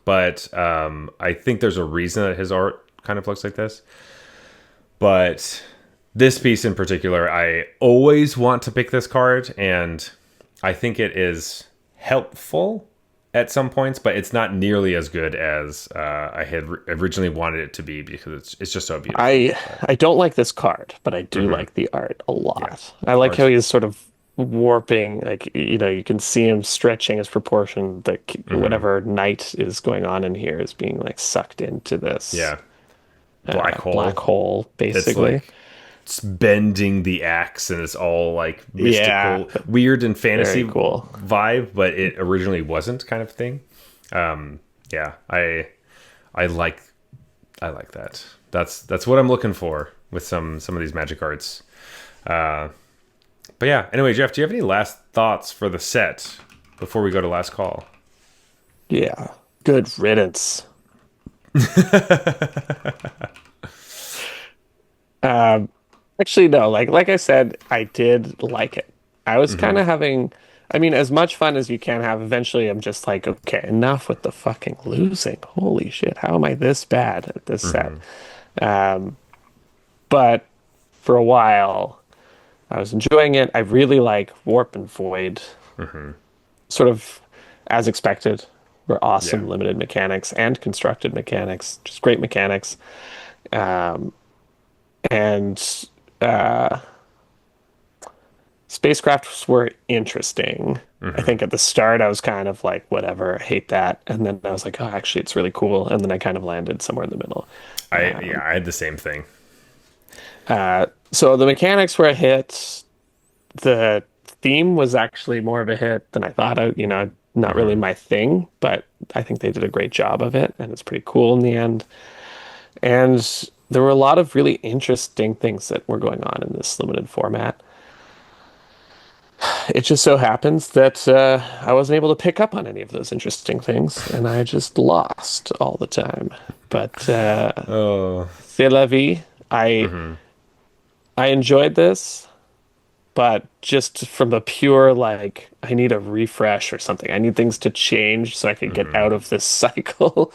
but I think there's a reason that his art kind of looks like this. But this piece in particular, I always want to pick this card, and I think it is helpful at some points, but it's not nearly as good as I had originally wanted it to be because it's just so beautiful. I But, I don't like this card, but I do mhm. like the art a Yeah, lot. I like how art. he's sort of warping, like you can see him stretching his proportion. That Hmm. whatever night is going on in here is being like sucked into this Yeah, black black hole. hole, It's basically. like it's bending the axe, and it's all like Yeah, mystical, weird, and very fantasy cool. vibe, but it originally wasn't kind of thing. Yeah, I like I like that. That's what I'm looking for with some of these magic arts. Uh, but yeah. Anyway, Jeff, do you have any last thoughts for the set before we go to last call? Yeah, good riddance. Um, Actually, no. Like I said, I did like it. I was kind Hmm. of having, I mean, as much fun as you can have. Eventually, I'm just like, okay, enough with the fucking losing. Holy shit, how am I this bad at this set? Hmm. Um, but for a while, I was enjoying it. I really like Warp and Void, Hmm. sort of as expected. Were Yeah. awesome limited mechanics and constructed mechanics, just great mechanics. Um, and uh, spacecrafts were interesting. I Hmm. think at the start I was kind of like, whatever, I hate that. And then I was like, oh, actually, it's really cool. And then I kind of landed somewhere in the middle. I had the same thing. So the mechanics were a hit. The theme was actually more of a hit than I thought. Not really Hmm. my thing, but I think they did a great job of it. And it's pretty cool in the end. And there were a lot of really interesting things that were going on in this limited format. It just so happens that I wasn't able to pick up on any of those interesting things, and I just lost all the time. But Oh. c'est la vie. I Hmm. I enjoyed this, but just from a pure like, I need a refresh or something. I need things to change so I could get Hmm. out of this cycle.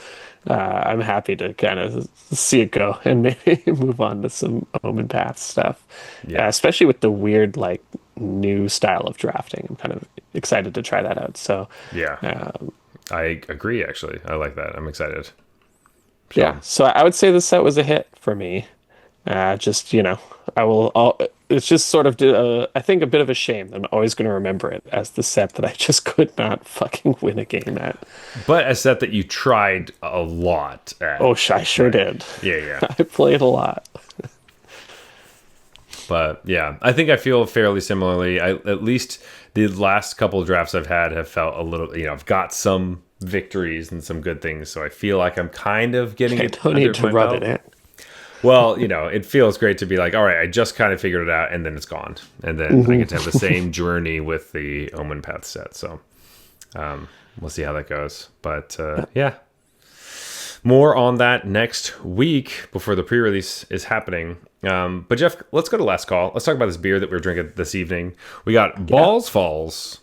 I'm happy to kind of see it go and maybe move on to some Omenpaths stuff, Yeah. especially with the weird like new style of drafting. I'm kind of excited to try that out. So, Yeah. um, I agree. Actually, I like that. I'm excited. yeah, So so I would say this set was a hit for me. Just, I will, it's just sort of, I think a bit of a shame. I'm always going to remember it as the set that I just could not fucking win a game at. but a set that you tried a lot at, Oh, I sure right? did. Yeah, yeah. I played a lot. But yeah, I think I feel fairly similarly. I at least the last couple of drafts I've had have felt a little, I've got some victories and some good things, so I feel like I'm kind of getting I it don't need under to my rub it belt. in. Well, it feels great to be like, all right, I just kind of figured it out, and then it's gone, and then I get to have the same journey with the Omen Path set. So we'll see how that goes. But yeah, more on that next week before the pre-release is happening. But Jeff, let's go to last call. Let's talk about this beer that we're drinking this evening. We got Yeah. Balls Falls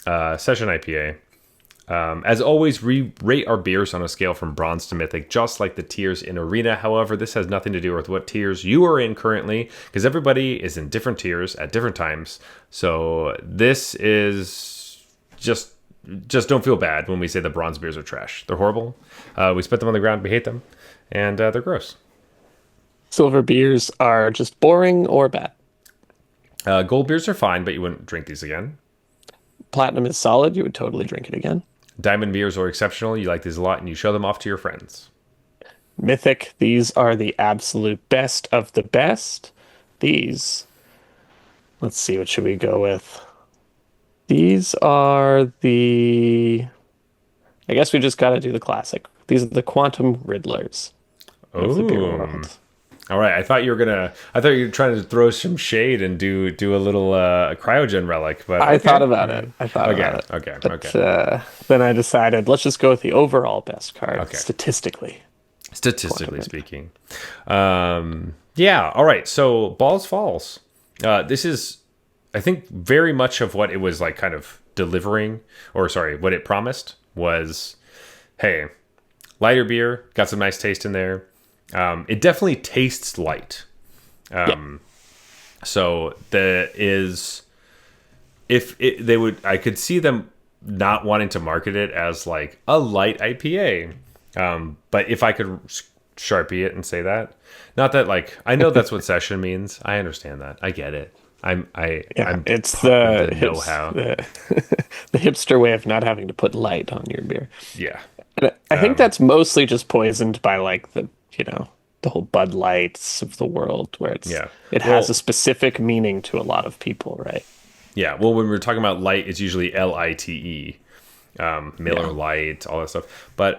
Session IPA. As always, we rate our beers on a scale from bronze to mythic, just like the tiers in Arena. However, this has nothing to do with what tiers you are in currently, because everybody is in different tiers at different times. So this is just don't feel bad when we say the bronze beers are trash. They're horrible. We spit them on the ground. We hate them, and they're gross. Silver beers are just boring or bad. Gold beers are fine, but you wouldn't drink these again. Platinum is solid. You would totally drink it again. Diamond beers are exceptional. You like these a lot, and you show them off to your friends. Mythic, these are the absolute best of the best. These, let's see, what should we go with? These are I guess we just got to do the classic. These are the Quantum Riddlers of the beer Oh, world. all right. I thought you were trying to throw some shade and do a little cryogen relic, but I thought okay. about All it. right. I thought Okay. about it. Okay. Okay. But then I decided, let's just go with the overall best card, Okay. statistically. Quantum Statistically Riddler. speaking. Yeah. All right. So Balls Falls. This is, I think, very much of what it was like kind of delivering, or sorry, what it promised was, hey, lighter beer, got some nice taste in there. It definitely tastes light. Yeah. So the is if it, they would, I could see them not wanting to market it as like a light IPA. But if I could Sharpie it and say that, not that like I know that's what session means. I understand that. I get it. I'm it's part of the it's know-how. the, the hipster way of not having to put light on your beer. Yeah. And I think that's mostly just poisoned by like the whole Bud Lights of the world, where Yeah. it has a Well, specific meaning to a lot of people, right? yeah. Well, when we're talking about light, it's usually LITE, Miller Yeah. Lite, all that stuff. But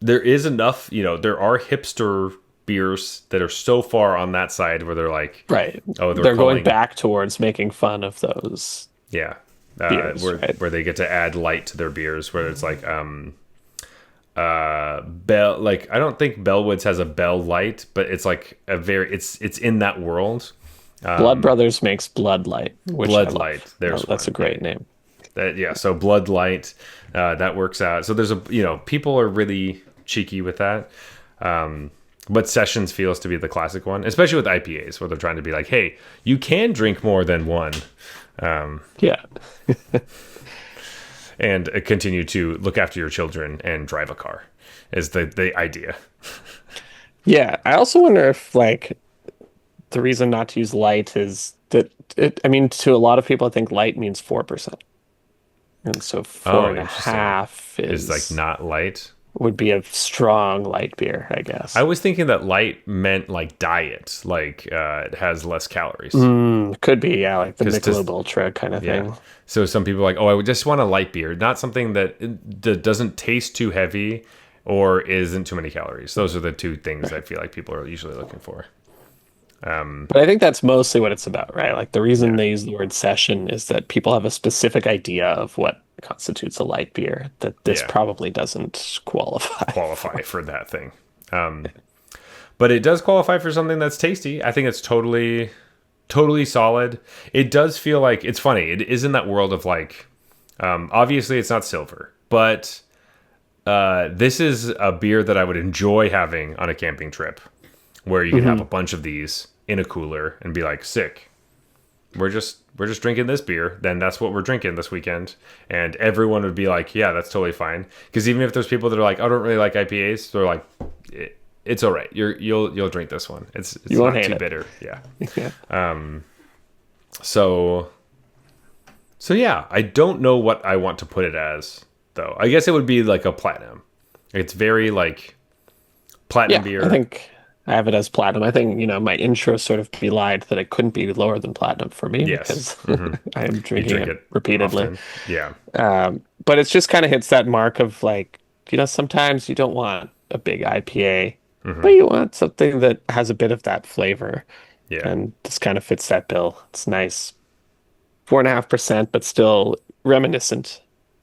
there is enough, there are hipster beers that are so far on that side where they're like, Right. oh, they're They're going calling, back towards making fun of those yeah, beers, where right? they get to add light to their beers, where it's like, Bell, like I don't think Bellwoods has a Bell Light, but it's like it's in that world. Blood Brothers makes Blood Light, which I Blood love. Light, there's That's a one. great name. Yeah, so Blood Light, that works out. So there's people are really cheeky with that. But Sessions feels to be the classic one, especially with IPAs, where they're trying to be like, hey, you can drink more than one, Yeah. and continue to look after your children and drive a car, is the idea. Yeah. I also wonder if like the reason not to use light is that I mean, to a lot of people, I think light means 4%. And so four Oh, and a interesting. half Is like not light. would be a strong light beer, I I guess. was thinking that light meant like diet, like it has less calories. Could be, yeah, like the 'Cause Michelob Ultra kind of Yeah. thing. So some people are like, oh, I would just want a light beer, not something that doesn't taste too heavy or isn't too many calories. Those are the two things I feel like people are usually looking for. But I think that's mostly what it's about, right? Like the reason Yeah. they use the word session is that people have a specific idea of what constitutes a light beer that this Yeah. probably doesn't qualify. Qualify for that thing. But it does qualify for something that's tasty. I think it's totally solid. It does feel like it's funny. It is in that world of like, obviously it's not silver, but this is a beer that I would enjoy having on a camping trip, where you can have a bunch of these in a cooler and be like, sick. We're just drinking this beer. Then that's what we're drinking this weekend, and everyone would be like, yeah, that's totally fine. Because even if there's people that are like, I don't really like IPAs, they're like, it's all right. You'll drink this one. It's You won't not hate too it. bitter. Yeah. Yeah. So yeah, I don't know what I want to put it as though. I guess it would be like a platinum. It's very like platinum Yeah, beer. I think I have it as platinum. I think, my intro sort of belied that it couldn't be lower than platinum for me Yes. because I am You drinking drink it it repeatedly. often. Yeah. But it's just kind of hits that mark of like, sometimes you don't want a big IPA, but you want something that has a bit of that flavor. Yeah. And this kind of fits that bill. It's nice. 4.5%, but still reminiscent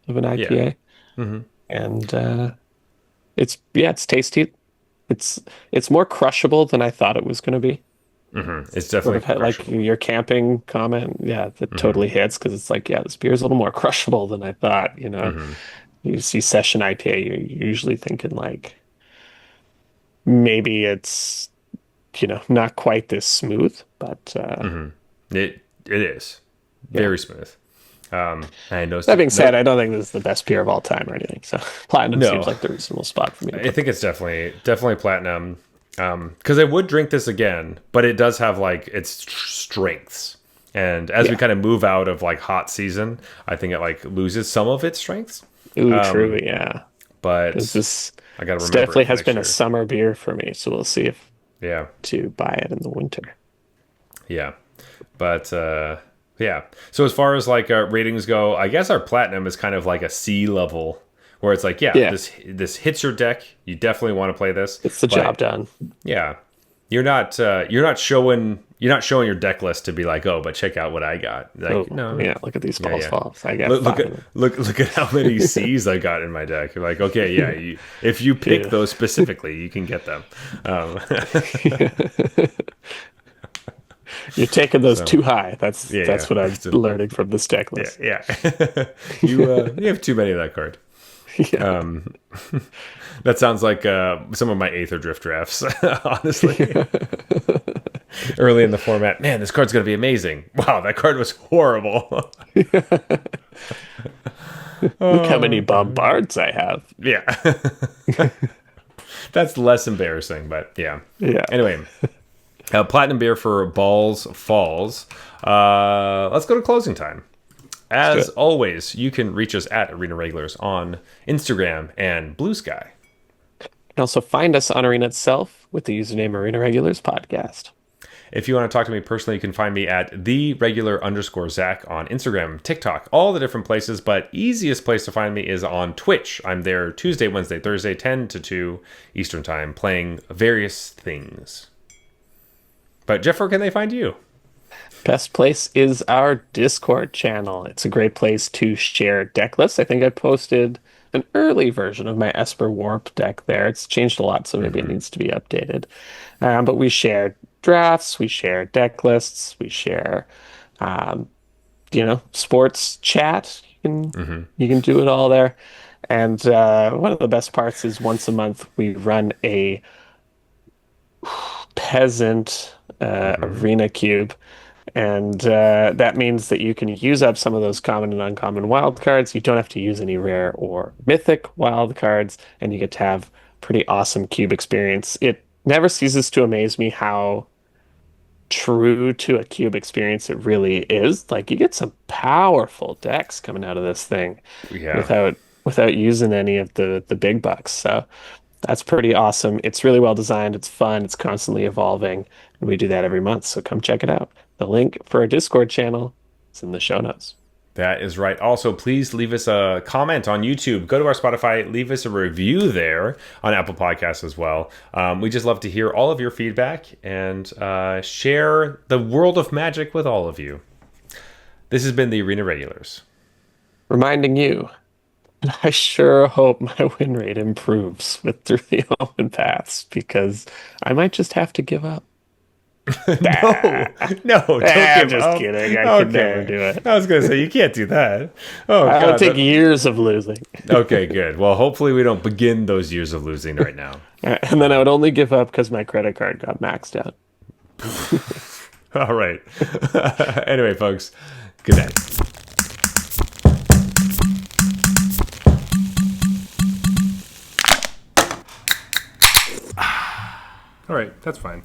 of an Yeah. IPA. And it's tasty. It's more crushable than I thought it was going to be. It's Sort definitely of like crushable. your camping comment, yeah, that totally hits because it's like, yeah, this beer is a little more crushable than I thought. You see session IPA, you're usually thinking like maybe it's not quite this smooth, but It is very smooth. I know. that being said, I don't think this is the best beer of all time or anything. So platinum No. seems like the reasonable spot for me to I put. think it's definitely platinum. Because I would drink this again, but it does have like its strengths. And as we Yeah. kind of move out of like hot season, I think it like loses some of its strengths. Ooh, true, yeah. But This I gotta remember definitely it for has next been a year. summer beer for me, so we'll see if Yeah, to buy it in the winter. yeah. But yeah. So as far as like ratings go, I guess our platinum is kind of like a C level, where it's like, yeah, Yeah. this hits your deck. You definitely want to play this. It's the But, job done. Yeah, you're not showing your deck list to be like, oh, but check out what I got. Like, Oh, no, yeah, look at these false yeah. falls. I got Look, five of them. look at how many C's I got in my deck. You're like, okay, yeah, if you pick Yeah. those specifically, you can get them. You're taking those too high. That's Yeah, that's yeah. what I'm learning from this deck list. Yeah. You have too many of that card. Yeah. That sounds like some of my Aether Drift drafts, honestly. Early in the format, man, this card's gonna be amazing. Wow, that card was horrible. Look how many bombards I have. Yeah. That's less embarrassing, but yeah. Yeah. Anyway, platinum beer for Balls Falls. Let's go to closing time. As always, you can reach us at Arena Regulars on Instagram and Blue Sky. You can also find us on Arena itself with the username Arena Regulars Podcast. If you want to talk to me personally, you can find me at @theregular_Zach on Instagram, TikTok, all the different places. But easiest place to find me is on Twitch. I'm there Tuesday, Wednesday, Thursday, 10 to 2 Eastern Time, playing various things. But Jeff, where can they find you? Best place is our Discord channel. It's a great place to share deck lists. I think I posted an early version of my Esper Warp deck there. It's changed a lot, so maybe it needs to be updated. But we share drafts, we share deck lists, we share, sports chat. You can do it all there. And one of the best parts is once a month we run a peasant arena cube. And that means that you can use up some of those common and uncommon wild cards. You don't have to use any rare or mythic wild cards, and you get to have pretty awesome cube experience. It never ceases to amaze me how true to a cube experience it really is. Like you get some powerful decks coming out of this thing Yeah. without using any of the big bucks. So that's pretty awesome. It's really well designed. It's fun. It's constantly evolving. And we do that every month. So come check it out. The link for our Discord channel is in the show notes. That is right. Also, please leave us a comment on YouTube. Go to our Spotify, leave us a review there on Apple Podcasts as well. We just love to hear all of your feedback and share the world of Magic with all of you. This has been the Arena Regulars. Reminding you, I sure hope my win rate improves with Through the Omenpaths because I might just have to give up. No, don't I'm give just up. kidding. I could never do it. I was going to say, you can't do that. Oh, I would God. take years of losing. Okay, good. Well, hopefully we don't begin those years of losing right now. And then I would only give up because my credit card got maxed out. All right. Anyway, folks, good night. All right, that's fine.